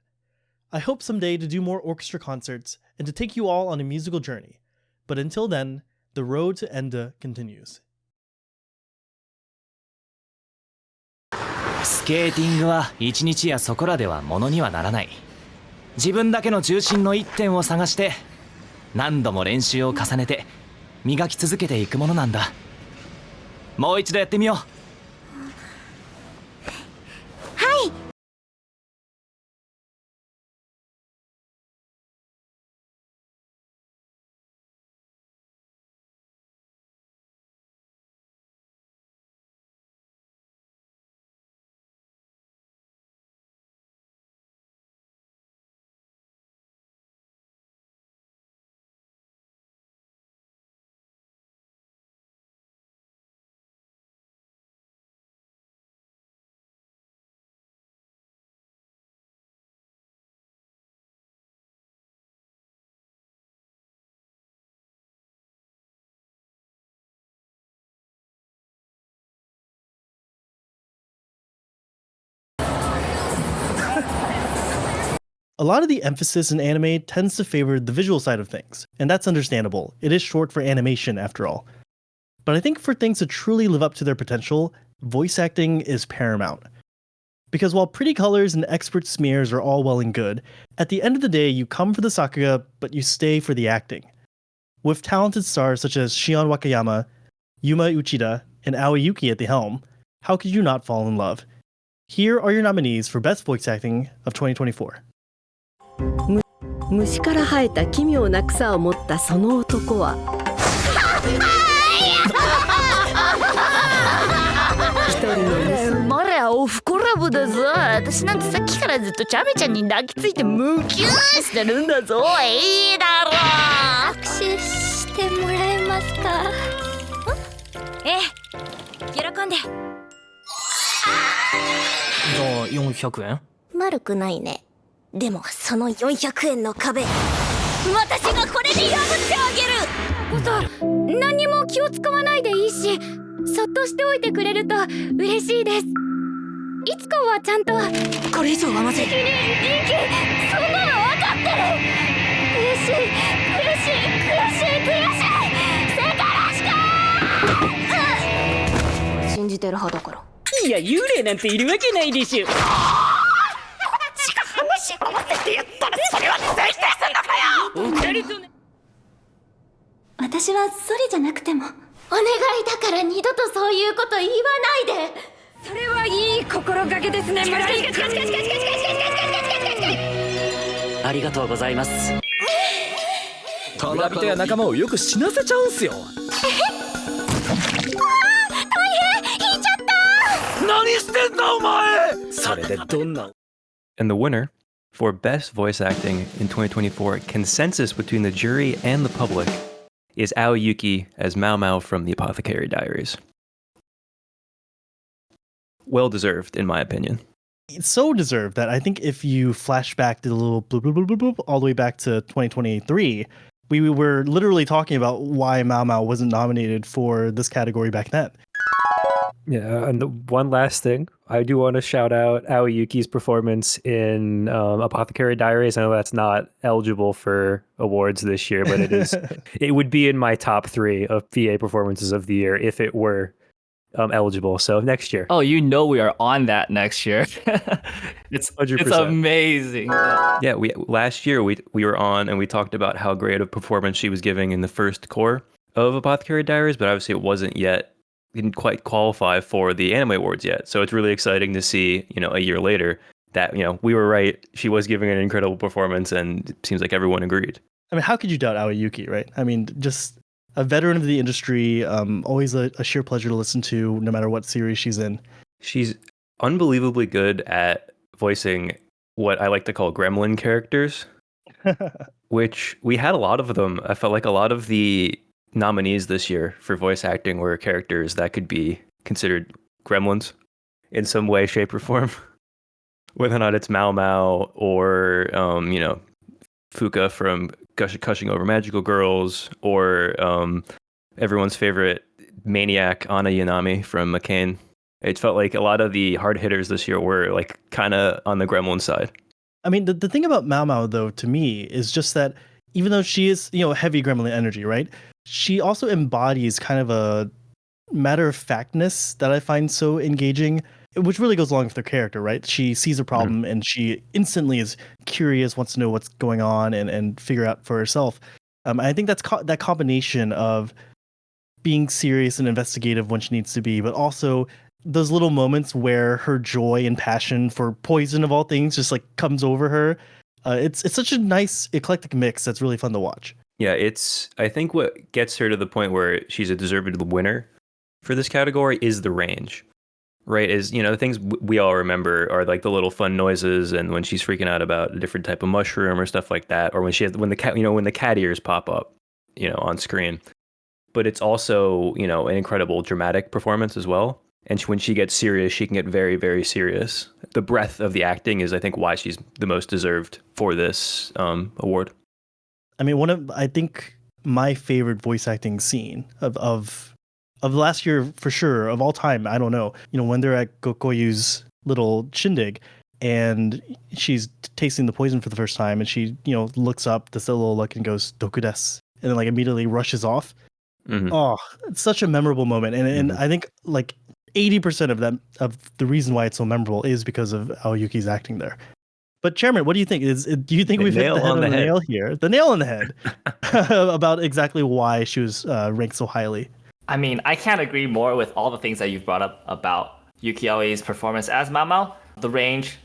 I hope someday to do more orchestra concerts and to take you all on a musical journey. But until then, the road to Enda continues. スケーティングは一日やそこらではものにはならない。自分だけの中心の一点を探して何度も練習を重ねて磨き続けていくものなんだ。もう一度やってみよう。はい。A lot of the emphasis in anime tends to favor the visual side of things, and that's understandable. It is short for animation, after all. But I think for things to truly live up to their potential, voice acting is paramount. Because while pretty colors and expert smears are all well and good, at the end of the day you come for the sakuga, but you stay for the acting. With talented stars such as Shion Wakayama, Yuma Uchida, and Aoi Yuki at the helm, how could you not fall in love? Here are your nominees for Best Voice Acting of 2024. 虫から生えた奇妙な草を持ったその男は一人の娘。マレアオフコラボだぞ。私なんてさっきからずっとチャメちゃんに抱きついてムキューしてるんだぞ。いいだろう。握手してもらえますか？ええ、喜んで。じゃあ400円？悪くないね。でもその400円の壁、私がこれで破ってあげる。こと何にも気を使わないでいいし、そっとしておいてくれると嬉しいです。いつかはちゃんと。これ以上はまずい。人気そんなの分かってる。悔しい世界らしく。信じてる派だから。いや幽霊なんているわけないでしょ。話合わせて言ったらそれは絶対すんのかよ。おかるとね。私はソリじゃなくてもお願いだから二度とそういうこと言わないで。それはいい心がけですね。村井ありがとうございます。村人や仲間をよく死なせちゃうんすよ。大変引いちゃった。何してんだお前。それでどんな。 And the winner for Best Voice Acting in 2024, consensus between the jury and the public, is Aoi Yuki as Mao Mao from The Apothecary Diaries. Well deserved, in my opinion. It's so deserved that I think if you flash back to the little bloop, bloop, bloop, bloop, bloop, all the way back to 2023, we were literally talking about why Mao Mao wasn't nominated for this category back then. Yeah, and one last thing, I do want to shout out Aoyuki's performance in Apothecary Diaries. I know that's not eligible for awards this year, but it is. It would be in my top 3 of VA performances of the year if it were eligible. So next year. Oh, you know we are on that next year. It's 100%. It's amazing. Yeah, last year we were on and we talked about how great a performance she was giving in the first core of Apothecary Diaries, but obviously it didn't quite qualify for the Anime Awards yet. So it's really exciting to see, a year later that, we were right. She was giving an incredible performance and it seems like everyone agreed. I mean, how could you doubt Aoyuki, right? I mean, just a veteran of the industry, always a sheer pleasure to listen to no matter what series she's in. She's unbelievably good at voicing what I like to call gremlin characters, which we had a lot of them. I felt like a lot of the nominees this year for voice acting were characters that could be considered gremlins in some way, shape, or form. Whether or not it's Mao Mao or, Fuka from Gushing Over Magical Girls, or everyone's favorite maniac Ana Yanami from McCain. It felt like a lot of the hard hitters this year were like kind of on the gremlin side. I mean, the thing about Mao Mao, though, to me, is just that even though she is, heavy gremlin energy, right? She also embodies kind of a matter-of-factness that I find so engaging, which really goes along with her character, right? She sees a problem and she instantly is curious, wants to know what's going on and figure out for herself. I think that's that combination of being serious and investigative when she needs to be, but also those little moments where her joy and passion for poison of all things just like comes over her. It's such a nice eclectic mix that's really fun to watch. Yeah, I think what gets her to the point where she's a deserved winner for this category is the range, right? Is, the things we all remember are like the little fun noises and when she's freaking out about a different type of mushroom or stuff like that, or when the cat ears pop up, on screen. But it's also, an incredible dramatic performance as well. And when she gets serious, she can get very, very serious. The breadth of the acting is, I think, why she's the most deserved for this award. I mean, I think my favorite voice acting scene of last year for sure, of all time, I don't know. When they're at Gokoyu's little shindig and she's tasting the poison for the first time and she, looks up, does a little look and goes, "Doku desu," and then like immediately rushes off. Mm-hmm. Oh, it's such a memorable moment. And I think like 80% of the reason why it's so memorable is because of Aoyuki's acting there. But Chairman, what do you think? Do you think we've hit the head on the nail here? The nail on the head about exactly why she was ranked so highly. I mean, I can't agree more with all the things that you've brought up about Yuki Aoi's performance as Mao Mao. The range,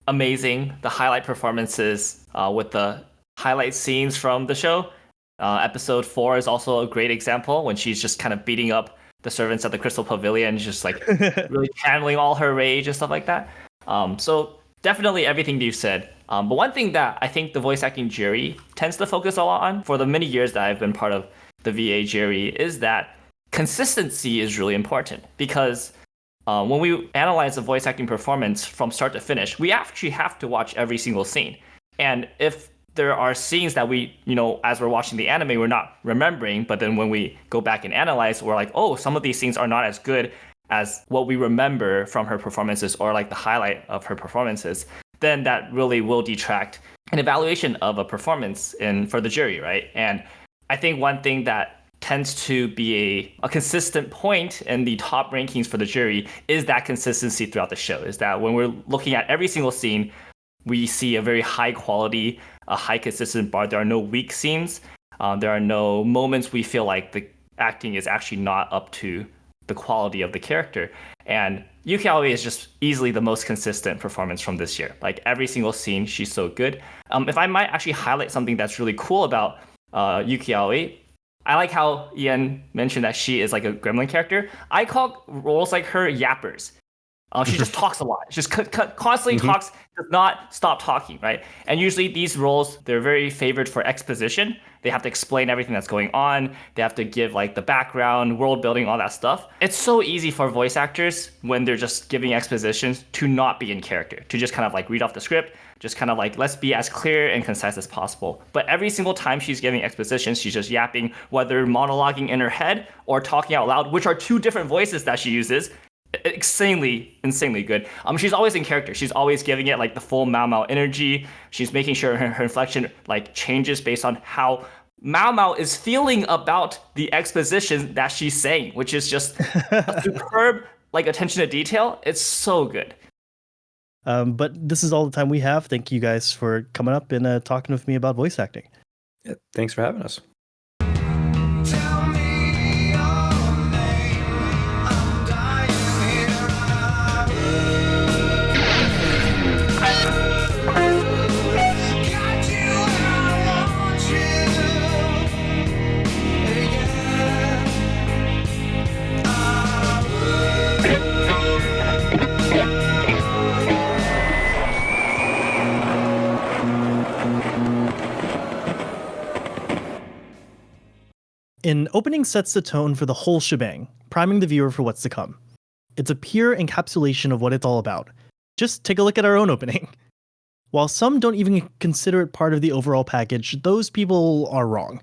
amazing. The highlight performances with the highlight scenes from the show. Episode 4 is also a great example when she's just kind of beating up the servants at the Crystal Pavilion, just like really channeling all her rage and stuff like that. So definitely everything you've said. But one thing that I think the voice acting jury tends to focus a lot on for the many years that I've been part of the VA jury is that consistency is really important, because when we analyze a voice acting performance from start to finish, we actually have to watch every single scene. And if there are scenes that we, as we're watching the anime, we're not remembering, but then when we go back and analyze, we're like, oh, some of these scenes are not as good as what we remember from her performances or like the highlight of her performances, then that really will detract an evaluation of a performance for the jury, right? And I think one thing that tends to be a consistent point in the top rankings for the jury is that consistency throughout the show, is that when we're looking at every single scene, we see a very high quality, a high consistent bar. There are no weak scenes. There are no moments we feel like the acting is actually not up to the quality of the character. And Yuki Aoi is just easily the most consistent performance from this year. Like every single scene, she's so good. If I might actually highlight something that's really cool about Yuki Aoi, I like how Ian mentioned that she is like a gremlin character. I call roles like her yappers. She just talks a lot. She just constantly talks, does not stop talking, right? And usually these roles, they're very favored for exposition. They have to explain everything that's going on. They have to give like the background, world building, all that stuff. It's so easy for voice actors when they're just giving expositions to not be in character, to just kind of like read off the script, just kind of like, let's be as clear and concise as possible. But every single time she's giving expositions, she's just yapping, whether monologuing in her head or talking out loud, which are two different voices that she uses. insanely good. She's always in character. She's always giving it like the full Mao Mao energy. She's making sure her inflection like changes based on how Mao Mao is feeling about the exposition that she's saying, which is just a superb like attention to detail. It's so good. But this is all the time we have. Thank you guys for coming up and talking with me about voice acting. Yeah, thanks for having us. An opening sets the tone for the whole shebang, priming the viewer for what's to come. It's a pure encapsulation of what it's all about. Just take a look at our own opening. While some don't even consider it part of the overall package, those people are wrong.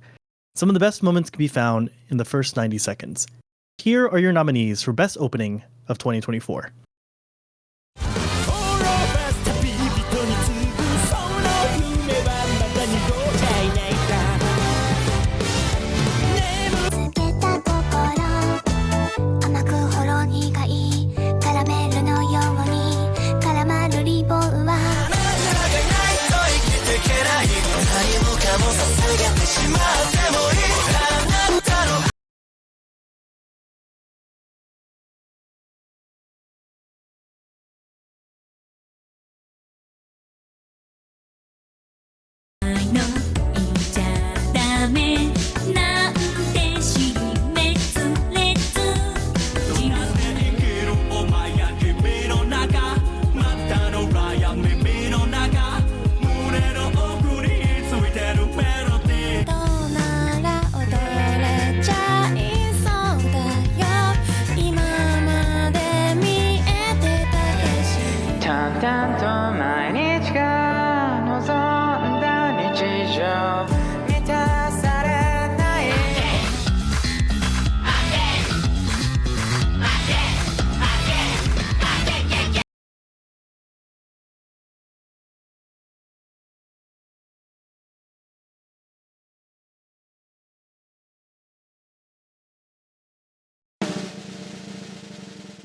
Some of the best moments can be found in the first 90 seconds. Here are your nominees for Best Opening of 2024.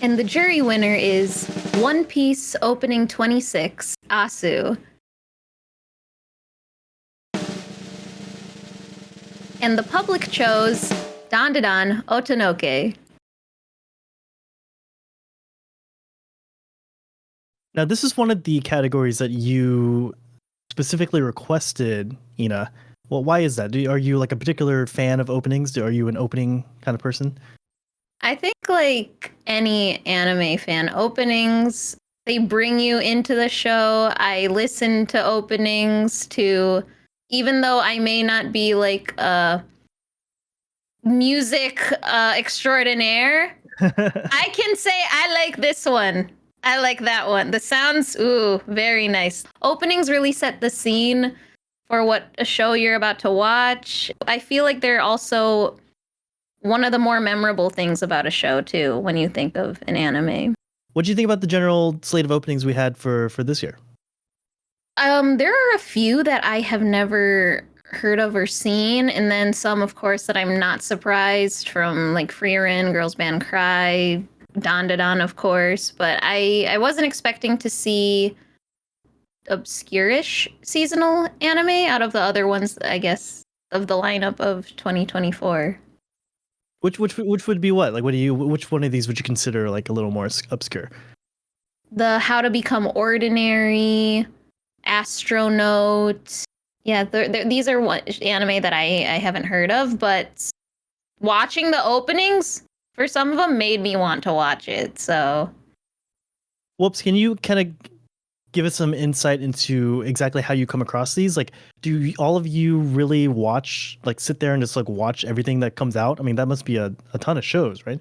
And the jury winner is One Piece Opening 26, Asu. And the public chose Dandadan Otonoke. Now, this is one of the categories that you specifically requested, Ina. Well, why is that? Are you like a particular fan of openings? Are you an opening kind of person? I think like any anime fan, openings, they bring you into the show. I listen to openings to, even though I may not be like a music extraordinaire, I can say I like this one. I like that one. The sounds, very nice. Openings really set the scene for what a show you're about to watch. I feel like they're also one of the more memorable things about a show too, when you think of an anime. What do you think about the general slate of openings we had for this year? There are a few that I have never heard of or seen, and then some, of course, that I'm not surprised, from like Frieren, Girls Band Cry, Dandadan, of course. But I wasn't expecting to see obscure-ish seasonal anime out of the other ones, I guess, of the lineup of 2024. Which would be what? Like, which one of these would you consider like a little more obscure? The How to Become Ordinary, Astronaut. Yeah, these are what anime that I haven't heard of, but watching the openings for some of them made me want to watch it. So, Whoops, can you kind of give us some insight into exactly how you come across these? Like, do all of you really watch, like sit there and just like watch everything that comes out? I mean, that must be a ton of shows, right?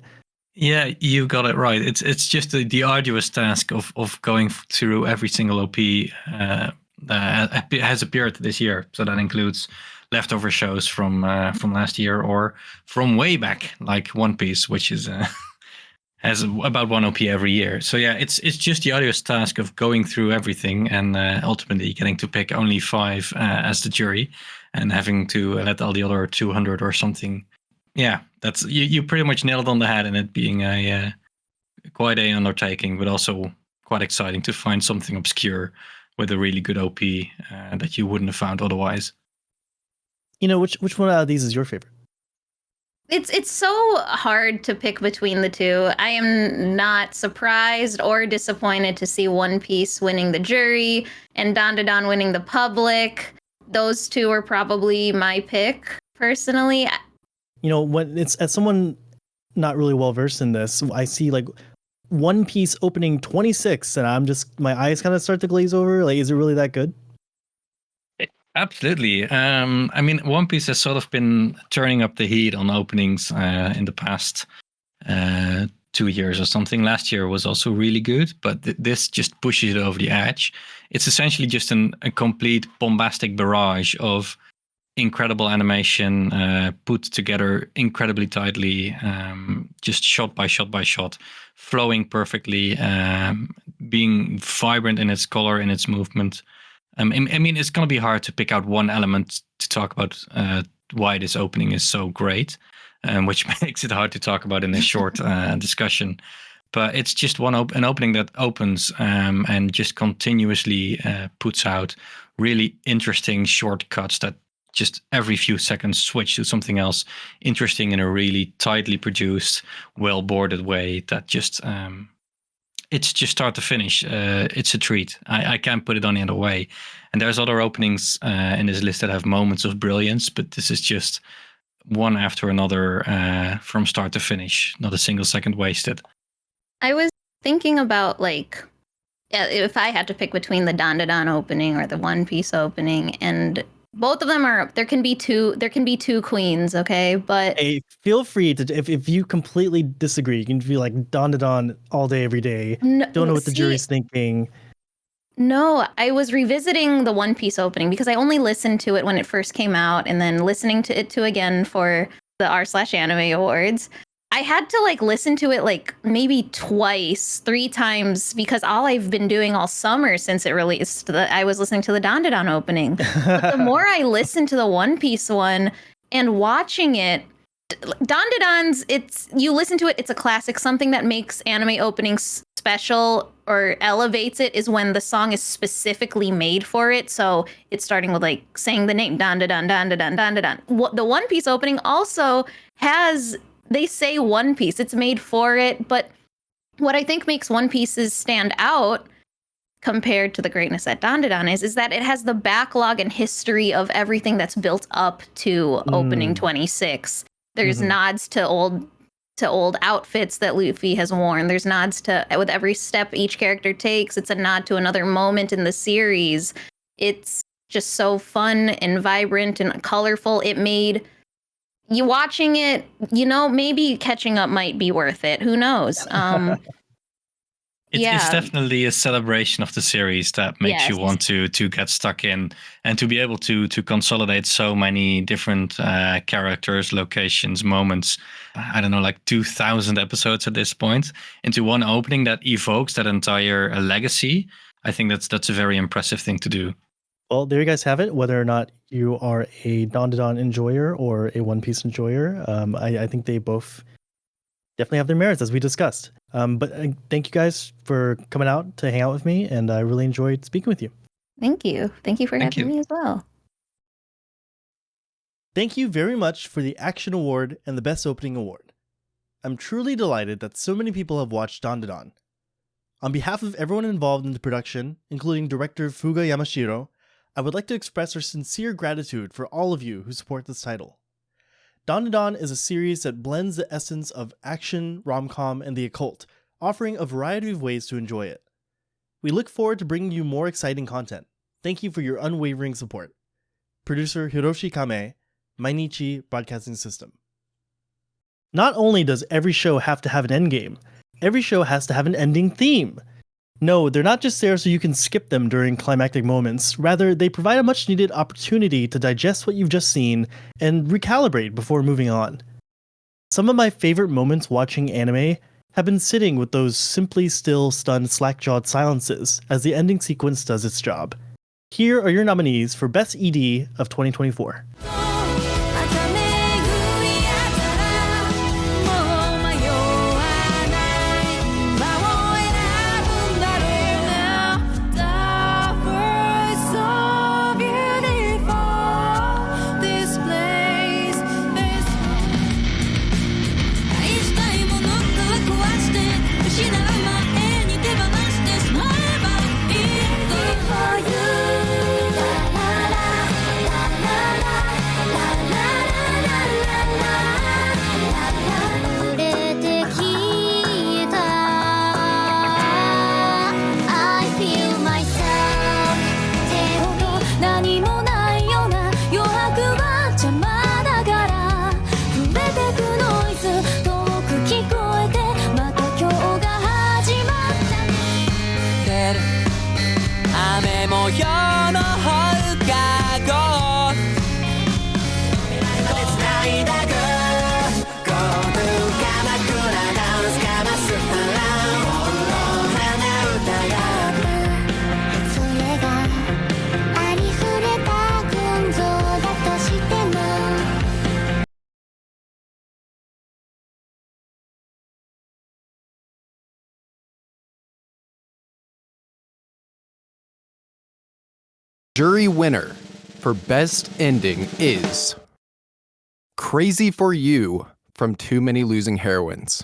Yeah, you got it right. It's just the arduous task of going through every single OP that has appeared this year. So that includes leftover shows from last year or from way back, like One Piece, which is has about 1 OP every year. So yeah, it's just the arduous task of going through everything and ultimately getting to pick only 5 as the jury and having to let all the other 200 or something. Yeah, that's you pretty much nailed it on the head in it being a quite a undertaking, but also quite exciting to find something obscure with a really good OP that you wouldn't have found otherwise. Which one out of these is your favorite? It's so hard to pick between the two. I am not surprised or disappointed to see One Piece winning the jury and Dandadan winning the public. Those two are probably my pick, personally. When it's as someone not really well versed in this, I see like One Piece opening 26, and I'm just my eyes kind of start to glaze over. Like, is it really that good? Absolutely. I mean, One Piece has sort of been turning up the heat on openings in the past 2 years or something. Last year was also really good, but this just pushes it over the edge. It's essentially just a complete bombastic barrage of incredible animation put together incredibly tightly, just shot by shot by shot, flowing perfectly, being vibrant in its color, in its movement. I mean, it's going to be hard to pick out one element to talk about why this opening is so great, which makes it hard to talk about in a short discussion. But it's just an opening that opens and just continuously puts out really interesting shortcuts that just every few seconds switch to something else interesting in a really tightly produced, well-boarded way that just... it's just start to finish. It's a treat. I can't put it any other way. And there's other openings in this list that have moments of brilliance, but this is just one after another from start to finish. Not a single second wasted. I was thinking about if I had to pick between the Dandadan opening or the One Piece opening, and both of them are there can be two queens, okay? But hey, feel free to if you completely disagree, you can be like Dandadan all day every day. No, don't know what the jury's thinking. No, I was revisiting the One Piece opening because I only listened to it when it first came out, and then listening to it again for the r/anime awards. I had to listen to it maybe twice, 3 times, because all I've been doing all summer since it released, I was listening to the Dandadan opening. But the more I listened to the One Piece one and watching it, Dandadan's, you listen to it, it's a classic. Something that makes anime openings special or elevates it is when the song is specifically made for it. So it's starting with saying the name Dandadan, Dandadan, Dandadan. The One Piece opening also has... They say One Piece, it's made for it, but what I think makes One Piece's stand out compared to the greatness that Dandadan is that it has the backlog and history of everything that's built up to opening 26. There's nods to old outfits that Luffy has worn. There's nods to, with every step each character takes, it's a nod to another moment in the series. It's just so fun and vibrant and colorful. It made... You watching it, maybe catching up might be worth it. Who knows? It's definitely a celebration of the series that makes you want to get stuck in and to be able to consolidate so many different characters, locations, moments. I don't know, 2,000 episodes at this point into one opening that evokes that entire legacy. I think that's a very impressive thing to do. Well, there you guys have it. Whether or not you are a Dandadan enjoyer or a One Piece enjoyer, I think they both definitely have their merits, as we discussed. But thank you guys for coming out to hang out with me, and I really enjoyed speaking with you. Thank you. Thank you for having me as well. Thank you very much for the Action Award and the Best Opening Award. I'm truly delighted that so many people have watched Dandadan. On behalf of everyone involved in the production, including director Fuga Yamashiro, I would like to express our sincere gratitude for all of you who support this title. Dandadan is a series that blends the essence of action, rom-com, and the occult, offering a variety of ways to enjoy it. We look forward to bringing you more exciting content. Thank you for your unwavering support. Producer Hiroshi Kame, Mainichi Broadcasting System. Not only does every show have to have an endgame, every show has to have an ending theme. No, they're not just there so you can skip them during climactic moments. Rather, they provide a much-needed opportunity to digest what you've just seen and recalibrate before moving on. Some of my favorite moments watching anime have been sitting with those simply still, stunned, slack-jawed silences as the ending sequence does its job. Here are your nominees for Best ED of 2024. Jury winner for Best Ending is Crazy for You from Too Many Losing Heroines.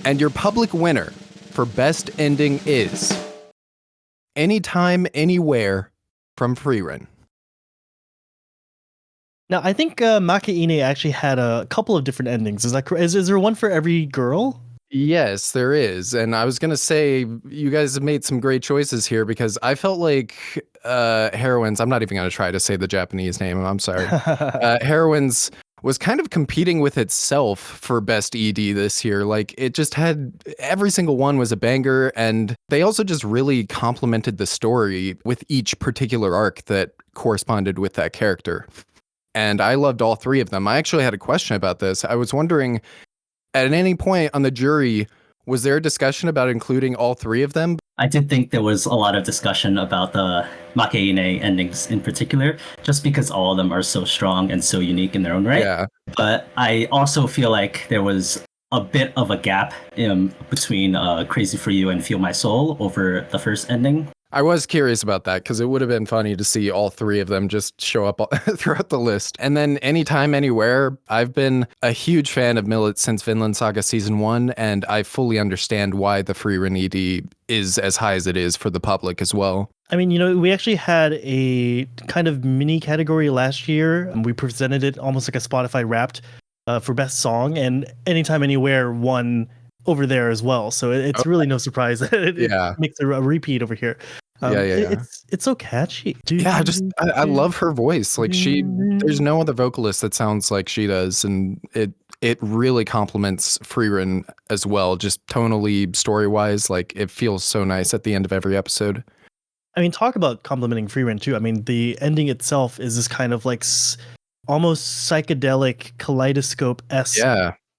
And your public winner for Best Ending is Anytime, Anywhere from Freerun. Now, I think Makaine actually had a couple of different endings. Is that correct? Is there one for every girl? Yes, there is. And I was going to say, you guys have made some great choices here because I felt like Heroines, I'm not even going to try to say the Japanese name, I'm sorry. Heroines was kind of competing with itself for Best ED this year. Like, it just had, every single one was a banger, and they also just really complemented the story with each particular arc that corresponded with that character. And I loved all three of them. I actually had a question about this. I was wondering, at any point on the jury, was there a discussion about including all three of them? I did think there was a lot of discussion about the Makaine endings in particular, just because all of them are so strong and so unique in their own right. Yeah. But I also feel like there was a bit of a gap between Crazy for You and Feel My Soul over the first ending. I was curious about that because it would have been funny to see all three of them just show up throughout the list. And then Anytime, Anywhere, I've been a huge fan of Millet since Vinland Saga Season 1, and I fully understand why the Freerun ED is as high as it is for the public as well. I mean, you know, we actually had a kind of mini category last year. We presented it almost like a Spotify Wrapped for Best Song, and Anytime, Anywhere won over there as well. So it's really no surprise that it makes a repeat over here. It's so catchy. Yeah, I love her voice. Like there's no other vocalist that sounds like she does, and it really complements Freerun as well, just tonally, story-wise. Like it feels so nice at the end of every episode. I mean, talk about complimenting Freerun too. I mean, the ending itself is this kind of like almost psychedelic kaleidoscope-esque,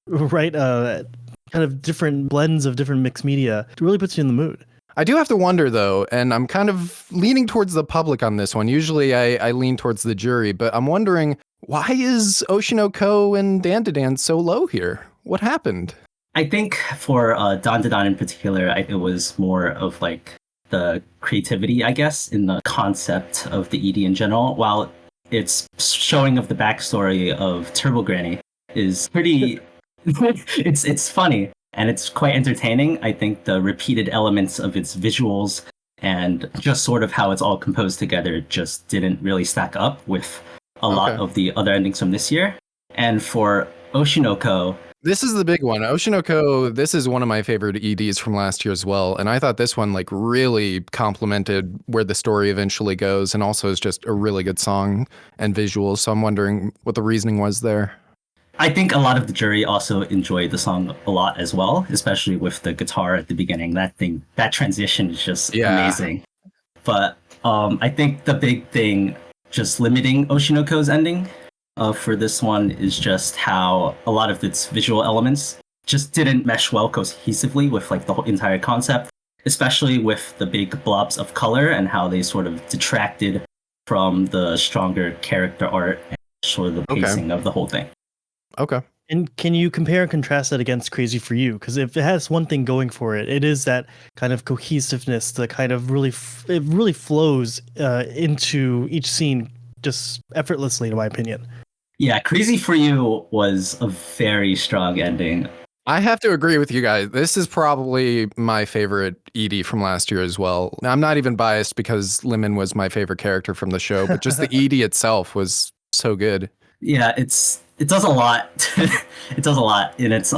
right? Kind of different blends of different mixed media. It really puts you in the mood. I do have to wonder though, and I'm kind of leaning towards the public on this one. Usually I lean towards the jury, but I'm wondering, why is Oshinoko and Dandadan so low here? What happened? I think for Dandadan in particular, it was more of like the creativity, I guess, in the concept of the ED in general, while its showing of the backstory of Turbo Granny is pretty... it's funny and it's quite entertaining. I think the repeated elements of its visuals and just sort of how it's all composed together just didn't really stack up with a lot of the other endings from this year. And for Oshinoko, this is the big one. Oshinoko, this is one of my favorite EDs from last year as well. And I thought this one like really complemented where the story eventually goes, and also is just a really good song and visuals. So I'm wondering what the reasoning was there. I think a lot of the jury also enjoyed the song a lot as well, especially with the guitar at the beginning. That transition is just amazing. But I think the big thing, just limiting Oshinoko's ending, for this one is just how a lot of its visual elements just didn't mesh well cohesively with like the whole entire concept, especially with the big blobs of color and how they sort of detracted from the stronger character art and sort of the pacing of the whole thing. Okay. And can you compare and contrast that against Crazy for You? Because if it has one thing going for it, it is that kind of cohesiveness, the kind of it really flows into each scene just effortlessly, in my opinion. Yeah, Crazy for You was a very strong ending. I have to agree with you guys. This is probably my favorite ED from last year as well. Now, I'm not even biased because Lemon was my favorite character from the show, but just the ED itself was so good. Yeah, it does a lot. It does a lot, and it's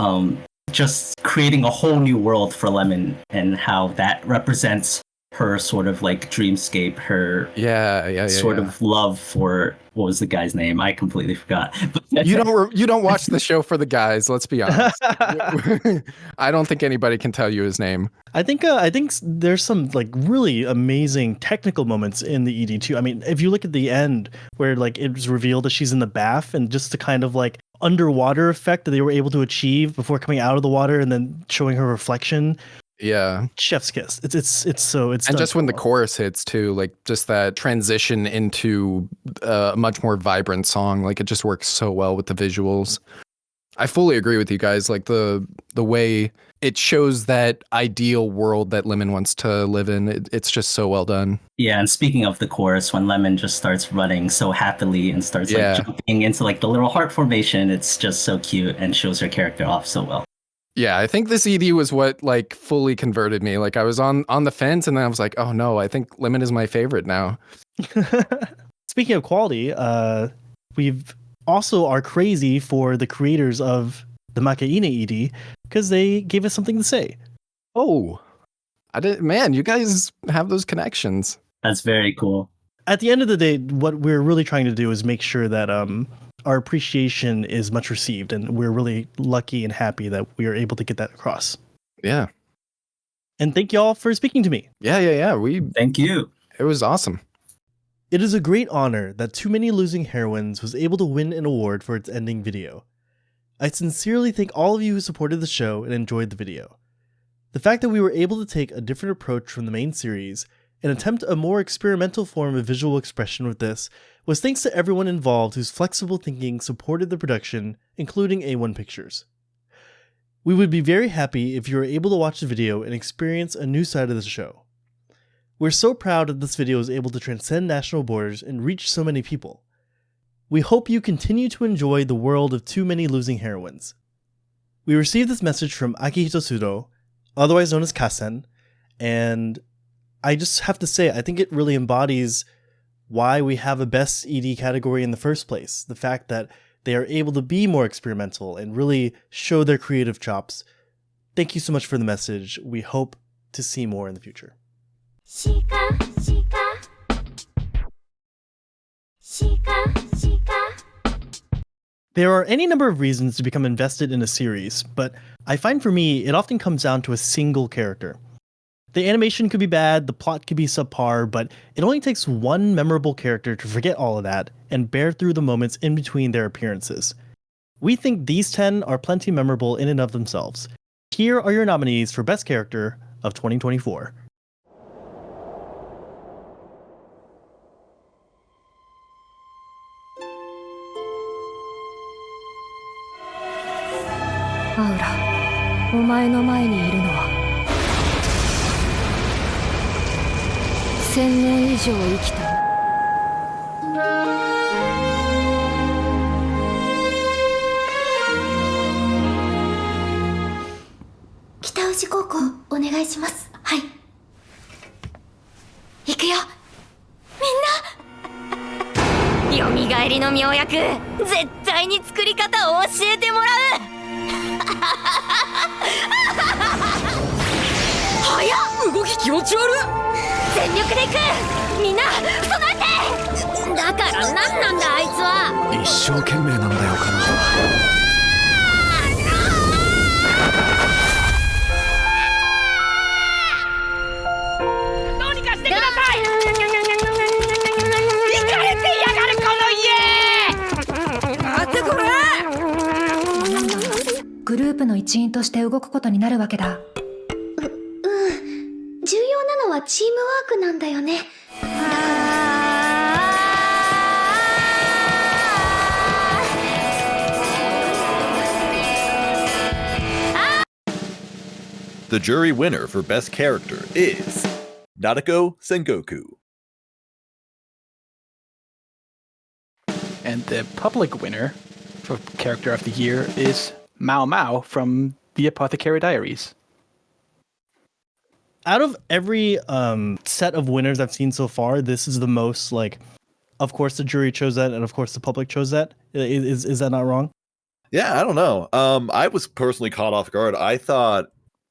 just creating a whole new world for Lemon and how that represents her sort of like dreamscape, her sort of love for, what was the guy's name? I completely forgot. You don't watch the show for the guys. Let's be honest. I don't think anybody can tell you his name. I think there's some like really amazing technical moments in the ED too. I mean, if you look at the end where like it was revealed that she's in the bath and just the kind of like underwater effect that they were able to achieve before coming out of the water and then showing her reflection. Yeah, chef's kiss. It's and just when the chorus hits too, like just that transition into a much more vibrant song, like it just works so well with the visuals. I fully agree with you guys. Like the way it shows that ideal world that Lemon wants to live in, it's just so well done. Yeah, and speaking of the chorus, when Lemon just starts running so happily and starts like jumping into like the little heart formation, it's just so cute and shows her character off so well. Yeah, I think this ED was what like fully converted me. Like I was on the fence and then I was like, oh no, I think Lemon is my favorite now. Speaking of quality, we've also are crazy for the creators of the Makaine ED because they gave us something to say. Oh, man, you guys have those connections. That's very cool. At the end of the day, what we're really trying to do is make sure that our appreciation is much received, and we're really lucky and happy that we are able to get that across. Yeah. And thank y'all for speaking to me. Yeah. Thank you. It was awesome. It is a great honor that Too Many Losing Heroines was able to win an award for its ending video. I sincerely thank all of you who supported the show and enjoyed the video. The fact that we were able to take a different approach from the main series and attempt a more experimental form of visual expression with this was thanks to everyone involved whose flexible thinking supported the production, including A1 Pictures. We would be very happy if you were able to watch the video and experience a new side of the show. We're so proud that this video was able to transcend national borders and reach so many people. We hope you continue to enjoy the world of Too Many Losing Heroines. We received this message from Akihito Sudo, otherwise known as Kasen, and I just have to say, I think it really embodies why we have a best ED category in the first place. The fact that they are able to be more experimental and really show their creative chops. Thank you so much for the message. We hope to see more in the future. There are any number of reasons to become invested in a series, but I find for me, it often comes down to a single character. The animation could be bad, the plot could be subpar, but it only takes one memorable character to forget all of that and bear through the moments in between their appearances. We think these 10 are plenty memorable in and of themselves. Here are your nominees for Best Character of 2024. Aura, お前の前にいるのは1000年以上生きた北宇治高校お願いします。はい、行くよみんな。よみがえりの妙薬、絶対に作り方を教えてもらう。早っ、動き気持ち悪い。全力で行く。みんな備えて。だから何なんだあいつは。一生懸命なんだよ彼女は。どうにかしてください。行かれてやがるこの家。プの一員として動くことになるわけだ。重要なのはチームワークなんだよね。だから The jury winner for Best Character is Nadeko Sengoku. And the public winner for Character of the Year is Mao Mao from The Apothecary Diaries. Out of every set of winners I've seen so far, this is the most like. Of course, the jury chose that, and of course, the public chose that. Is that not wrong? Yeah, I don't know. I was personally caught off guard. I thought,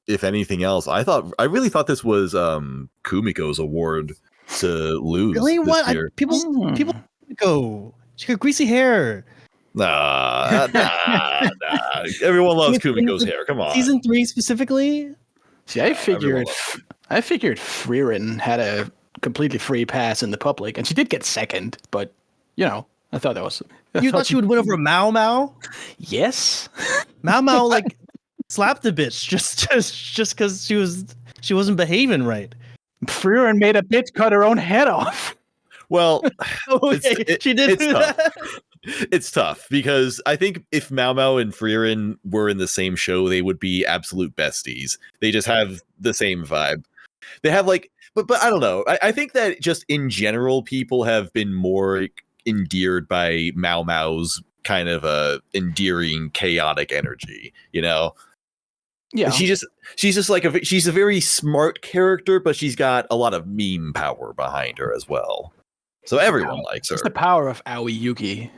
if anything else, I really thought this was Kumiko's award to lose. Really? This What? year. People go. She got greasy hair. Nah. Everyone loves Kumiko's hair. Come on. Season 3 specifically. See, I figured Frieren had a completely free pass in the public, and she did get second. But I thought that was. You thought she would win over Mao Mao? Yes. Mao like slapped the bitch just because she wasn't behaving right. Frieren made a bitch cut her own head off. Well, she did. It's tough. It's tough because I think if Mao Mao and Frieren were in the same show, they would be absolute besties. They just have the same vibe. They have but I don't know. I think that just in general, people have been more endeared by Mao Mao's kind of endearing, chaotic energy. Yeah. She's just she's a very smart character, but she's got a lot of meme power behind her as well. So everyone likes her. It's the power of Aoi Yuki.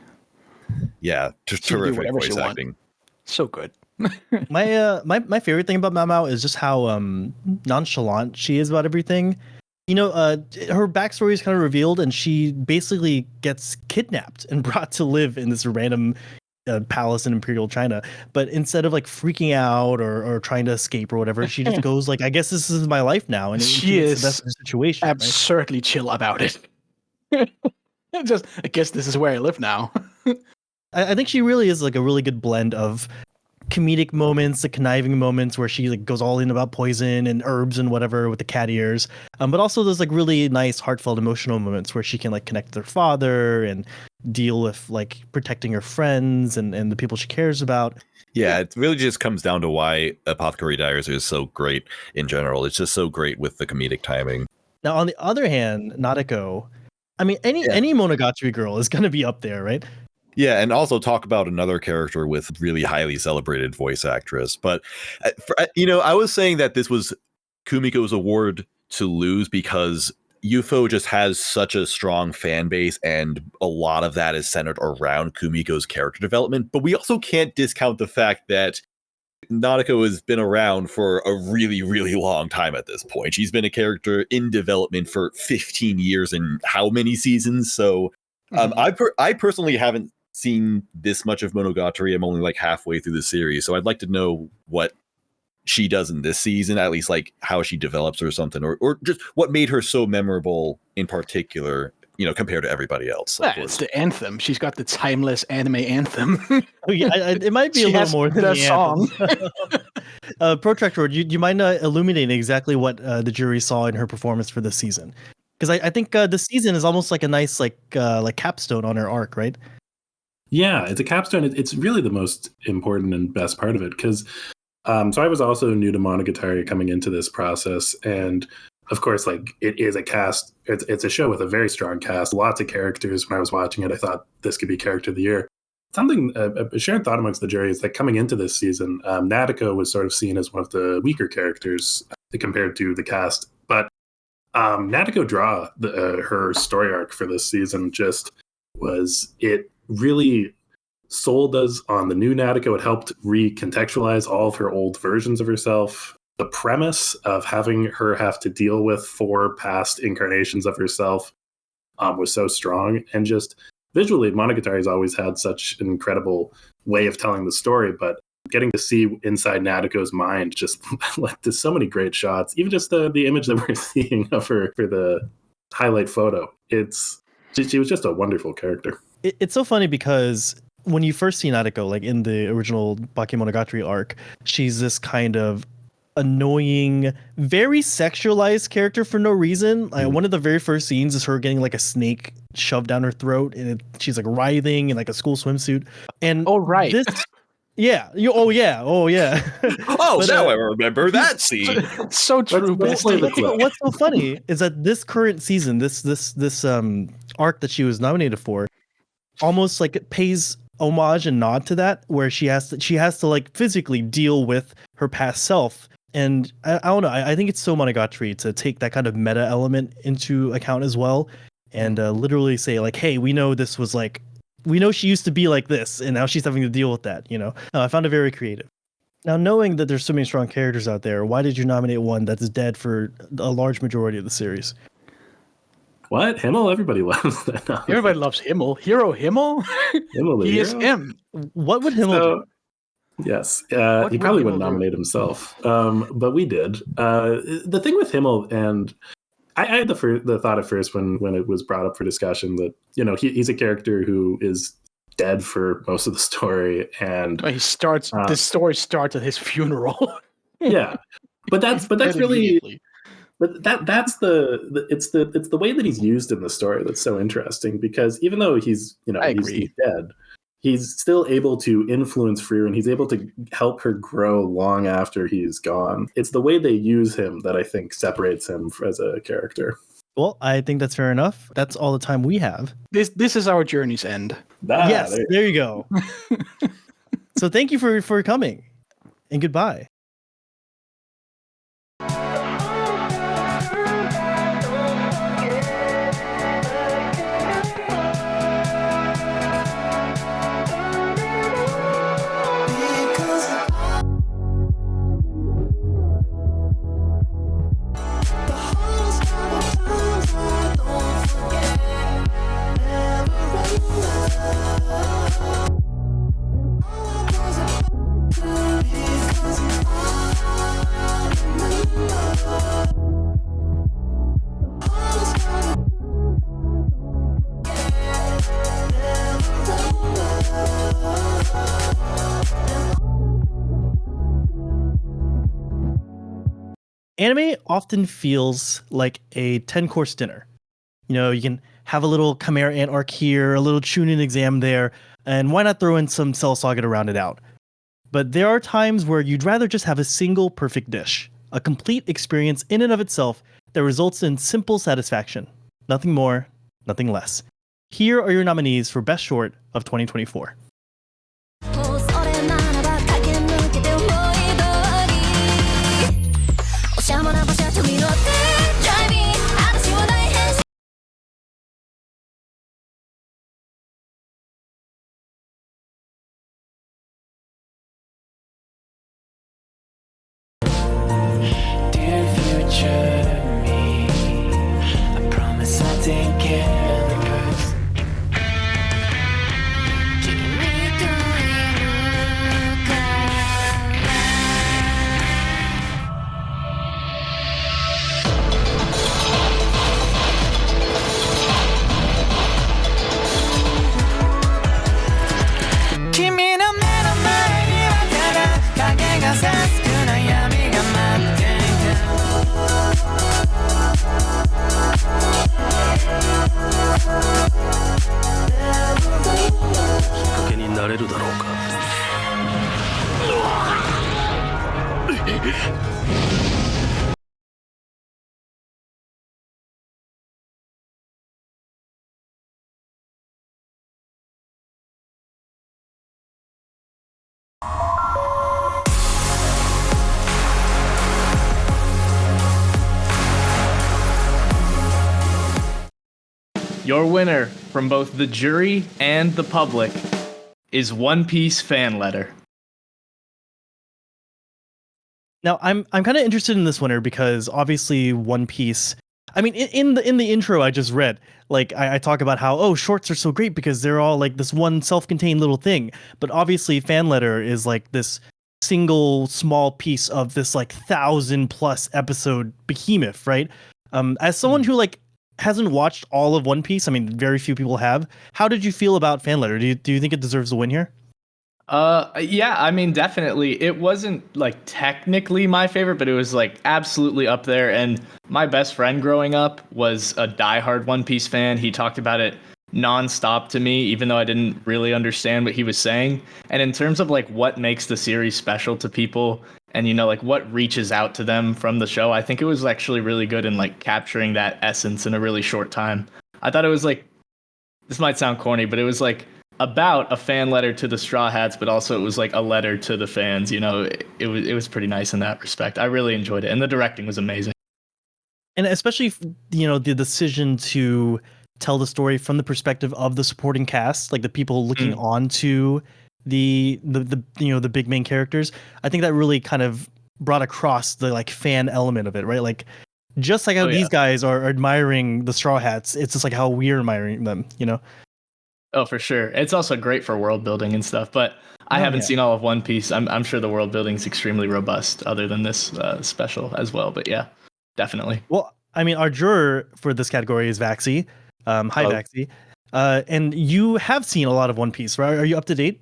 Yeah, terrific voice acting. So good. My favorite thing about Mao Mao is just how nonchalant she is about everything. Her backstory is kind of revealed, and she basically gets kidnapped and brought to live in this random palace in Imperial China. But instead of freaking out or trying to escape or whatever, she just goes I guess this is my life now, and she is the best of the situation. Absurdly chill about it. Just, I guess this is where I live now. I think she really is a really good blend of comedic moments, the conniving moments where she goes all in about poison and herbs and whatever with the cat ears, but also those really nice, heartfelt, emotional moments where she can connect with her father and deal with protecting her friends and the people she cares about. Yeah, it really just comes down to why Apothecary Diaries is so great in general. It's just so great with the comedic timing. Now, on the other hand, Nadeko, I mean, any Monogatari girl is going to be up there, right? Yeah, and also talk about another character with really highly celebrated voice actress. But, I was saying that this was Kumiko's award to lose because UFO just has such a strong fan base, and a lot of that is centered around Kumiko's character development. But we also can't discount the fact that Nadeko has been around for a really, really long time at this point. She's been a character in development for 15 years and how many seasons? So I personally haven't seen this much of Monogatari. I'm only halfway through the series, so I'd like to know what she does in this season, at least how she develops or something, or just what made her so memorable in particular, compared to everyday else. It's the anthem. She's got the timeless anime anthem. It might be a little more than the song. Protractor, do you mind illuminating exactly what the jury saw in her performance for this season? Because I think this season is almost a nice capstone on her arc, right? Yeah, it's a capstone. It's really the most important and best part of it because so I was also new to Monogatari coming into this process, and of course, it is a cast. It's a show with a very strong cast, lots of characters. When I was watching it, I thought this could be Character of the Year. Something a shared thought amongst the jury is that coming into this season, Nadeko was sort of seen as one of the weaker characters compared to the cast, but Nadeko draw her story arc for this season it really sold us on the new Nadeko. It helped recontextualize all of her old versions of herself. The premise of having her have to deal with 4 past incarnations of herself was so strong. And just visually, Monogatari has always had such an incredible way of telling the story, but getting to see inside Nadeko's mind just led to so many great shots. Even just the image that we're seeing of her for the highlight photo. She was just a wonderful character. It's so funny because when you first see Nadeko, like in the original Bakemonogatari arc, she's this kind of annoying, very sexualized character for no reason. Like one of the very first scenes is her getting like a snake shoved down her throat, and she's like writhing in like a school swimsuit. And this, yeah, oh yeah. Oh, But, now I remember that scene. So true. What's so funny is that this current season, this arc that she was nominated for, almost like it pays homage and nod to that, where she has to like physically deal with her past self. And I don't know, I think it's so Monogatari to take that kind of meta element into account as well, and literally say like, hey, we know this was like, we know she used to be like this, and now she's having to deal with that, you know? I found it very creative. Now, knowing that there's so many strong characters out there, why did you nominate one that's dead for a large majority of the series? What? Himmel? Everybody loves that. Everybody loves Himmel. Hero Himmel? Himmel the He is hero? him. What would Himmel do? Yes, he would probably Himmel wouldn't do? nominate himself, but we did. The thing with Himmel, and I had the thought at first when it was brought up for discussion that, you know, he's a character who is dead for most of the story, and He starts. The story starts at his funeral. yeah, but that's Dead really. immediately. But that's it's the way that he's used in the story that's so interesting, because even though he's dead, he's still able to influence Freer, and he's able to help her grow long after he's gone. It's the way they use him that I think separates him as a character. Well, I think that's fair enough. That's all the time we have. This is our journey's end. Yes, there you go. So thank you for coming, and goodbye. Anime often feels like a 10-course dinner. You know, you can have a little Chimera Ant arc here, a little Chunin exam there, and why not throw in some Cell Saga to round it out? But there are times where you'd rather just have a single perfect dish, a complete experience in and of itself that results in simple satisfaction. Nothing more, nothing less. Here are your nominees for Best Short of 2024. Dear future me, I promise I'll take care of the person. Your winner from both the jury and the public is One Piece Fan Letter. Now, I'm kind of interested in this winner because obviously One Piece. I mean, in the intro I just read, like I talk about how shorts are so great because they're all like this one self-contained little thing. But obviously, Fan Letter is like this single small piece of this like 1,000+ episode behemoth, right? As someone who like hasn't watched all of One Piece, I mean, very few people have. How did you feel about fan letter? Do you think it deserves a win here? Yeah, I mean, definitely. It wasn't like technically my favorite, but it was like absolutely up there. And my best friend growing up was a diehard One Piece fan. He talked about it nonstop to me, even though I didn't really understand what he was saying. And in terms of like what makes the series special to people and, you know, like what reaches out to them from the show, I think it was actually really good in like capturing that essence in a really short time. I thought it was like, this might sound corny, but it was like about a fan letter to the Straw Hats, but also it was like a letter to the fans. You know, it was pretty nice in that respect. I really enjoyed it, and the directing was amazing. And especially, you know, the decision to tell the story from the perspective of the supporting cast, like the people looking on to the you know, the big main characters. I think that really kind of brought across the like fan element of it, right? Like just like how these guys are admiring the Straw Hats, it's just like how we're admiring them, you know? Oh, for sure. It's also great for world building and stuff, but I haven't seen all of One Piece. I'm sure the world building is extremely robust other than this special as well, but yeah, definitely. Well, I mean, our juror for this category is Vaxi. Hi, Vaxi. And you have seen a lot of One Piece, right? Are you up to date?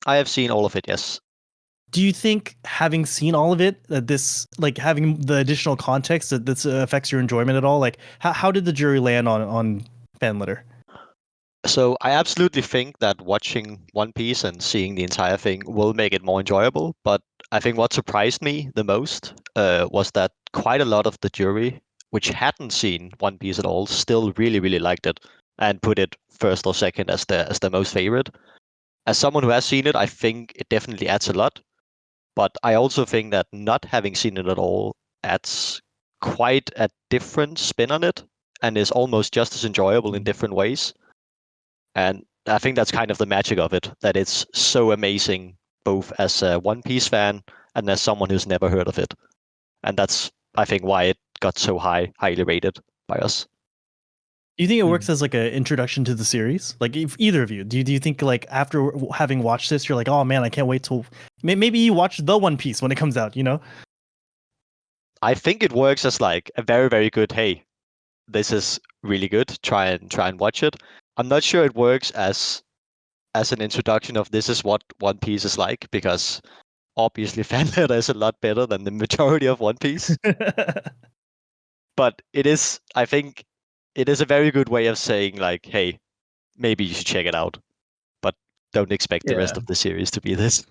I have seen all of it, yes. Do you think having seen all of it, that this, like having the additional context, that this affects your enjoyment at all? Like, how did the jury land on fan letter? So I absolutely think that watching One Piece and seeing the entire thing will make it more enjoyable. But I think what surprised me the most was that quite a lot of the jury, which hadn't seen One Piece at all, still really, really liked it and put it first or second as their most favorite. As someone who has seen it, I think it definitely adds a lot. But I also think that not having seen it at all adds quite a different spin on it and is almost just as enjoyable in different ways. And I think that's kind of the magic of it, that it's so amazing, both as a One Piece fan and as someone who's never heard of it. And that's, I think, why it got so highly rated by us. Do you think it works as like an introduction to the series? Like, if either of you, do you think like after having watched this, you're like, oh man, I can't wait till maybe you watch the One Piece when it comes out, you know? I think it works as like a very, very good, hey, this is really good, try and watch it. I'm not sure it works as an introduction of this is what One Piece is like, because obviously fan letter is a lot better than the majority of One Piece. But it is, I think, it is a very good way of saying like, hey, maybe you should check it out, but don't expect the rest of the series to be this.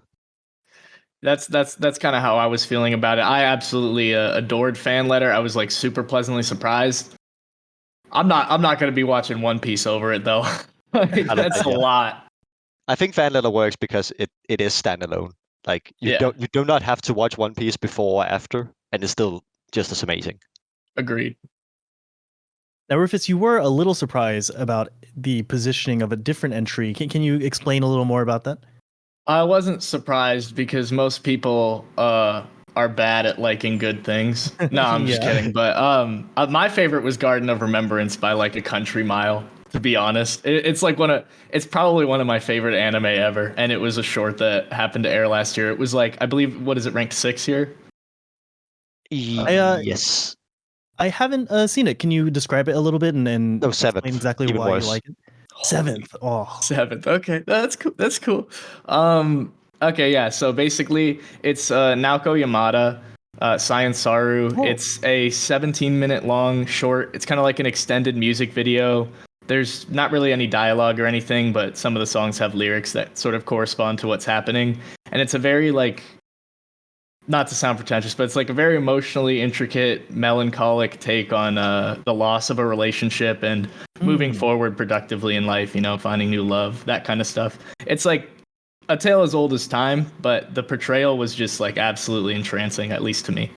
That's kind of how I was feeling about it. I absolutely adored fan letter. I was like super pleasantly surprised. I'm not going to be watching One Piece over it though. That's a lot. I think fan letter works because it is standalone. Like you do not have to watch One Piece before or after, and it's still just as amazing. Agreed. Now, Rufus, you were a little surprised about the positioning of a different entry. Can you explain a little more about that? I wasn't surprised because most people are bad at liking good things. No, I'm just kidding. But my favorite was Garden of Remembrance by like a country mile. To be honest, it's like it's probably one of my favorite anime ever, and it was a short that happened to air last year. It was like, I believe, what is it, ranked 6 here? Yes. I haven't seen it. Can you describe it a little bit and seventh, explain exactly even why worse. you like it? Seventh. Oh, 7th. Okay, that's cool. That's cool. Okay, yeah. So basically, it's Naoko Yamada, Science Saru. It's a 17-minute long short. It's kind of like an extended music video. There's not really any dialogue or anything, but some of the songs have lyrics that sort of correspond to what's happening. And it's a very like, not to sound pretentious, but it's like a very emotionally intricate, melancholic take on the loss of a relationship and moving forward productively in life, you know, finding new love, that kind of stuff. It's like a tale as old as time, but the portrayal was just like absolutely entrancing, at least to me.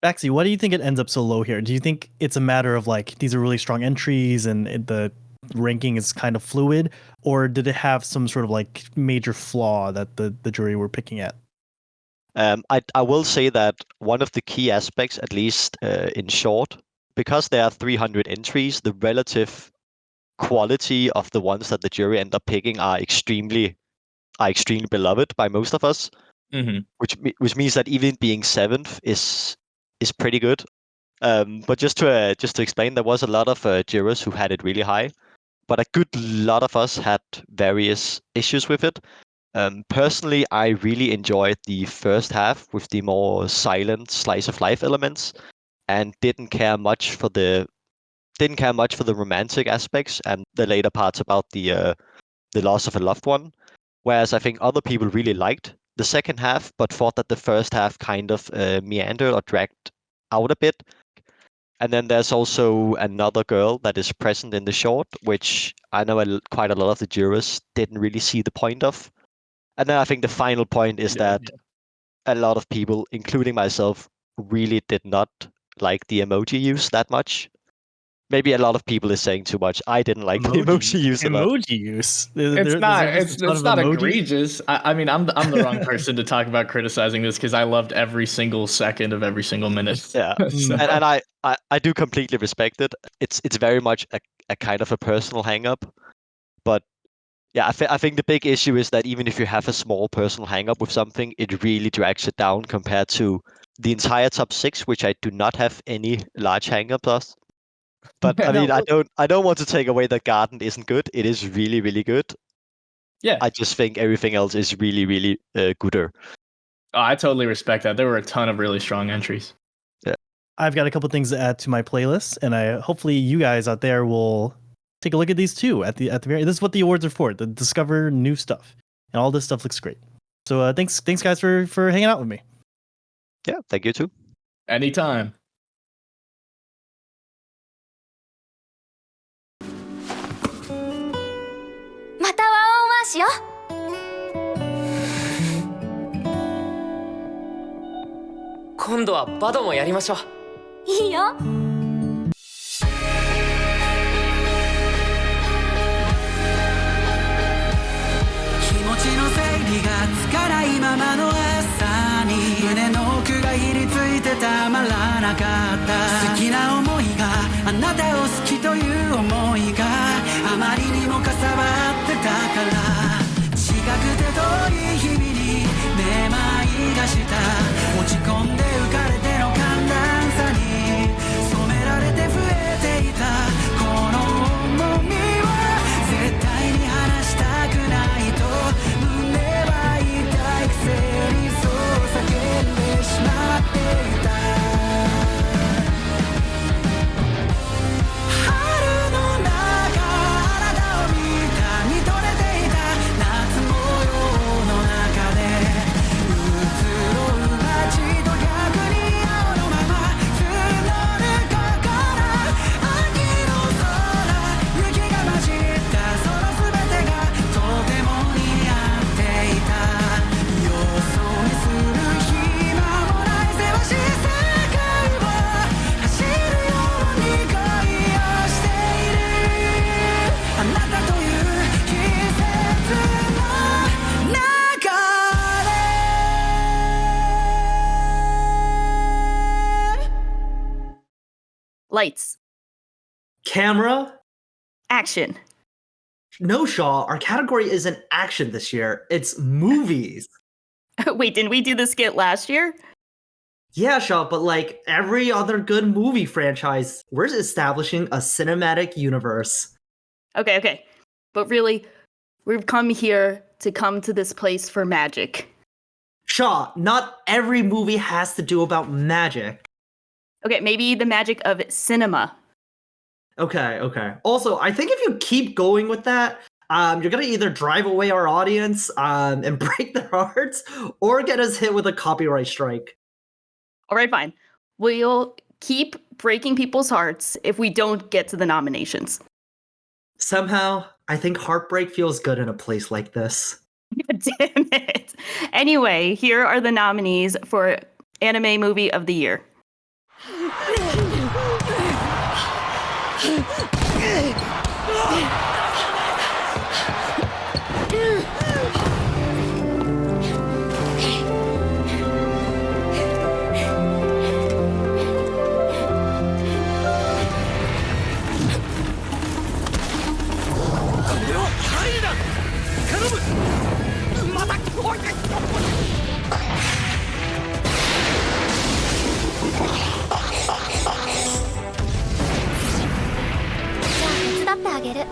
Baxi, why do you think it ends up so low here? Do you think it's a matter of like these are really strong entries and the ranking is kind of fluid, or did it have some sort of like major flaw that the jury were picking at? I will say that one of the key aspects, at least in short, because there are 300 entries, the relative quality of the ones that the jury end up picking are extremely beloved by most of us. Mm-hmm. Which means that even being 7th is pretty good. But just to explain, there was a lot of jurors who had it really high, but a good lot of us had various issues with it. Personally, I really enjoyed the first half with the more silent slice of life elements, and didn't care much for the romantic aspects and the later parts about the loss of a loved one. Whereas I think other people really liked the second half, but thought that the first half kind of meandered or dragged out a bit. And then there's also another girl that is present in the short, which I know quite a lot of the jurors didn't really see the point of. And then I think the final point is that a lot of people, including myself, really did not like the emoji use that much. Maybe a lot of people is saying too much. I didn't like the emoji use a lot. Emoji use. It's not egregious. I mean, I'm the wrong person to talk about criticizing this because I loved every single second of every single minute. Yeah, So- and I do completely respect it. It's very much a kind of a personal hang-up. But yeah, I think the big issue is that even if you have a small personal hang-up with something, it really drags it down compared to the entire top 6, which I do not have any large hang-ups of. But I mean, I don't want to take away that Garden isn't good. It is really, really good. Yeah. I just think everything else is really, really gooder. Oh, I totally respect that. There were a ton of really strong entries. Yeah. I've got a couple things to add to my playlist, and hopefully you guys out there will take a look at these too at the very. This is what the awards are for: to discover new stuff, and all this stuff looks great. So thanks guys for hanging out with me. Yeah, thank you too. Anytime. "今度はバドもやりましょう." いいよ。気持ちの整理がつかないままの朝に胸の奥がひりついてたまらなかった好きな思いがあなたを好きという思いがあまりにもかさばってたから近くて遠い日々にめまいがした落ち込んで浮かれての寒暖差に染められて増えていたこの重みは絶対に離したくないと胸は痛いくせにそう叫んでしまっていた春の中あなたを見た見とれていた夏模様の中で移ろう街と逆に青のまま募る心秋の空雪が混じったその全てがとても似合っていたよそ見する暇もないせわしい世界を走るように恋をしているあなたという季節の流れ Lights. Camera. Action. No, Shaw, our category isn't action this year. It's movies. Wait, didn't we do the skit last year? Yeah, Shaw, but like every other good movie franchise, we're establishing a cinematic universe. Okay. But really, we've come here to come to this place for magic. Shaw, not every movie has to do about magic. Okay, maybe the magic of cinema. Okay. Also, I think if you keep going with that, you're gonna either drive away our audience and break their hearts, or get us hit with a copyright strike. All right, fine. We'll keep breaking people's hearts if we don't get to the nominations. Somehow, I think heartbreak feels good in a place like this. Damn it. Anyway, here are the nominees for Anime Movie of the Year. げる。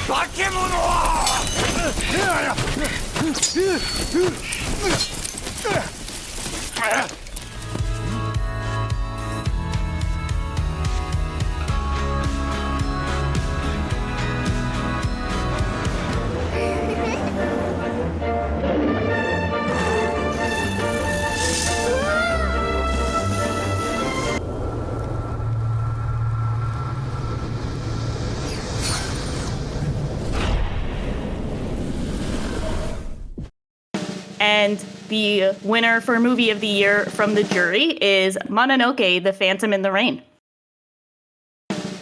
化け物はAnd the winner for Movie of the Year from the jury is Mononoke, The Phantom in the Rain.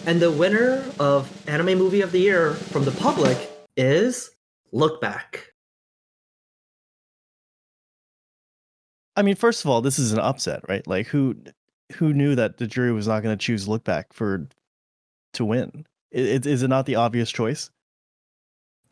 And the winner of Anime Movie of the Year from the public is Look Back. I mean, first of all, this is an upset, right? Like, who knew that the jury was not going to choose Look Back to win? Is it not the obvious choice?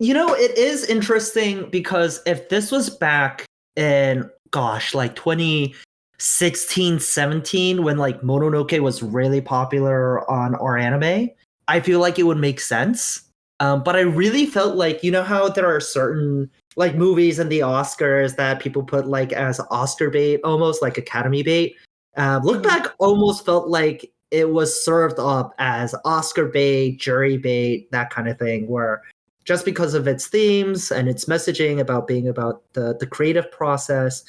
You know, it is interesting because if this was back in, gosh, like 2016, 17, when like Mononoke was really popular on our anime, I feel like it would make sense. But I really felt like, you know how there are certain like movies in the Oscars that people put like as Oscar bait, almost like Academy bait. Look Back almost felt like it was served up as Oscar bait, jury bait, that kind of thing, where just because of its themes and its messaging about being about the creative process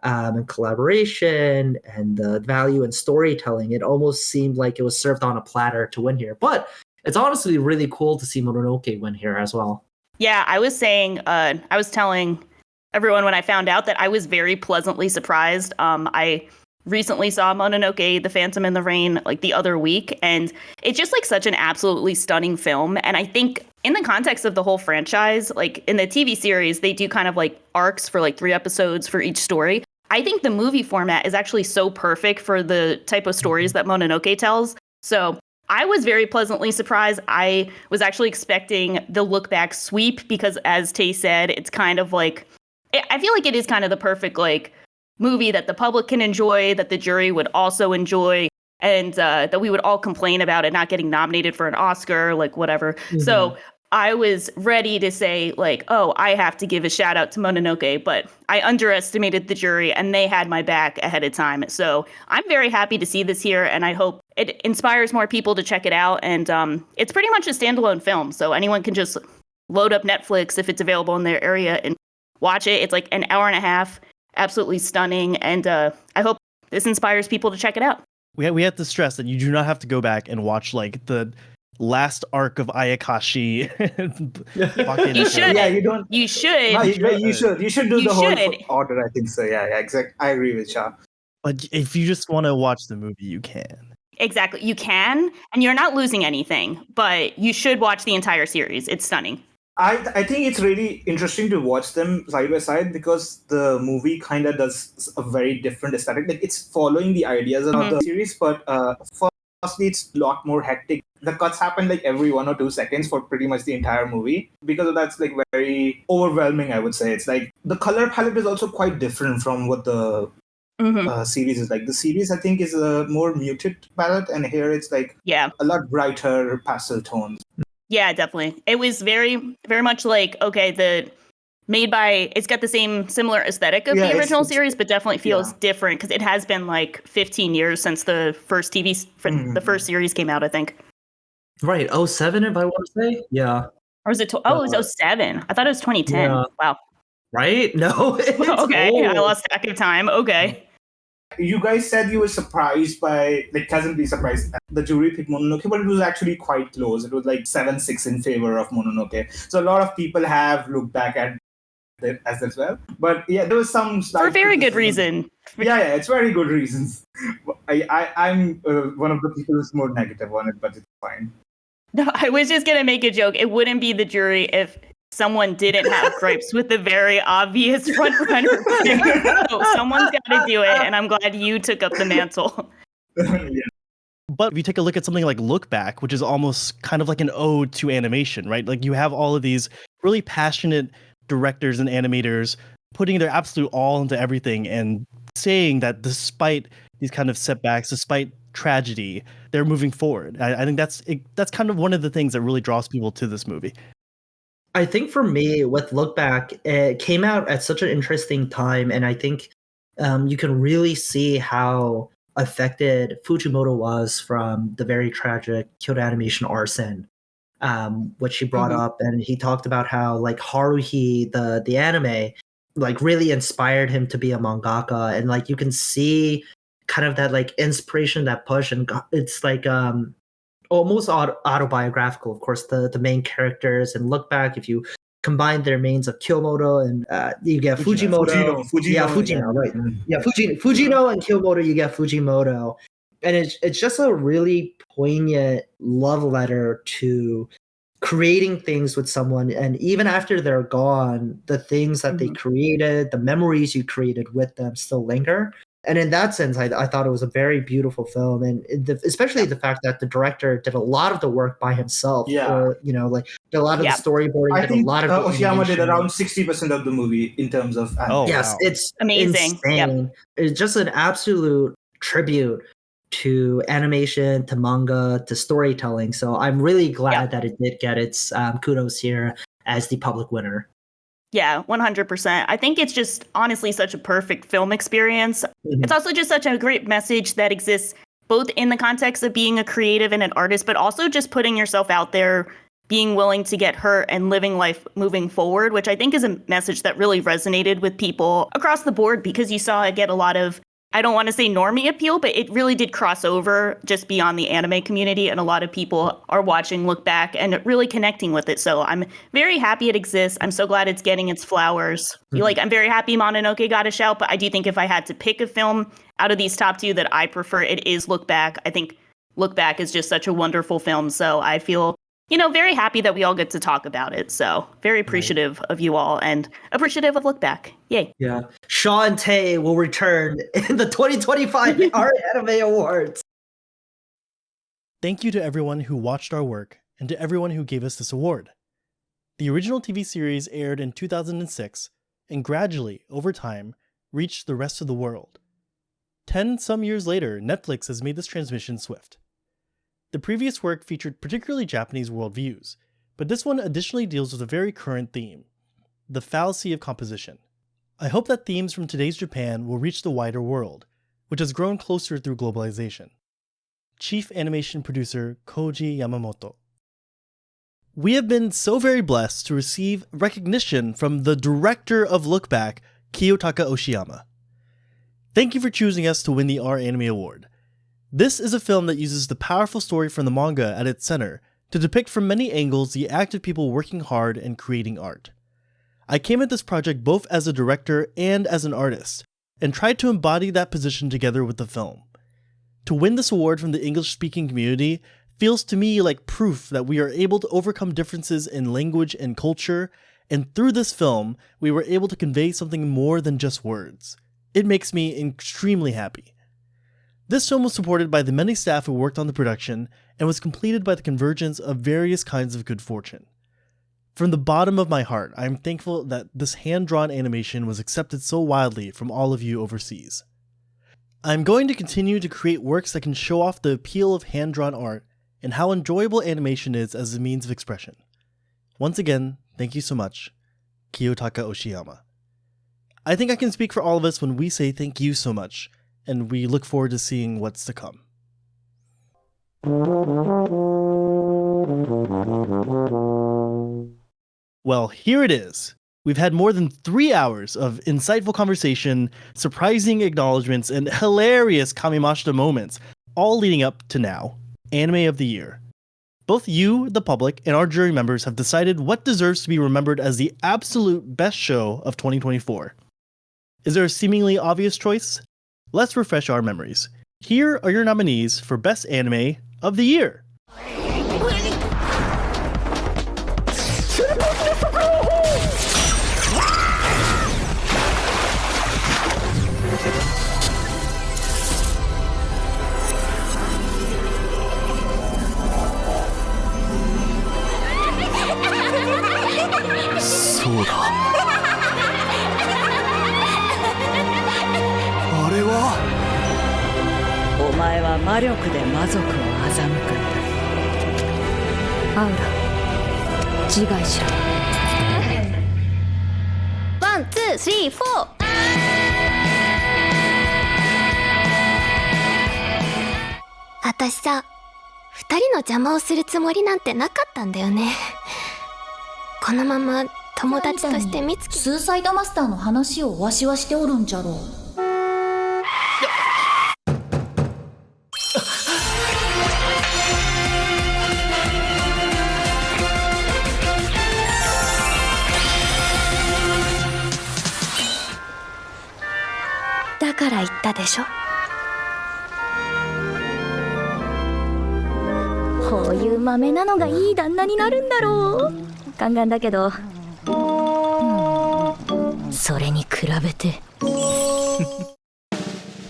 and collaboration and the value in storytelling, it almost seemed like it was served on a platter to win here. But it's honestly really cool to see Mononoke win here as well. Yeah, I was telling everyone when I found out that I was very pleasantly surprised. I recently saw Mononoke, The Phantom in the Rain, like the other week, and it's just like such an absolutely stunning film. And I think in the context of the whole franchise, like in the TV series, they do kind of like arcs for like 3 episodes for each story. I think the movie format is actually so perfect for the type of stories that Mononoke tells. So I was very pleasantly surprised. I was actually expecting the Look Back sweep because, as Tay said, it's kind of like, I feel like it is kind of the perfect like movie that the public can enjoy, that the jury would also enjoy, and that we would all complain about it not getting nominated for an Oscar, like whatever. Mm-hmm. So I was ready to say like, oh, I have to give a shout out to Mononoke, but I underestimated the jury and they had my back ahead of time. So I'm very happy to see this here, and I hope it inspires more people to check it out. And it's pretty much a standalone film, so anyone can just load up Netflix if it's available in their area and watch it. It's like an hour and a half, absolutely stunning, and I hope this inspires people to check it out. We have to stress that you do not have to go back and watch like the last arc of Ayakashi. You should. Yeah, you don't. You should. No, you should. You should do You the whole should. order. I think so. Yeah, exactly. I agree with Shah. But if you just want to watch the movie, you can. Exactly. You can, and you're not losing anything, but you should watch the entire series. It's stunning. I think it's really interesting to watch them side by side because the movie kind of does a very different aesthetic. Like it's following the ideas of the series, but firstly, it's a lot more hectic. The cuts happen like every 1 or 2 seconds for pretty much the entire movie. Because of that's like very overwhelming, I would say. It's like the color palette is also quite different from what the series is like. The series, I think, is a more muted palette, and here it's like a lot brighter pastel tones. Yeah, definitely. It was very, very much like, okay, it's got the similar aesthetic of the original series, but definitely feels different because it has been like 15 years since the first the first series came out, I think. Right, 07 if I want to say? Yeah. Or was it, it was 07. I thought it was 2010. Yeah. Wow. Right? No, it's okay, old. I lost track of time. Okay. You guys said you were surprised by, like, pleasantly surprised that the jury picked Mononoke, but it was actually quite close. It was like 7-6 in favor of Mononoke. So a lot of people have looked back at it as well. But yeah, there was some... For very good reason. Yeah, it's very good reasons. I'm one of the people who's more negative on it, but it's fine. No, I was just going to make a joke. It wouldn't be the jury if someone didn't have gripes with the very obvious front runner. So someone's got to do it, and I'm glad you took up the mantle. But if you take a look at something like Look Back, which is almost kind of like an ode to animation, right? Like you have all of these really passionate directors and animators putting their absolute all into everything and saying that despite these kind of setbacks, despite tragedy, they're moving forward. I think that's kind of one of the things that really draws people to this movie. I think for me, with Look Back, it came out at such an interesting time, and I think you can really see how affected Fujimoto was from the very tragic Kyoto Animation arson, which he brought up, and he talked about how like Haruhi, the anime, like really inspired him to be a mangaka, and like you can see kind of that like inspiration, that push, and it's like almost autobiographical. Of course, the main characters and Look Back, if you combine their names of Kyomoto and you get Fujimoto. Fujino, right? Yeah, Fujino and Kyomoto, you get Fujimoto, and it's just a really poignant love letter to creating things with someone, and even after they're gone, the things that they created, the memories you created with them, still linger. And in that sense, I thought it was a very beautiful film, and especially the fact that the director did a lot of the work by himself. Or, like did a lot of the storyboarding. I think a lot of Oshiyama did around 60% of the movie in terms of animation. it's amazing. insane. It's just an absolute tribute to animation, to manga, to storytelling. So I'm really glad that it did get its kudos here as the public winner. Yeah, 100%. I think it's just honestly such a perfect film experience. It's also just such a great message that exists both in the context of being a creative and an artist, but also just putting yourself out there, being willing to get hurt and living life moving forward, which I think is a message that really resonated with people across the board, because you saw it get a lot of, I don't want to say normie appeal, but it really did cross over just beyond the anime community, and a lot of people are watching Look Back and really connecting with it. So I'm very happy it exists. I'm so glad it's getting its flowers. I'm very happy Mononoke got a shout, but I do think if I had to pick a film out of these top two that I prefer, it is Look Back. I think Look Back is just such a wonderful film. So I feel very happy that we all get to talk about it. So very appreciative of you all and appreciative of Look Back. Yay. Yeah. Shaw and Tay will return in the 2025 Art Anime Awards. Thank you to everyone who watched our work and to everyone who gave us this award. The original TV series aired in 2006 and gradually, over time, reached the rest of the world. 10 some years later, Netflix has made this transmission swift. The previous work featured particularly Japanese worldviews, but this one additionally deals with a very current theme, the fallacy of composition. I hope that themes from today's Japan will reach the wider world, which has grown closer through globalization. Chief Animation Producer Koji Yamamoto. We have been so very blessed to receive recognition from the director of Look Back, Kiyotaka Oshiyama. Thank you for choosing us to win the Art Anime Award. This is a film that uses the powerful story from the manga at its center to depict from many angles the act of people working hard and creating art. I came at this project both as a director and as an artist, and tried to embody that position together with the film. To win this award from the English-speaking community feels to me like proof that we are able to overcome differences in language and culture, and through this film, we were able to convey something more than just words. It makes me extremely happy. This film was supported by the many staff who worked on the production and was completed by the convergence of various kinds of good fortune. From the bottom of my heart, I am thankful that this hand-drawn animation was accepted so widely from all of you overseas. I am going to continue to create works that can show off the appeal of hand-drawn art and how enjoyable animation is as a means of expression. Once again, thank you so much, Kiyotaka Oshiyama. I think I can speak for all of us when we say thank you so much, and we look forward to seeing what's to come. Well, here it is. We've had more than 3 hours of insightful conversation, surprising acknowledgements, and hilarious Kamimashita moments, all leading up to now, Anime of the Year. Both you, the public, and our jury members have decided what deserves to be remembered as the absolute best show of 2024. Is there a seemingly obvious choice? Let's refresh our memories. Here are your nominees for Best Anime of the Year. 魔力で魔族を欺くんだ。アウラ、自害しろ。ワン、ツー、スリー、フォー。私さ、二人の邪魔をするつもりなんてなかったんだよね。このまま友達として美月。スーサイドマスターの話をわしはしておるんじゃろう。だから言ったでしょ。こういう豆なのがいい旦那になるんだろう。ガンガンだけど、それに比べて。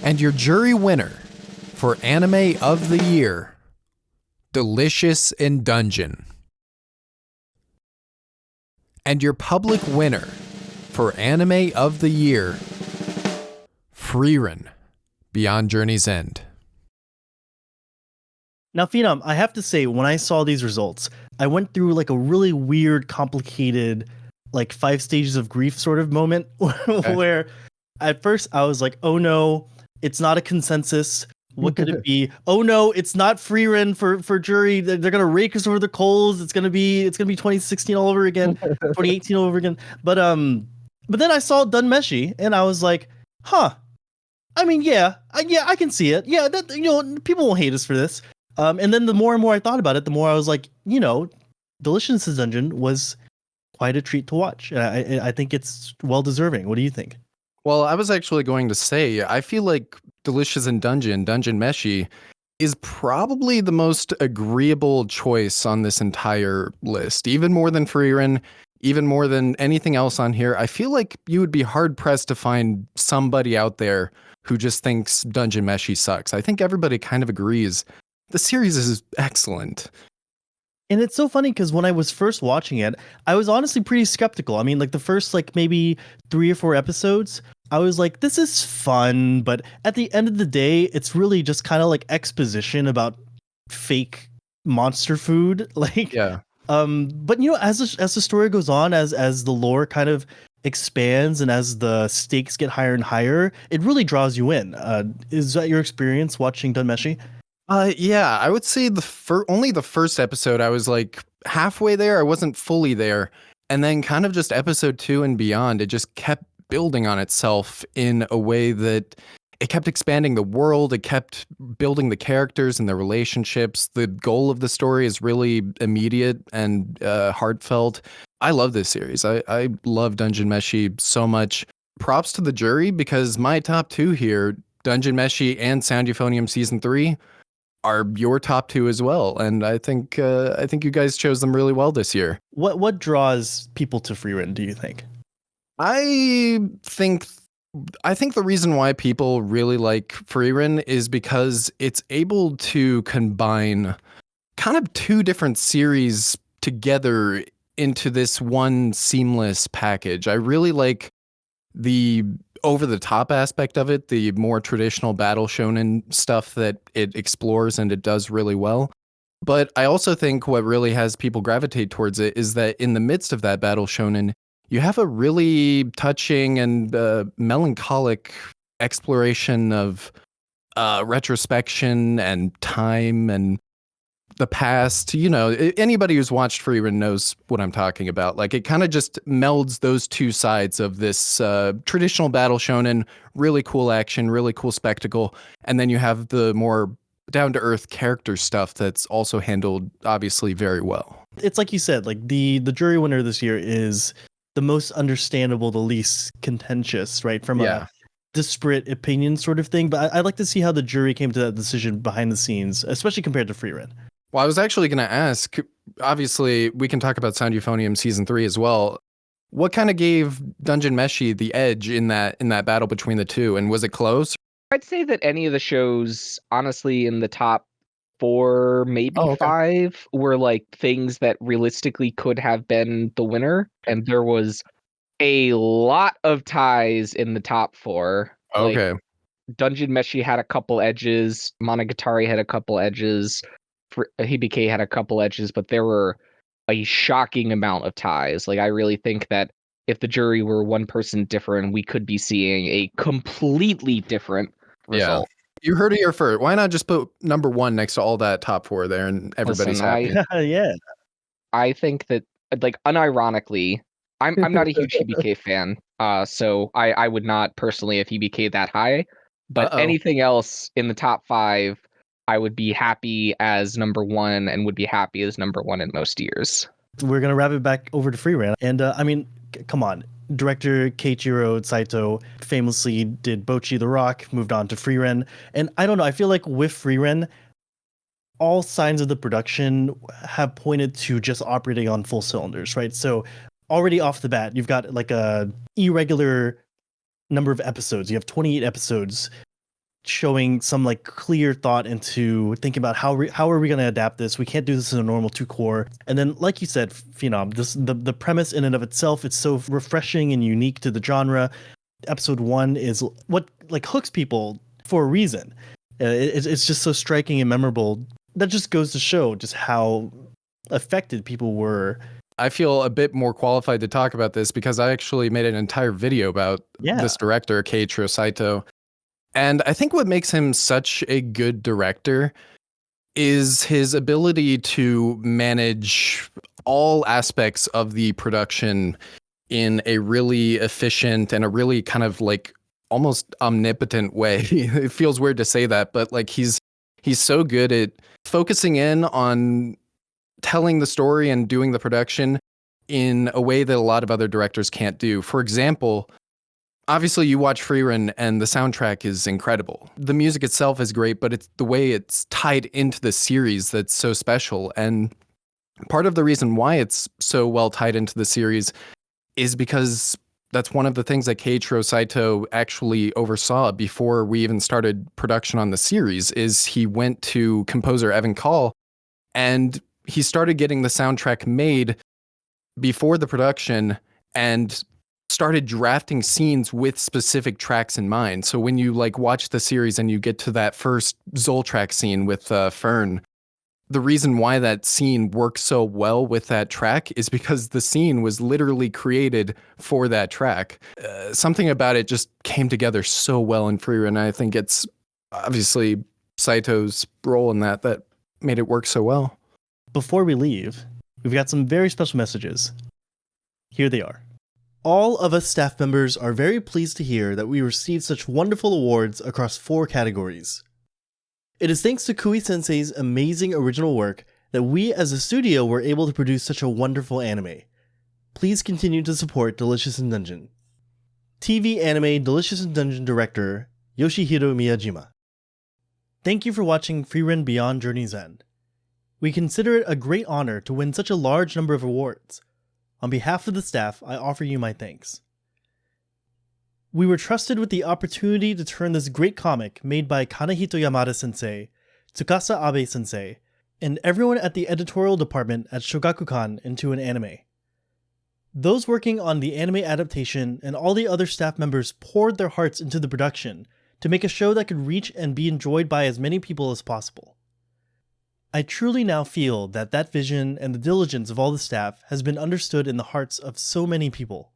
And your jury winner for Anime of the Year, Delicious in Dungeon. And your public winner for Anime of the Year, Frieren, Beyond Journey's End. Now, Phenom, I have to say, when I saw these results, I went through like a really weird, complicated, like 5 stages of grief sort of moment where at first I was like, oh no, it's not a consensus. What could it be? Oh no, it's not Frieren for jury. They're gonna rake us over the coals. It's gonna be 2016 all over again, 2018 all over again. But then I saw Dunmeshi and I was like, huh. I mean, I can see it. Yeah, that, people won't hate us for this. And then the more and more I thought about it, the more I was like, Delicious Dungeon was quite a treat to watch. I think it's well deserving. What do you think? Well, I was actually going to say, I feel like Delicious in Dungeon Meshi, is probably the most agreeable choice on this entire list. Even more than Frieren, even more than anything else on here. I feel like you would be hard pressed to find somebody out there who just thinks Dungeon Meshi sucks. I think everybody kind of agrees. The series is excellent. And it's so funny because when I was first watching it, I was honestly pretty skeptical. I mean, like the first maybe 3 or 4 episodes, I was like, this is fun. But at the end of the day, it's really just kind of like exposition about fake monster food. Yeah. But as the story goes on, as the lore kind of expands and as the stakes get higher and higher, it really draws you in. Is that your experience watching Dunmeshi? Yeah, I would say only the first episode I was like halfway there. I wasn't fully there. And then kind of just episode 2 and beyond, it just kept building on itself in a way that it kept expanding the world. It kept building the characters and their relationships. The goal of the story is really immediate and heartfelt. I love this series. I love Dungeon Meshi so much. Props to the jury, because my top 2 here, Dungeon Meshi and Sound Euphonium Season 3, are your top 2 as well, and I think you guys chose them really well this year. What draws people to Frieren, do you think? I think the reason why people really like Frieren is because it's able to combine kind of 2 different series together into this one seamless package. I really like the over-the-top aspect of it, the more traditional battle shonen stuff that it explores and it does really well. But I also think what really has people gravitate towards it is that in the midst of that battle shonen, you have a really touching and melancholic exploration of retrospection and time and the past. Anybody who's watched Frieren knows what I'm talking about. Like, it kind of just melds those 2 sides of this traditional battle shonen, really cool action, really cool spectacle, and then you have the more down-to-earth character stuff that's also handled obviously very well. It's like you said, like the jury winner this year is the most understandable, the least contentious, right? From a disparate opinion sort of thing. But I'd like to see how the jury came to that decision behind the scenes, especially compared to Frieren. Well, I was actually going to ask, obviously, we can talk about Sound Euphonium Season 3 as well. What kind of gave Dungeon Meshi the edge in that battle between the 2, and was it close? I'd say that any of the shows, honestly, in the top 4, maybe 5, were like things that realistically could have been the winner, and there was a lot of ties in the top 4. Okay. Dungeon Meshi had a couple edges, Monogatari had a couple edges, Hibike had a couple edges, but there were a shocking amount of ties. Like, I really think that if the jury were one person different, we could be seeing a completely different result. Yeah. You heard it here first. Why not just put number 1 next to all that top 4 there and everybody's happy? Yeah. I think that, like, unironically, I'm not a huge Hibike fan, so I would not personally have Hibike that high, but anything else in the top 5, I would be happy as number 1 and would be happy as number 1 in most years. We're going to wrap it back over to Free Ren. And I mean, come on. Director Keiichiro Saito famously did Bocchi the Rock, moved on to Free Ren. And I don't know, I feel like with Free Ren, all signs of the production have pointed to just operating on full cylinders, right? So already off the bat, you've got like a irregular number of episodes. You have 28 episodes showing some like clear thought into thinking about how are we going to adapt this. We can't do this in a normal 2-core. And then, like you said, Phenom, the premise in and of itself, it's so refreshing and unique to the genre. Episode 1 is what like hooks people for a reason. It's just so striking and memorable. That just goes to show just how affected people were. I feel a bit more qualified to talk about this because I actually made an entire video about this director, Keiichiro Saito. And I think what makes him such a good director is his ability to manage all aspects of the production in a really efficient and a really kind of like almost omnipotent way. It feels weird to say that, but like he's so good at focusing in on telling the story and doing the production in a way that a lot of other directors can't do. For example, obviously you watch Free Ren and the soundtrack is incredible. The music itself is great, but it's the way it's tied into the series that's so special. And part of the reason why it's so well tied into the series is because that's one of the things that Keiichiro Saito actually oversaw before we even started production on the series. Is he went to composer Evan Call and he started getting the soundtrack made before the production and started drafting scenes with specific tracks in mind. So when you like watch the series and you get to that first Zoltrack scene with Fern, the reason why that scene works so well with that track is because the scene was literally created for that track. Something about it just came together so well in Free Ren. I think it's obviously Saito's role in that made it work so well. Before we leave, we've got some very special messages. Here they are. All of us staff members are very pleased to hear that we received such wonderful awards across 4 categories. It is thanks to Kui-sensei's amazing original work that we as a studio were able to produce such a wonderful anime. Please continue to support Delicious in Dungeon. TV anime Delicious in Dungeon director Yoshihiro Miyajima. Thank you for watching Free Ren Beyond Journey's End. We consider it a great honor to win such a large number of awards. On behalf of the staff, I offer you my thanks. We were trusted with the opportunity to turn this great comic made by Kanehito Yamada sensei, Tsukasa Abe sensei, and everyone at the editorial department at Shogakukan into an anime. Those working on the anime adaptation and all the other staff members poured their hearts into the production to make a show that could reach and be enjoyed by as many people as possible. I truly now feel that that vision and the diligence of all the staff has been understood in the hearts of so many people.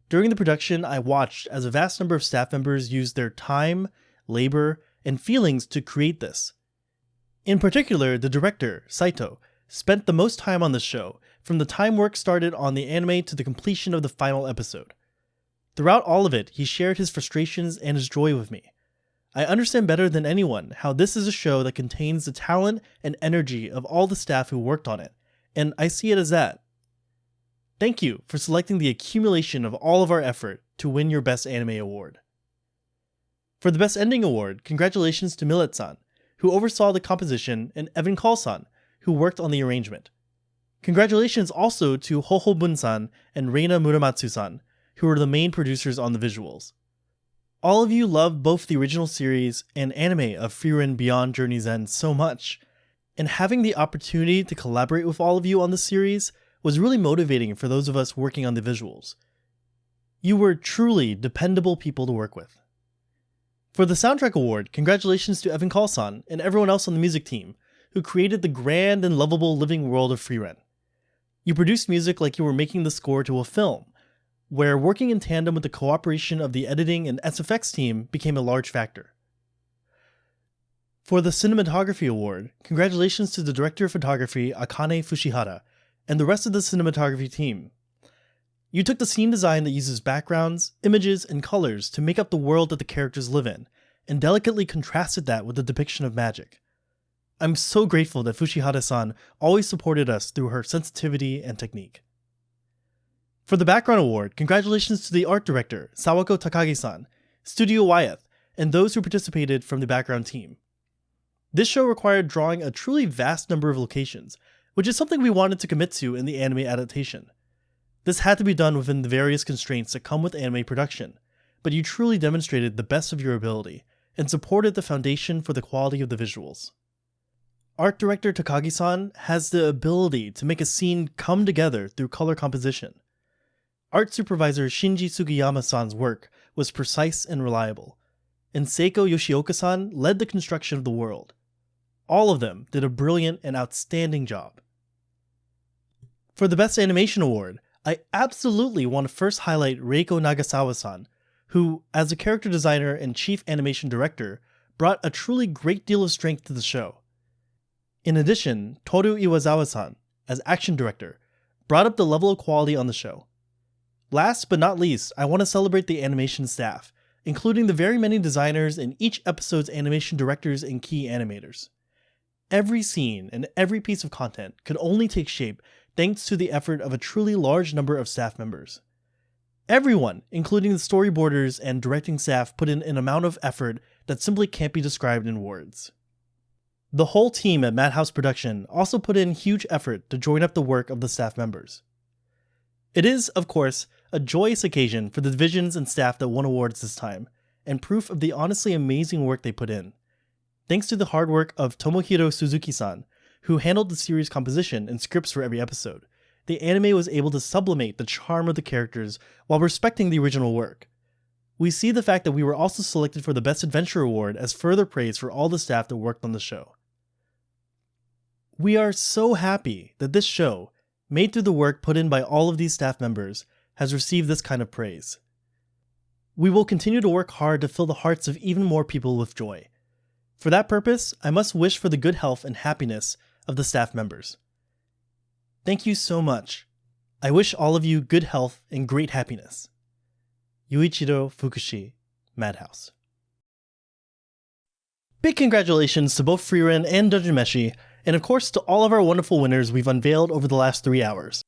During the production, I watched as a vast number of staff members used their time, labor, and feelings to create this. In particular, the director, Saito, spent the most time on the show, from the time work started on the anime to the completion of the final episode. Throughout all of it, he shared his frustrations and his joy with me. I understand better than anyone how this is a show that contains the talent and energy of all the staff who worked on it, and I see it as that. Thank you for selecting the accumulation of all of our effort to win your Best Anime Award. For the Best Ending Award, congratulations to Millet-san, who oversaw the composition, and Evan Call-san, who worked on the arrangement. Congratulations also to Hoho Bun-san and Reina Muramatsu-san, who were the main producers on the visuals. All of you loved both the original series and anime of Free Ren Beyond Journey's End so much, and having the opportunity to collaborate with all of you on the series was really motivating for those of us working on the visuals. You were truly dependable people to work with. For the Soundtrack Award, congratulations to Evan Carlson and everyone else on the music team who created the grand and lovable living world of Frieren. You produced music like you were making the score to a film, where working in tandem with the cooperation of the editing and SFX team became a large factor. For the Cinematography Award, congratulations to the director of photography Akane Fushihara and the rest of the cinematography team. You took the scene design that uses backgrounds, images, and colors to make up the world that the characters live in, and delicately contrasted that with the depiction of magic. I'm so grateful that Fushihara-san always supported us through her sensitivity and technique. For the Background Award, congratulations to the art director, Sawako Takagi-san, Studio Wyeth, and those who participated from the background team. This show required drawing a truly vast number of locations, which is something we wanted to commit to in the anime adaptation. This had to be done within the various constraints that come with anime production, but you truly demonstrated the best of your ability, and supported the foundation for the quality of the visuals. Art director Takagi-san has the ability to make a scene come together through color composition. Art supervisor Shinji Sugiyama-san's work was precise and reliable, and Seiko Yoshioka-san led the construction of the world. All of them did a brilliant and outstanding job. For the Best Animation Award, I absolutely want to first highlight Reiko Nagasawa-san, who, as a character designer and chief animation director, brought a truly great deal of strength to the show. In addition, Toru Iwazawa-san, as action director, brought up the level of quality on the show. Last but not least, I want to celebrate the animation staff, including the very many designers and each episode's animation directors and key animators. Every scene and every piece of content could only take shape thanks to the effort of a truly large number of staff members. Everyone, including the storyboarders and directing staff, put in an amount of effort that simply can't be described in words. The whole team at Madhouse Production also put in huge effort to join up the work of the staff members. It is, of course, a joyous occasion for the divisions and staff that won awards this time, and proof of the honestly amazing work they put in. Thanks to the hard work of Tomohiro Suzuki-san, who handled the series composition and scripts for every episode, the anime was able to sublimate the charm of the characters while respecting the original work. We see the fact that we were also selected for the Best Adventure Award as further praise for all the staff that worked on the show. We are so happy that this show, made through the work put in by all of these staff members, has received this kind of praise. We will continue to work hard to fill the hearts of even more people with joy. For that purpose, I must wish for the good health and happiness of the staff members. Thank you so much. I wish all of you good health and great happiness. Yuichiro Fukushi, Madhouse. Big congratulations to both Frieren and Dungeon Meshi, and of course to all of our wonderful winners we've unveiled over the last 3 hours.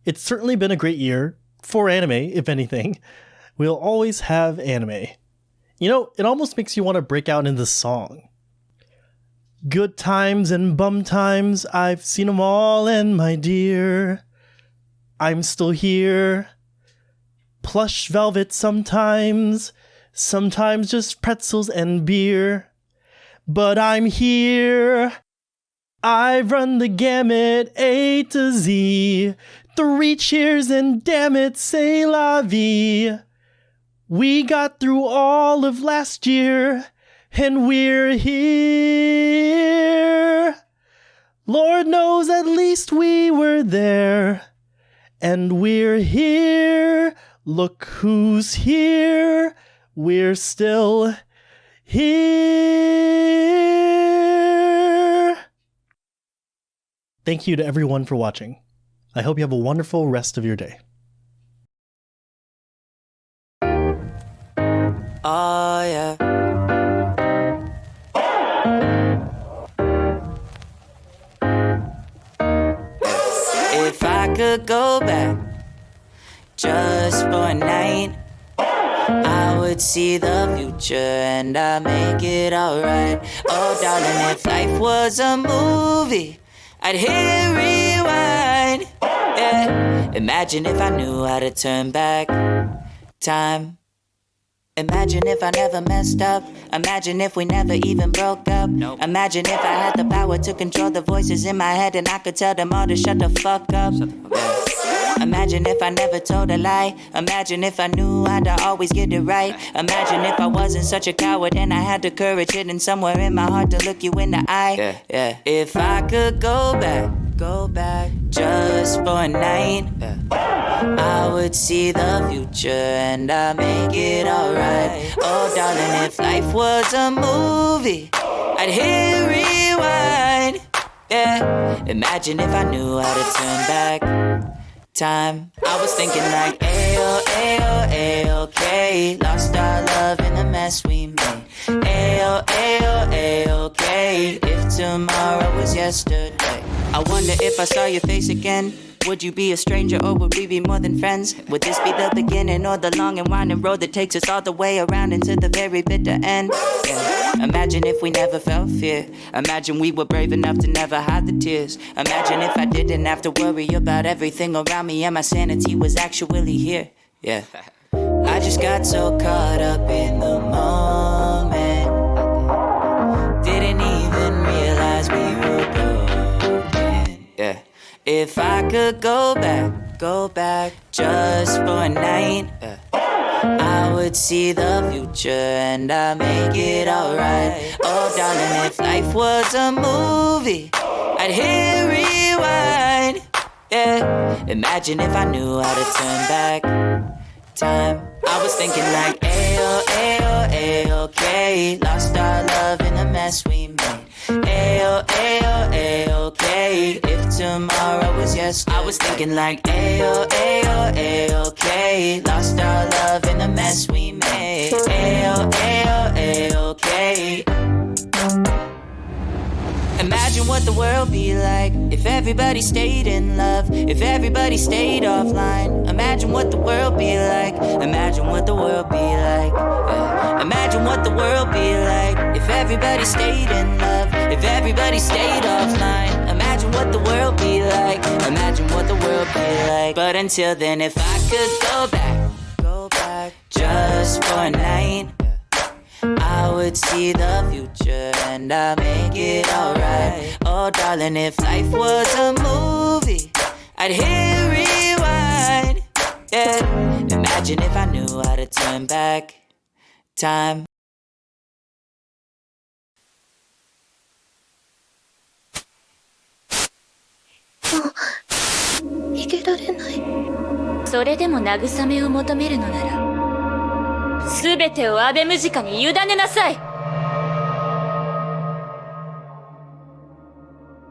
It's certainly been a great year, for anime, if anything. We'll always have anime. You know, it almost makes you want to break out into song. Good times and bum times, I've seen 'em all, and my dear, I'm still here. Plush velvet sometimes, sometimes just pretzels and beer. But I'm here. I've run the gamut, A to Z. 3 cheers and damn it, c'est la vie. We got through all of last year, and we're here. Lord knows at least we were there, and we're here. Look who's here. We're still here. Thank you to everyone for watching. I hope you have a wonderful rest of your day. Oh yeah. If I could go back just for a night, I would see the future and I'd make it alright. Oh darling, if life was a movie, I'd hit rewind. Yeah. Imagine if I knew how to turn back time. Imagine if I never messed up. Imagine if we never even broke up. Nope. Imagine if I had the power to control the voices in my head and I could tell them all to shut the fuck up. Imagine if I never told a lie. Imagine if I knew I'd always get it right. Imagine if I wasn't such a coward and I had the courage hidden somewhere in my heart to look you in the eye. Yeah. If I could go back just for a night, I would see the future and I'd make it alright. Oh darling, if life was a movie, I'd hit rewind. Yeah, imagine if I knew how to turn back time. I was thinking like ayo, ayo, ayo-okay. Lost our love in the mess we made. Ayo, ayo, ayo-okay. If tomorrow was yesterday. I wonder if I saw your face again, would you be a stranger or would we be more than friends? Would this be the beginning or the long and winding road that takes us all the way around into the very bitter end? Yeah. Imagine if we never felt fear. Imagine we were brave enough to never hide the tears. Imagine if I didn't have to worry about everything around me and my sanity was actually here. Yeah. I just got so caught up in the moment, didn't even realize we were broken. Yeah. If I could go back just for a night, I would see the future and I'd make it alright. Oh darling, if life was a movie, I'd hit rewind. Yeah, imagine if I knew how to turn back time. I was thinking like ayo, ayo, ayo-okay. Lost our love in the mess we made. Ayo, ayo, ayo-okay. If tomorrow was yesterday. I was thinking like ayo, ayo, ayo-okay. Lost our love in the mess we made. Ayo, ayo, ayo-okay. Imagine what the world be like if everybody stayed in love, if everybody stayed offline. Imagine what the world be like. Imagine what the world be like. Yeah. Imagine what the world be like if everybody stayed in love, if everybody stayed offline. Imagine what the world be like. Imagine what the world be like. But until then, if I could go back just for a night, I would see the future and I'd make it alright. Oh darling, if life was a movie, I'd hit rewind. Yeah, imagine if I knew how to turn back time. Oh, 逃げられない。それでも慰めを求めるのなら、すべてをアベムジカに委ねなさい。